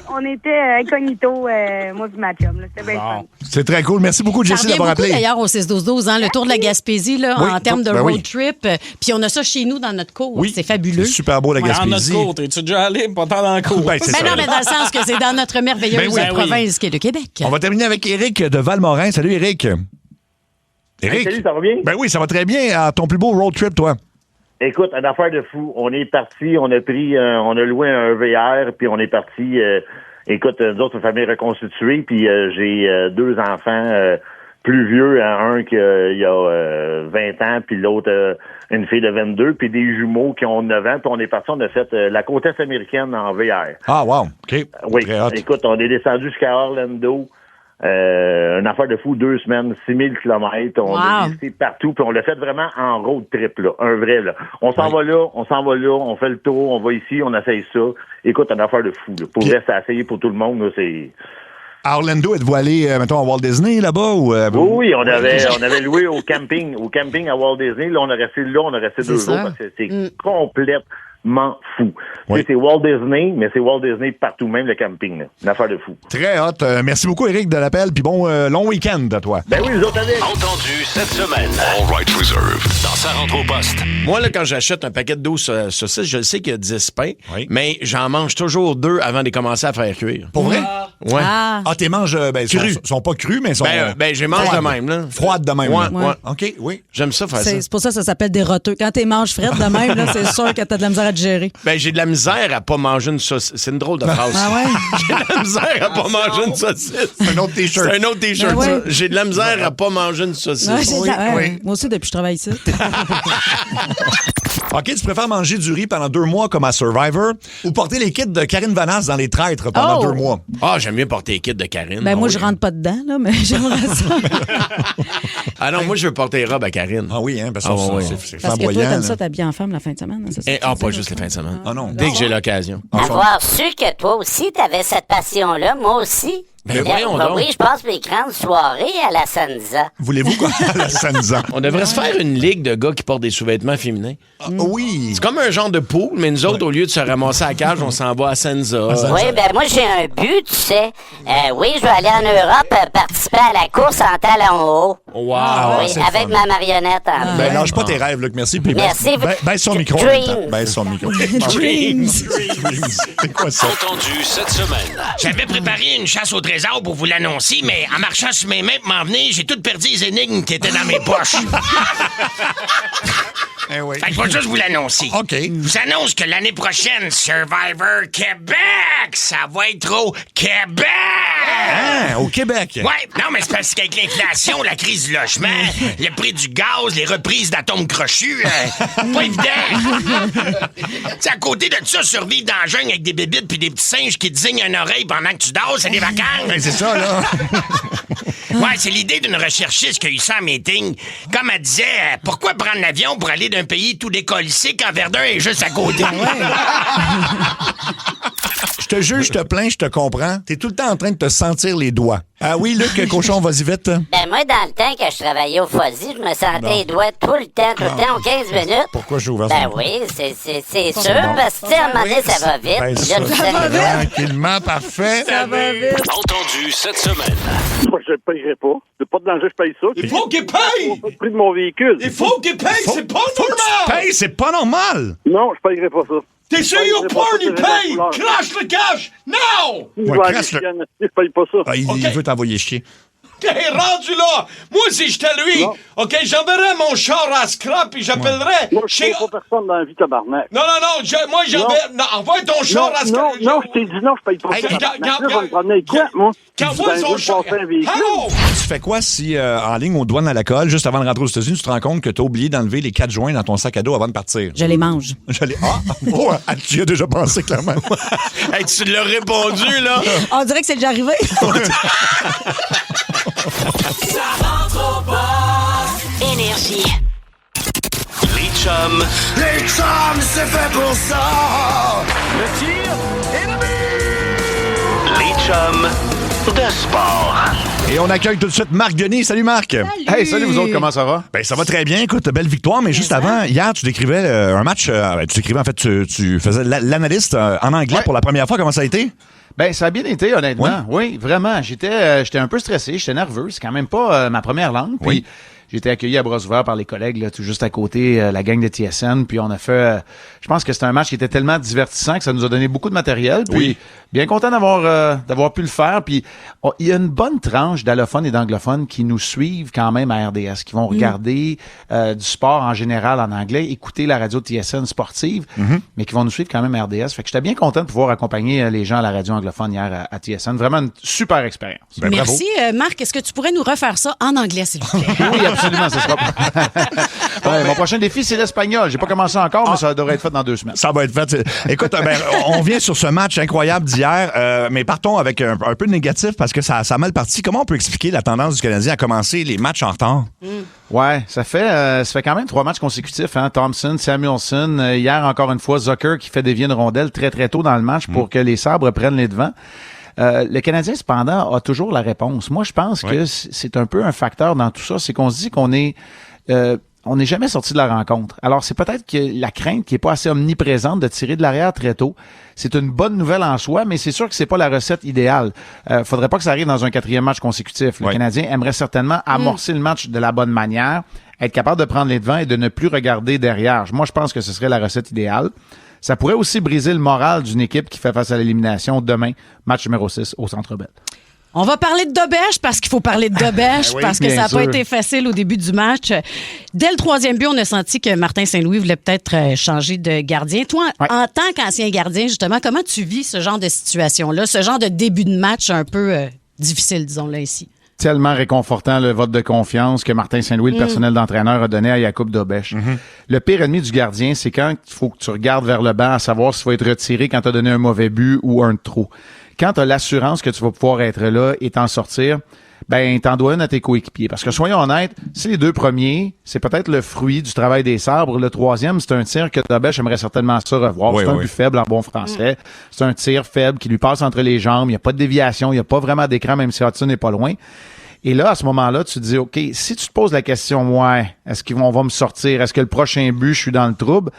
On était incognito, moi du match. C'était bien fun. C'est très cool. Merci beaucoup, Jessie, d'avoir appelé. D'ailleurs, au 6-12-12, hein, le tour de la Gaspésie, là, Oui, en termes de ben road oui. trip. Puis on a ça chez nous dans notre cour. Oui. C'est fabuleux. C'est super beau, la Gaspésie. Dans notre cour, t'es-tu déjà allé? Pas tant dans le cour. Ben, c'est ça. Non, mais dans le sens que c'est dans notre merveilleuse province qui est le Québec. On va terminer avec Éric de Valmorin. Salut, Éric. Éric. Hey, salut, ça va bien? Ben oui, ça va très bien. À ton plus beau road trip, toi. Écoute, une affaire de fou. On est parti, on a loué un VR, puis on est parti. Écoute, nous autres, une famille reconstituée, puis j'ai 2 enfants plus vieux, un qui il y a 20 ans, puis l'autre une fille de 22, puis des jumeaux qui ont 9 ans, puis on est parti, on a fait la côte est américaine en VR. Ah, wow. OK. Oui. Très hot. Écoute, on est descendu jusqu'à Orlando. Une affaire de fou, 2 semaines, 6000 kilomètres. On a visité partout, puis on l'a fait vraiment en road trip, là. Un vrai, là. On s'en va là, on fait le tour, on va ici, on essaye ça. Écoute, une affaire de fou, là. Pour vrai, c'est à essayer pour tout le monde, là, c'est... À Orlando, êtes-vous allé, mettons, à Walt Disney, là-bas? Ou, Oui, on avait loué au camping à Walt Disney. Là, on a resté 2 jours parce que c'est complètement fou. Tu sais, c'est Walt Disney, mais c'est Walt Disney partout, même le camping, là. Une affaire de fou. Très hot. Merci beaucoup, Éric, de l'appel. Puis bon, long week-end à toi. Ben oui, vous autres avec. Entendu cette semaine. All right reserve. Dans sa rentre au poste. Moi, là, quand j'achète un paquet de 12 saucisses, je sais qu'il y a 10 pains, mais j'en mange toujours 2 avant de les commencer à faire cuire. Pour vrai? Ouais. Ah, t'es manges, crus. Ils sont pas crus, mais ils sont... Ben, je les mange de même, là. Froides de même. Ouais, là. ouais. OK, oui. J'aime ça faire ça. C'est pour ça que ça s'appelle des roteux. Quand t'es manges frettes de même, là, c'est sûr que t'as de la misère à te gérer. Ben, j'ai de la misère à pas manger une saucisse. C'est une drôle de phrase. Ah ouais? J'ai de la misère à pas manger une saucisse. C'est un autre T-shirt. C'est un autre T-shirt, Ben ouais. ça. J'ai de la misère à pas manger une saucisse. Ouais, Moi aussi, depuis que je travaille ici. OK, tu préfères manger du riz pendant 2 mois comme à Survivor ou porter les kits de Karine Vanasse dans Les Traîtres pendant 2 mois? Ah, j'aime mieux porter les kits de Karine. Ben, moi, je rentre pas dedans, là, mais j'aimerais ça. Ah non, moi, je veux porter les robes à Karine. Ah oui, hein, parce que c'est Parce que toi, flamboyant. t'aimes ça t'habiller en femme la fin de semaine. Hein, c'est ça que tu Pas dis, juste là? les fins de semaine. Ah non. Dès que j'ai l'occasion. Avoir su que toi aussi, t'avais cette passion-là, moi aussi. Ben voyons donc. Oui, je passe mes grandes soirées à la Sansa. Voulez-vous quoi? La Sansa. On devrait se faire une ligue de gars qui portent des sous-vêtements féminins. Oui. C'est comme un genre de pool, mais nous autres, au lieu de se ramasser à la cage, on s'en va à Sansa. Oui, ben moi, j'ai un but, tu sais. Oui, je vais aller en Europe participer à la course en talons hauts. Wow. Oui, avec ma marionnette en Ben, lâche pas tes rêves, Luc. Merci. Puis Merci. Baisse son micro. Dreams. Baisse son micro. Dreams. C'est quoi ça? Entendu cette semaine. J'avais préparé une chasse au trésor pour vous l'annoncer, mais en marchant sur mes mains pour m'en venir, j'ai tout perdu les énigmes qui étaient dans mes poches. Eh oui. Fait que pas juste vous l'annoncer. OK. Je vous annonce que l'année prochaine, Survivor Québec, ça va être au Québec! Ah, au Québec. Ouais, non, mais c'est parce qu'avec l'inflation, la crise du logement, le prix du gaz, les reprises d'atomes crochus, pas évident. T'sais, à côté de ça, survivre dans la jungle avec des bébites puis des petits singes qui te zignent une oreille pendant que tu dors, c'est des vacances. Ben, c'est ça, là. Ouais, c'est l'idée d'une recherchiste qui a eu ça en meeting. Comme elle disait, pourquoi prendre l'avion pour aller d'un pays tout décollissé quand Verdun est juste à côté? Je te juge, je te plains, je te comprends. T'es tout le temps en train de te sentir les doigts. Ah oui, Luc, cochon, vas-y vite. Ben moi, dans le temps que je travaillais au Fuzzy, je me sentais les doigts tout le temps, aux 15 minutes. Pourquoi j'ai ouvert Ben ça? oui, c'est sûr, parce que, tu sais, à un moment donné, ça va vite. Ben, Puis là, tu sais, tranquillement, parfait. Ça va vite. Entendu cette semaine. Moi, je ne payerai pas. C'est pas de danger, je paye ça. Il faut qu'il paye! C'est le prix de mon véhicule. Il faut qu'il paye! C'est pas normal! Hey, c'est pas normal! Non, je payerai pas ça. T'es sûr you porn, il paye! Crash le cash! Now! Ouais, crash le... Je paye pas ça. Ah, il veut t'envoyer chier. T'es rendu là! Moi, si j'étais lui, OK, j'enverrais mon char à scrap et j'appellerais... Moi, je paye pas personne dans la vie, tabarnak. Non, moi, j'enverrais... Non, envoie ton char à scrap. Non, je t'ai dit non, je paye pas ça. Là, je vais me promener avec quoi, moi? Qu'envoie son chat. Tu fais quoi si, en ligne aux douanes à la colle, juste avant de rentrer aux États-Unis, tu te rends compte que tu as oublié d'enlever les 4 joints dans ton sac à dos avant de partir? Je les mange. Tu y as déjà pensé, clairement. Hey, tu l'as répondu, là. On dirait que c'est déjà arrivé. Ça rentre au poste. Énergie. Les chums. Les chums, c'est fait pour ça. Le tir et le but. Les chums de sport. Et on accueille tout de suite Marc Denis. Salut Marc. Salut. Hey, salut vous autres, comment ça va? Ben ça va très bien. Écoute, belle victoire, mais juste avant, hier, tu décrivais un match. Tu décrivais, en fait, tu faisais l'analyste en anglais pour la première fois. Comment ça a été? Ben, ça a bien été, honnêtement. Oui, vraiment. J'étais un peu stressé, j'étais nerveux. C'est quand même pas ma première langue. Puis, j'ai été accueilli à bras ouverts par les collègues, là, tout juste à côté, la gang de TSN. Puis, on a fait... je pense que c'était un match qui était tellement divertissant que ça nous a donné beaucoup de matériel. Puis, bien content d'avoir pu le faire. Puis, il y a une bonne tranche d'allophones et d'anglophones qui nous suivent quand même à RDS, qui vont regarder du sport en général en anglais, écouter la radio de TSN sportive, mais qui vont nous suivre quand même à RDS. Fait que j'étais bien content de pouvoir accompagner les gens à la radio anglophone hier à TSN. Vraiment une super expérience. Ben, merci, Marc. Est-ce que tu pourrais nous refaire ça en anglais, s'il vous plaît? Oui, absolument, ça sera. Mon prochain défi, c'est l'espagnol. J'ai pas commencé encore, mais ça devrait être fait dans 2 semaines. Ça va être fait. Écoute, on vient sur ce match incroyable d'hier, mais partons avec un peu de négatif parce que ça a mal parti. Comment on peut expliquer la tendance du Canadien à commencer les matchs en retard? Ouais, ça fait quand même 3 matchs consécutifs. Hein? Thompson, Samuelson, hier encore une fois, Zucker qui fait dévier une rondelle très très tôt dans le match pour que les Sabres prennent les devants. Le Canadien, cependant, a toujours la réponse. Moi, je pense que c'est un peu un facteur dans tout ça. C'est qu'on se dit qu'on est... on n'est jamais sorti de la rencontre. Alors, c'est peut-être que la crainte qui est pas assez omniprésente de tirer de l'arrière très tôt. C'est une bonne nouvelle en soi, mais c'est sûr que c'est pas la recette idéale. Faudrait pas que ça arrive dans un 4e match consécutif. Le Canadien aimerait certainement amorcer le match de la bonne manière, être capable de prendre les devants et de ne plus regarder derrière. Moi, je pense que ce serait la recette idéale. Ça pourrait aussi briser le moral d'une équipe qui fait face à l'élimination demain, match numéro 6 au Centre Bell. On va parler de Dobèche parce qu'il faut parler de Dobèche parce que ça n'a pas été facile au début du match. Dès le 3e but, on a senti que Martin Saint-Louis voulait peut-être changer de gardien. Toi, en tant qu'ancien gardien, justement, comment tu vis ce genre de situation-là, ce genre de début de match un peu difficile, disons là ici? Tellement réconfortant le vote de confiance que Martin Saint-Louis, le personnel d'entraîneur, a donné à Jakub Dobèche. Le pire ennemi du gardien, c'est quand il faut que tu regardes vers le banc à savoir s'il va être retiré quand tu as donné un mauvais but ou un de trop. Quand tu as l'assurance que tu vas pouvoir être là et t'en sortir, ben t'en dois une à tes coéquipiers. Parce que soyons honnêtes, si les 2 premiers, c'est peut-être le fruit du travail des Sabres. Le 3e, c'est un tir que Dobèche aimerait certainement ça revoir. C'est un but faible en bon français. C'est un tir faible qui lui passe entre les jambes. Il n'y a pas de déviation, il n'y a pas vraiment d'écran, même si Hudson n'est pas loin. Et là, à ce moment-là, tu te dis, OK, si tu te poses la question, est-ce qu'on va me sortir? Est-ce que le prochain but, je suis dans le trouble?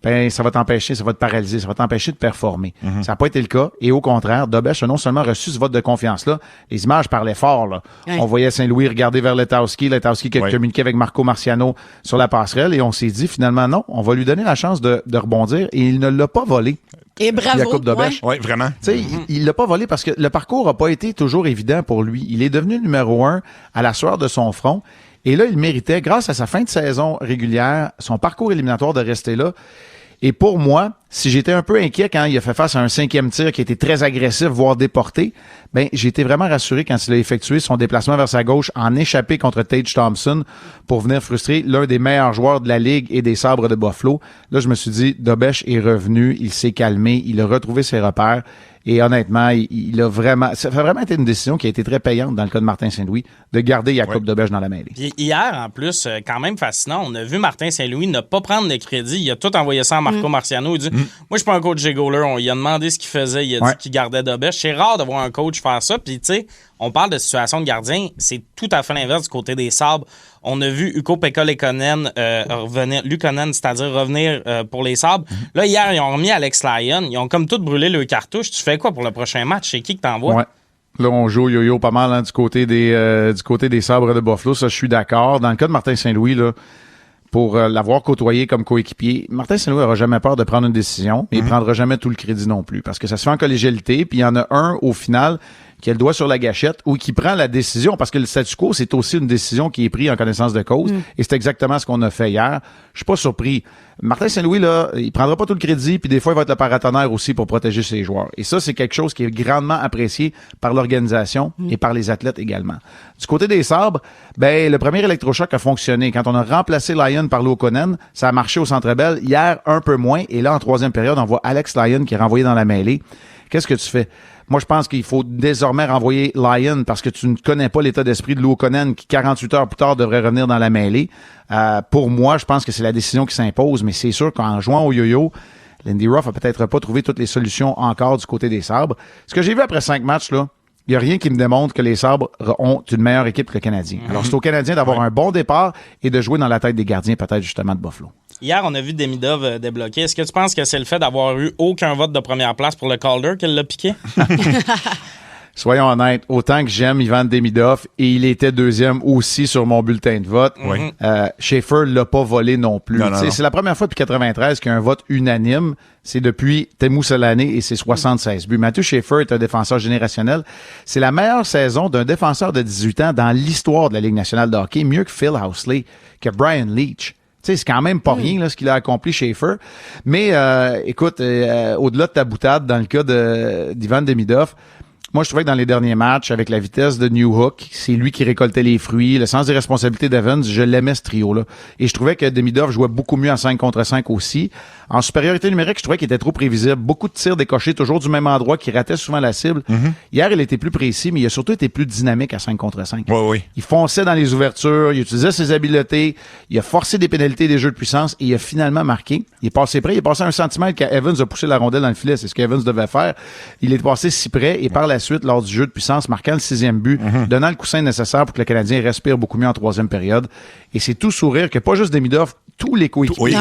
Ben, ça va t'empêcher, ça va te paralyser, ça va t'empêcher de performer. Ça n'a pas été le cas. Et au contraire, Dobèche a non seulement reçu ce vote de confiance-là, les images parlaient fort, là. On voyait Saint-Louis regarder vers Letowski qui a communiqué avec Marco Marciano sur la passerelle et on s'est dit finalement non, on va lui donner la chance de rebondir et il ne l'a pas volé. Et bravo. Jakub Dobèche. Oui, vraiment. Tu sais, il l'a pas volé parce que le parcours a pas été toujours évident pour lui. Il est devenu numéro 1 à la sueur de son front. Et là, il méritait, grâce à sa fin de saison régulière, son parcours éliminatoire de rester là. Et pour moi, si j'étais un peu inquiet quand il a fait face à un 5e tir qui était très agressif, voire déporté, ben j'ai été vraiment rassuré quand il a effectué son déplacement vers sa gauche en échappé contre Tage Thompson pour venir frustrer l'un des meilleurs joueurs de la Ligue et des Sabres de Buffalo. Là, je me suis dit, Dobèche est revenu, il s'est calmé, il a retrouvé ses repères. Et honnêtement, ça a vraiment été une décision qui a été très payante dans le cas de Martin Saint-Louis, de garder Jakub Dobèche dans la mêlée. Puis hier, en plus, quand même fascinant, on a vu Martin Saint-Louis ne pas prendre de crédit. Il a tout envoyé ça à Marco Marciano. Il dit, moi, je suis pas un coach J-Goaler. On lui a demandé ce qu'il faisait. Il a dit qu'il gardait Dobèche. C'est rare de voir un coach faire ça. Puis, tu sais, on parle de situation de gardien. C'est tout à fait l'inverse du côté des Sabres. On a vu Ukko-Pekka Luukkonen revenir pour les Sabres. Là, hier, ils ont remis Alex Lyon. Ils ont comme tout brûlé le cartouche. Tu fais quoi pour le prochain match? C'est qui que t'envoies? Ouais. Là, on joue yo-yo pas mal du côté des Sabres de Buffalo. Ça, je suis d'accord. Dans le cas de Martin Saint-Louis, là, pour l'avoir côtoyé comme coéquipier, Martin Saint-Louis n'aura jamais peur de prendre une décision, mais il prendra jamais tout le crédit non plus. Parce que ça se fait en collégialité, puis il y en a un, au final, qui a le doigt sur la gâchette ou qui prend la décision, parce que le statu quo, c'est aussi une décision qui est prise en connaissance de cause. Et c'est exactement ce qu'on a fait hier. Je suis pas surpris. Martin Saint-Louis, là, il prendra pas tout le crédit, puis des fois, il va être le paratonnerre aussi pour protéger ses joueurs. Et ça, c'est quelque chose qui est grandement apprécié par l'organisation et par les athlètes également. Du côté des Sabres, ben, le premier électrochoc a fonctionné. Quand on a remplacé Lyon par Luukkonen, ça a marché au Centre Bell. Hier, un peu moins. Et là, en troisième période, on voit Alex Lyon qui est renvoyé dans la mêlée. Qu'est-ce que tu fais? Moi, je pense qu'il faut désormais renvoyer Lyon parce que tu ne connais pas l'état d'esprit de Luukkonen qui, 48 heures plus tard, devrait revenir dans la mêlée. Pour moi, je pense que c'est la décision qui s'impose, mais c'est sûr qu'en jouant au yo-yo, Lindy Ruff a peut-être pas trouvé toutes les solutions encore du côté des Sabres. Ce que j'ai vu après 5 matchs, là, il n'y a rien qui me démontre que les Sabres ont une meilleure équipe que le Canadien. Alors, c'est aux Canadiens d'avoir un bon départ et de jouer dans la tête des gardiens, peut-être justement de Buffalo. Hier, on a vu Demidov débloquer. Est-ce que tu penses que c'est le fait d'avoir eu aucun vote de première place pour le Calder qui l'a piqué? Soyons honnêtes, autant que j'aime Ivan Demidov, et il était deuxième aussi sur mon bulletin de vote, Schaefer l'a pas volé non plus. Non. C'est la première fois depuis 93 qu'il y a un vote unanime. C'est depuis Teemu Selanne et ses 76 buts. Matthew Schaefer est un défenseur générationnel. C'est la meilleure saison d'un défenseur de 18 ans dans l'histoire de la Ligue nationale de hockey, mieux que Phil Housley, que Brian Leach. C'est quand même pas rien là, ce qu'il a accompli Schaefer. Mais écoute, au-delà de ta boutade, dans le cas d'Ivan Demidov, moi, je trouvais que dans les derniers matchs, avec la vitesse de Newhook, c'est lui qui récoltait les fruits, le sens des responsabilités d'Evans, je l'aimais ce trio-là. Et je trouvais que Demidov jouait beaucoup mieux en 5 contre 5 aussi. En supériorité numérique, je trouvais qu'il était trop prévisible. Beaucoup de tirs décochés, toujours du même endroit, qui rataient souvent la cible. Hier, il était plus précis, mais il a surtout été plus dynamique à 5 contre 5. Oui. Il fonçait dans les ouvertures, il utilisait ses habiletés, il a forcé des pénalités des jeux de puissance et il a finalement marqué. Il est passé près, il est passé à 1 centimètre quand Evans a poussé la rondelle dans le filet. C'est ce qu'Evans devait faire. Il est passé si près et par la suite, lors du jeu de puissance, marquant le 6e but, donnant le coussin nécessaire pour que le Canadien respire beaucoup mieux en troisième période. Et c'est tout sourire que pas juste Demidov, tous les coéquipiers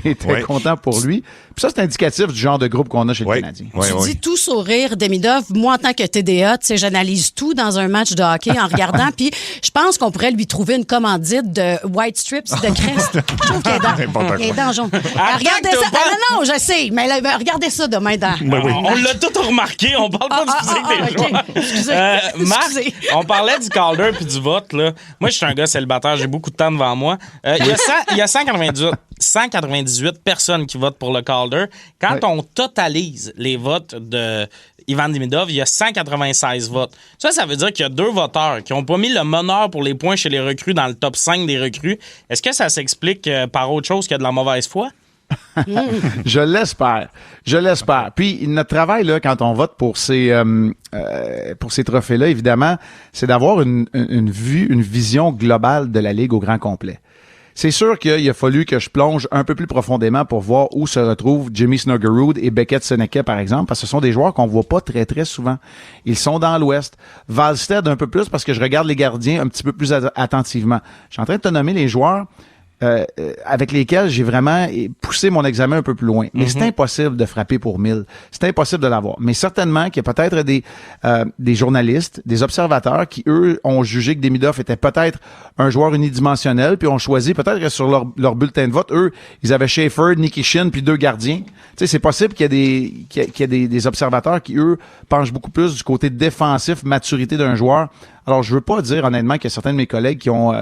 étaient contents pour lui. Puis ça, c'est indicatif du genre de groupe qu'on a chez le Canadien. Tu dis tout sourire, Demidov. Moi, en tant que TDA, tu sais, j'analyse tout dans un match de hockey en regardant. Puis je pense qu'on pourrait lui trouver une commandite de White Strips de Crest. Je trouve qu'il est dans jaune. Regardez ça. Non, je sais, mais regardez ça demain dans... On l'a tout remarqué. On parle pas du physique des joueurs. Excusez. Marc, on parlait du Calder puis du vote. Là. Moi, je suis un gars célibataire. J'ai beaucoup de temps devant moi. Il y a 198 personnes qui votent pour le Calder. Quand on totalise les votes de Ivan Demidov, il y a 196 votes. Ça veut dire qu'il y a 2 voteurs qui n'ont pas mis le meneur pour les points chez les recrues dans le top 5 des recrues. Est-ce que ça s'explique par autre chose que de la mauvaise foi? Je l'espère. Puis notre travail là, quand on vote pour ces trophées-là, évidemment, c'est d'avoir une vision globale de la Ligue au grand complet. C'est sûr qu'il a fallu que je plonge un peu plus profondément pour voir où se retrouvent Jimmy Snuggerud et Beckett Seneke, par exemple, parce que ce sont des joueurs qu'on voit pas très, très souvent. Ils sont dans l'Ouest. Wallstedt un peu plus parce que je regarde les gardiens un petit peu plus attentivement. Je suis en train de te nommer les joueurs avec lesquels j'ai vraiment poussé mon examen un peu plus loin. Mais c'est impossible de frapper pour 1000. C'est impossible de l'avoir. Mais certainement qu'il y a peut-être des journalistes, des observateurs qui, eux, ont jugé que Demidov était peut-être un joueur unidimensionnel, puis ont choisi peut-être que sur leur bulletin de vote, eux, ils avaient Schaefer, Nikishin, puis 2 gardiens. Tu sais, c'est possible qu'il y ait des observateurs qui, eux, penchent beaucoup plus du côté défensif, maturité d'un joueur. Alors, je veux pas dire, honnêtement, qu'il y a certains de mes collègues qui ont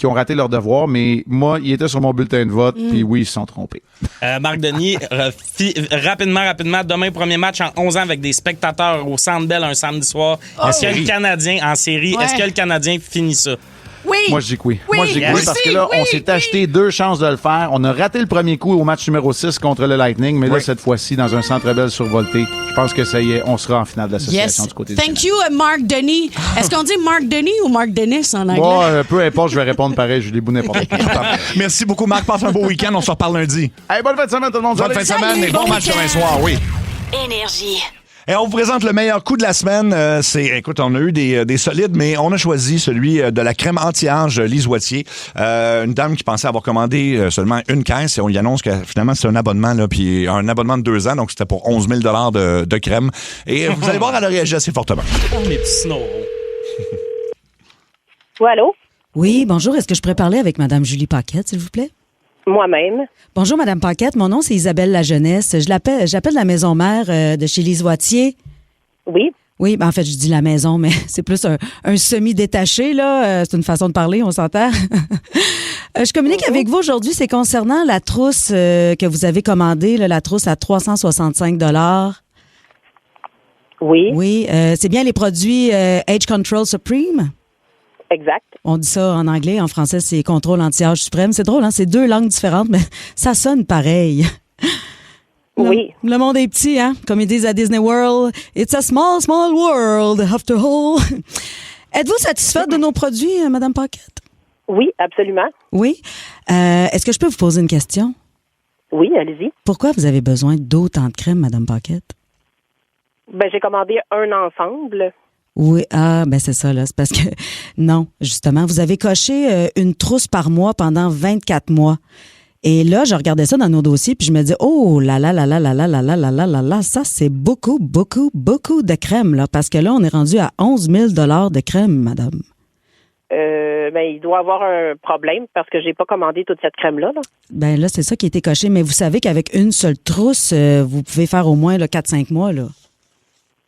raté leur devoir, mais moi, ils étaient sur mon bulletin de vote, puis oui, ils se sont trompés. Marc Denis, rapidement, demain, premier match en 11 ans avec des spectateurs au Centre Bell un samedi soir. Est-ce que le Canadien, en série, est-ce que le Canadien finit ça? Oui. Moi, je dis que oui. Moi, je dis que oui, parce que là, on s'est acheté 2 chances de le faire. On a raté le premier coup au match numéro 6 contre le Lightning, mais là, cette fois-ci, dans un Centre Bell survolté, je pense que ça y est, on sera en finale de l'association du côté du Thank you, Marc Denis. Est-ce qu'on dit Marc Denis ou Marc Dennis en anglais? Moi, peu importe, je vais répondre pareil. Je l'ai n'importe quoi. Merci beaucoup, Marc. Passe un beau week-end. On se reparle lundi. Hey, bonne fin de semaine, tout le monde. Bonne fin de semaine et bon match demain soir, oui. Énergie. Et on vous présente le meilleur coup de la semaine. Écoute, on a eu des solides, mais on a choisi celui de la crème anti-âge Lisoitier. Une dame qui pensait avoir commandé seulement une caisse et on lui annonce que finalement c'est un abonnement, là, puis un abonnement de 2 ans, donc c'était pour 11 000 $ de crème. Et vous allez voir, elle a réagi assez fortement. Oh, mes petits snoraux. Oui, allô? Oui, bonjour. Est-ce que je pourrais parler avec Mme Julie Paquette, s'il vous plaît? Moi-même. Bonjour, Mme Paquette. Mon nom, c'est Isabelle Lajeunesse. J'appelle la maison mère de chez Lisoitier. Oui. Oui, ben en fait, je dis la maison, mais c'est plus un semi-détaché, là. C'est une façon de parler, on s'entend. Je communique avec vous aujourd'hui, c'est concernant la trousse que vous avez commandée, là, la trousse à 365 $. Oui. Oui, c'est bien les produits Age Control Supreme? Exact. On dit ça en anglais, en français, c'est Contrôle Anti-Âge Suprême. C'est drôle, hein? C'est 2 langues différentes, mais ça sonne pareil. Oui. Le monde est petit, hein? Comme ils disent à Disney World, it's a small, small world, after all. Êtes-vous satisfaite de nos produits, Mme Paquette? Oui, absolument. Oui. Est-ce que je peux vous poser une question? Oui, allez-y. Pourquoi vous avez besoin d'autant de crème, Mme Paquette? Ben, j'ai commandé un ensemble. Oui, c'est ça, là. C'est parce que, non, justement, vous avez coché une trousse par mois pendant 24 mois. Et là, je regardais ça dans nos dossiers, puis je me dis, oh là là là là là là là là là là là là, ça, c'est beaucoup, beaucoup, beaucoup de crème, là. Parce que là, on est rendu à 11 000 $ de crème, madame. Il doit avoir un problème parce que j'ai pas commandé toute cette crème-là, là. Ben là, c'est ça qui a été coché. Mais vous savez qu'avec une seule trousse, vous pouvez faire au moins 4-5 mois, là.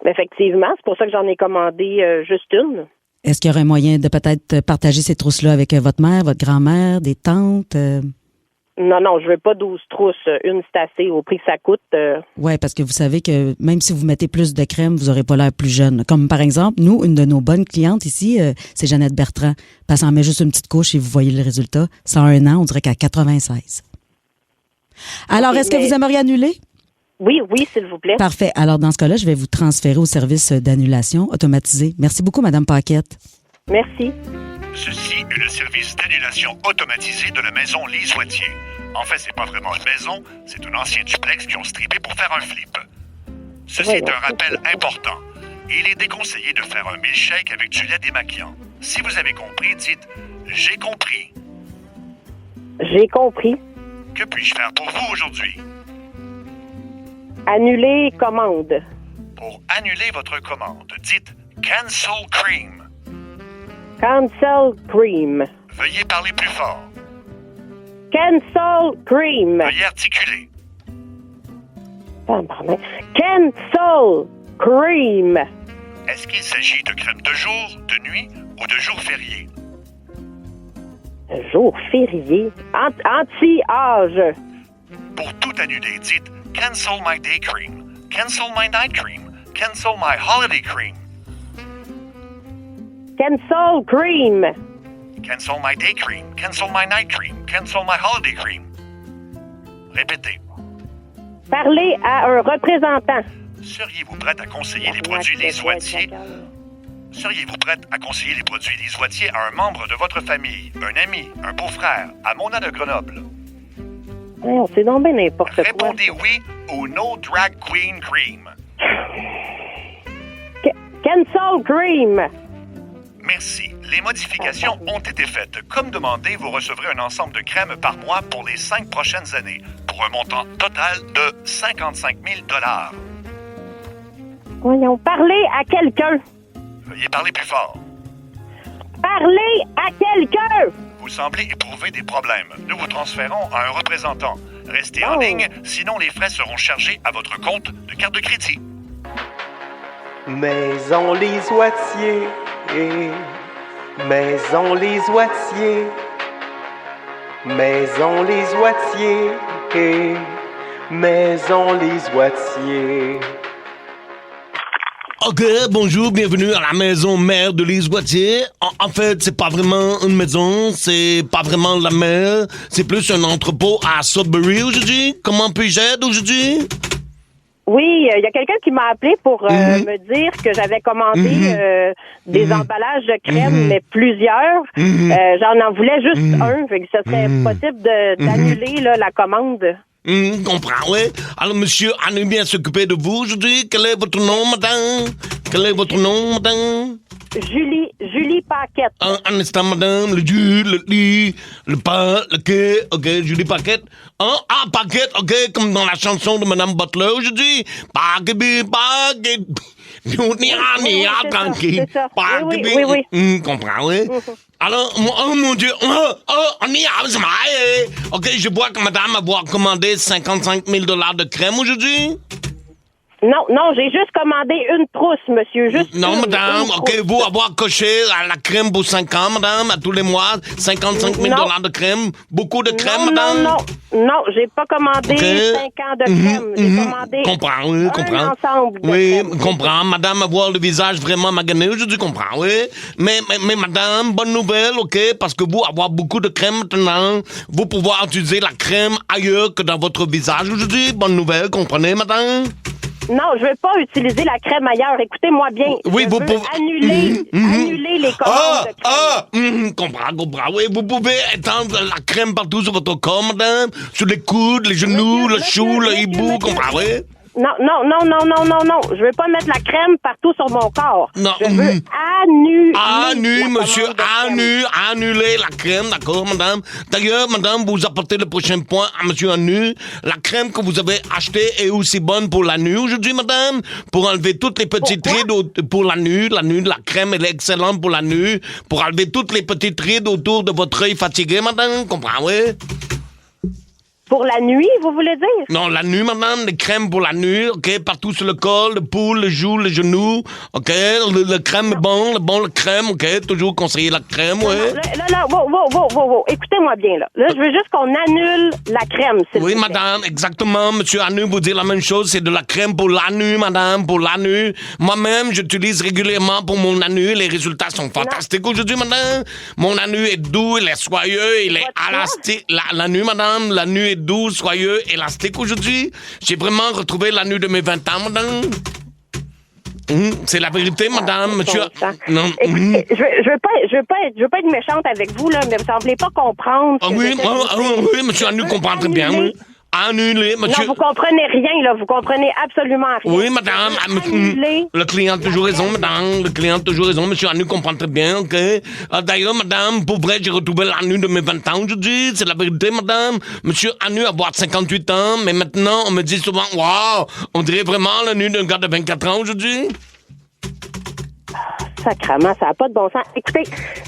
Effectivement, c'est pour ça que j'en ai commandé juste une. Est-ce qu'il y aurait un moyen de peut-être partager ces trousses-là avec votre mère, votre grand-mère, des tantes? Non, je veux pas 12 trousses. Une, c'est assez au prix que ça coûte. Oui, parce que vous savez que même si vous mettez plus de crème, vous n'aurez pas l'air plus jeune. Comme par exemple, nous, une de nos bonnes clientes ici, c'est Jeannette Bertrand. Elle s'en met juste une petite couche et vous voyez le résultat. Ça a 1 an, on dirait qu'à 96. Alors, est-ce que vous aimeriez annuler? Oui, s'il vous plaît. Parfait. Alors, dans ce cas-là, je vais vous transférer au service d'annulation automatisé. Merci beaucoup, Mme Paquette. Merci. Ceci est le service d'annulation automatisé de la maison Lise Wattier. En fait, c'est pas vraiment une maison, c'est un ancien duplex qui ont strippé pour faire un flip. Ceci est un rappel important. Il est déconseillé de faire un milkshake avec du lait démaquillant. Si vous avez compris, dites « J'ai compris ». J'ai compris. Que puis-je faire pour vous aujourd'hui? Annuler commande. Pour annuler votre commande, dites « Cancel cream ». Cancel cream. Veuillez parler plus fort. Cancel cream. Veuillez articuler. Cancel cream. Est-ce qu'il s'agit de crème de jour, de nuit ou de jour férié? Jour férié. Anti-âge. Pour tout annuler, dites « Cancel my day cream »,« Cancel my night cream »,« Cancel my holiday cream ». Cancel cream. Cancel my day cream. Cancel my night cream. Cancel my holiday cream. Répétez. Parlez à un représentant. Seriez-vous prête à conseiller les produits Lise Wattier? Seriez-vous prête à conseiller les produits Lise Wattier à un membre de votre famille, un ami, un beau-frère, à Mona de Grenoble? C'est donc bien n'importe quoi. Répondez oui ou no drag queen cream. Cancel cream. Merci. Les modifications ont été faites. Comme demandé, vous recevrez un ensemble de crèmes par mois pour les 5 prochaines années, pour un montant total de 55 000 $. Voyons, parlez à quelqu'un. Veuillez parler plus fort. Parlez à quelqu'un. Vous semblez éprouver des problèmes. Nous vous transférons à un représentant. Restez en ligne, sinon les frais seront chargés à votre compte de carte de crédit. Maison Lise Wattier. Maison Lise Wattier. Maison Lise Wattier. Maison Lise Wattier. OK, bonjour, bienvenue à la maison mère de Lise Wattier. En fait, c'est pas vraiment une maison, c'est pas vraiment la mère, c'est plus un entrepôt à Sudbury aujourd'hui. Comment puis-je aider aujourd'hui? Oui, il y a quelqu'un qui m'a appelé pour me dire que j'avais commandé des emballages de crème, mais plusieurs. J'en voulais juste un, fait que ça serait possible d'annuler la commande. Comprends, oui. Alors, monsieur, on est bien s'occuper de vous aujourd'hui. Quel est votre nom, madame? Quel est votre nom, madame? Julie Paquette. Un instant, madame. Le Jules, le Li, le pas, le que. OK, Julie Paquette. Paquette, OK, comme dans la chanson de Madame Butler aujourd'hui. Paquette, Paquette. Tranquille. Oui. Comprends, oui. Alors, oh mon Dieu, on y a. OK, je vois que madame a commandé 55 000 $ de crème aujourd'hui. Non, j'ai juste commandé une trousse, monsieur. Juste non, madame, OK, vous avoir coché à la crème pour 5 ans, madame, à tous les mois, 55 000 $ de crème, beaucoup de crème, madame. Non, j'ai pas commandé 5 ans de crème. J'ai commandé un ensemble de crème. Oui, comprends, madame, avoir le visage vraiment magané, je comprends, oui. Mais madame, bonne nouvelle, OK, parce que vous avoir beaucoup de crème maintenant, vous pouvoir utiliser la crème ailleurs que dans votre visage aujourd'hui. Bonne nouvelle, comprenez, madame? Non, je veux pas utiliser la crème ailleurs. Écoutez-moi bien. Oui, je veux annuler les commandes de crème. Comprends. Oui, vous pouvez étendre la crème partout sur votre corps, madame. Sur les coudes, les genoux, le chou, le hibou, comprends, oui? Non. Je veux pas mettre la crème partout sur mon corps. Non. Je veux annuler la crème, d'accord, madame? D'ailleurs, madame, vous apportez le prochain point à monsieur Anu. La crème que vous avez achetée est aussi bonne pour la nuit aujourd'hui, madame? Pour enlever toutes les petites rides pour la nuit. La crème, elle est excellente pour la nuit. Pour enlever toutes les petites rides autour de votre œil fatigué, madame. Comprends, oui? Pour la nuit, vous voulez dire? Non, la nuit, madame, les crèmes pour la nuit, OK? Partout sur le col, le pouls, le joue, le genou, OK? Le crème est bon, le crème, OK? Toujours conseiller la crème, oui. Là, wow. Écoutez-moi bien, là. Là, je veux juste qu'on annule la crème, s'il vous plaît. Oui, madame, exactement. Monsieur Anu vous dit la même chose. C'est de la crème pour la nuit, madame, pour la nuit. Moi-même, j'utilise régulièrement pour mon anu. Les résultats sont fantastiques aujourd'hui, madame. Mon anu est doux, il est soyeux, il est élastique. La nuit, madame, la nuit est doux, soyeux, élastique aujourd'hui. J'ai vraiment retrouvé la nuit de mes 20 ans, madame. C'est la vérité, madame, monsieur. Non. Écoutez, je veux pas être méchante avec vous, là, mais vous semblez pas comprendre. Oui, monsieur Anu comprend très bien, oui. Annulé, monsieur. Non, vous comprenez rien, là. Vous comprenez absolument rien. Oui, madame. Le client a toujours raison, madame. Le client a toujours raison. Monsieur Anu comprend très bien, OK? D'ailleurs, madame, pour vrai, j'ai retrouvé l'Anu de mes 20 ans aujourd'hui. C'est la vérité, madame. Monsieur Anu a 58 ans, mais maintenant, on me dit souvent, waouh, on dirait vraiment l'Anu d'un gars de 24 ans aujourd'hui. Sacrement, ça n'a pas de bon sens. Écoutez,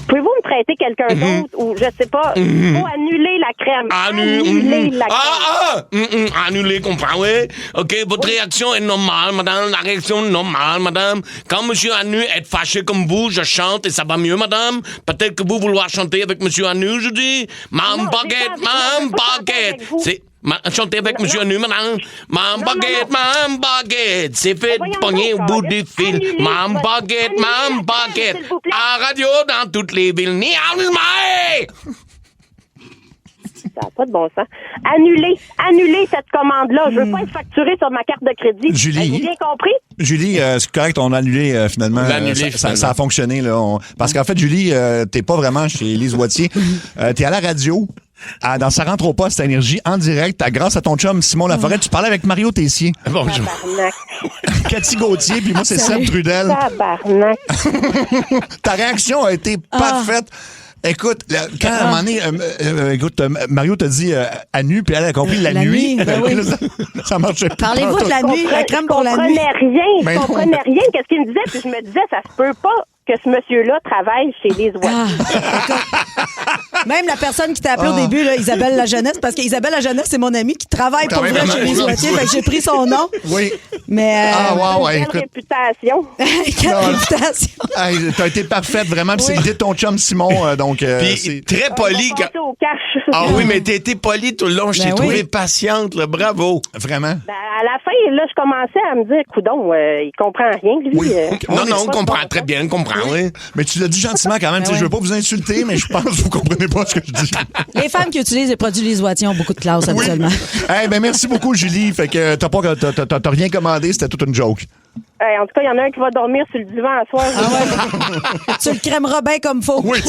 pouvez-vous me prêter quelqu'un d'autre ou je sais pas, faut annuler la crème. Annuler la crème. Annuler, comprends, oui. OK, votre réaction est normale, madame. La réaction est normale, madame. Quand monsieur Anu est fâché comme vous, je chante et ça va mieux, madame. Peut-être que vous vouloir chanter avec monsieur Anu aujourd'hui. Mam baguette. C'est... Chantez avec monsieur Anu, madame. Mam baguette, c'est fait pogner au bout du fil. Mam baguette. À radio dans toutes les villes. Ni ça n'a pas de bon sens. Annulez cette commande-là. Je veux pas être facturé sur ma carte de crédit. Julie. Avez-vous bien compris? Julie, c'est correct, on a annulé finalement. Ça a fonctionné, là. Parce qu'en fait, Julie, t'es pas vraiment chez Lise Wattier. T'es à la radio. Dans Ça rentre au poste à Énergie, en direct, grâce à ton chum Simon Laforêt, tu parlais avec Mario Tessier. Bonjour. Cathy Gauthier, puis moi, c'est Seb Trudel. Tabarnak. Ta réaction a été parfaite. Écoute, quand à un moment donné, Mario t'a dit Anu, puis elle a compris la nuit. Ben oui. Ça marchait pas. Parlez-vous de la nuit, la crème pour la nuit. Je comprenais rien. Qu'est-ce qu'il me disait? Puis je me disais, ça se peut pas que ce monsieur-là travaille chez les oiseaux. Même la personne qui t'a appelé au début, là, Isabelle La Jeunesse, parce qu'Isabelle La Jeunesse, c'est mon amie qui travaille pour vrai chez les oiseaux. Fait que j'ai pris son nom. Oui. Mais. Quelle réputation. Quelle réputation. T'as été parfaite, vraiment. Puis c'est l'idée de ton chum Simon. Donc, puis très poli. Au cash. Ah oui, mais t'as été poli tout le long. Je t'ai trouvé patiente, là. Bravo. Vraiment. À la fin, là, je commençais à me dire, coudon, il comprend rien, lui. Oui. Non, on comprend très bien, on comprend, oui. Mais tu l'as dit gentiment quand même. Je veux pas vous insulter, mais je pense que vous comprenez pas ce que je dis. Les femmes qui utilisent les produits Lise Wattier ont beaucoup de classe, habituellement. Merci beaucoup, Julie. Fait que t'as rien commandé, c'était toute une joke. En tout cas, il y en a un qui va dormir sur le divan à soir. Tu le crèmeras bien comme faut. Oui,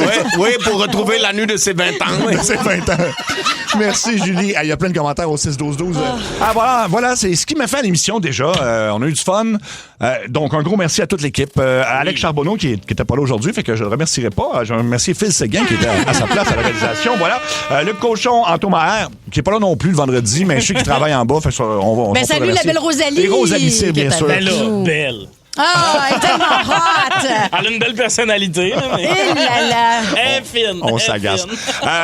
pour retrouver la nuit de ses 20 ans. De ses 20 ans. Merci, Julie. Il y a plein de commentaires au 6-12-12. Voilà, c'est ce qui m'a fait à l'émission déjà. On a eu du fun. Donc, un gros merci à toute l'équipe. Alex Charbonneau, qui était pas là aujourd'hui, fait que je le remercierai pas. Je remercie Phil Séguin, qui était à sa place à la réalisation. Voilà. Luc Cochon, Anto Maher, qui est pas là non plus le vendredi, mais je sais qu'il travaille en bas. Fait que on va salut la belle Rosalie. Et Rosalie, c'est bien sûr. Belle. Ah, elle est tellement hot! Elle a une belle personnalité. Là, mais... Eh là là! Elle est fine. On s'agace.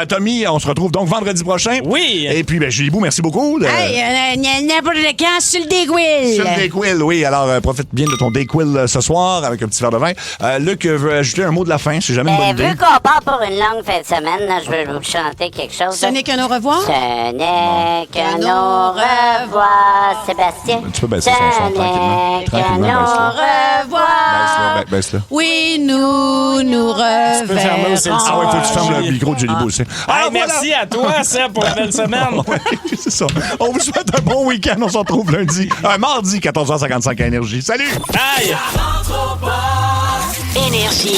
Tommy, on se retrouve donc vendredi prochain. Oui. Et puis, Julie Bou, merci beaucoup. Hey, n'importe quand sur le Dayquil. Sur le Dayquil, oui. Alors, profite bien de ton Dayquil ce soir avec un petit verre de vin. Luc veut ajouter un mot de la fin, c'est jamais une bonne idée. Vu qu'on part pour une longue fin de semaine, là, je vais vous chanter quelque chose. Ce n'est qu'un au revoir? Ce n'est qu'un au revoir, Sébastien. Tu peux baisser son son tranquillement. Tranquillement, au revoir. Baisse-le. Oui, nous reverrons. Ah ouais, faut que tu fermes le micro de Julie Bou aussi. Hey, merci à toi, Seb, pour la belle semaine. Oui, c'est ça. On vous souhaite un bon week-end. On se retrouve mardi, 14h55 à Énergie. Salut! Bye! Énergie.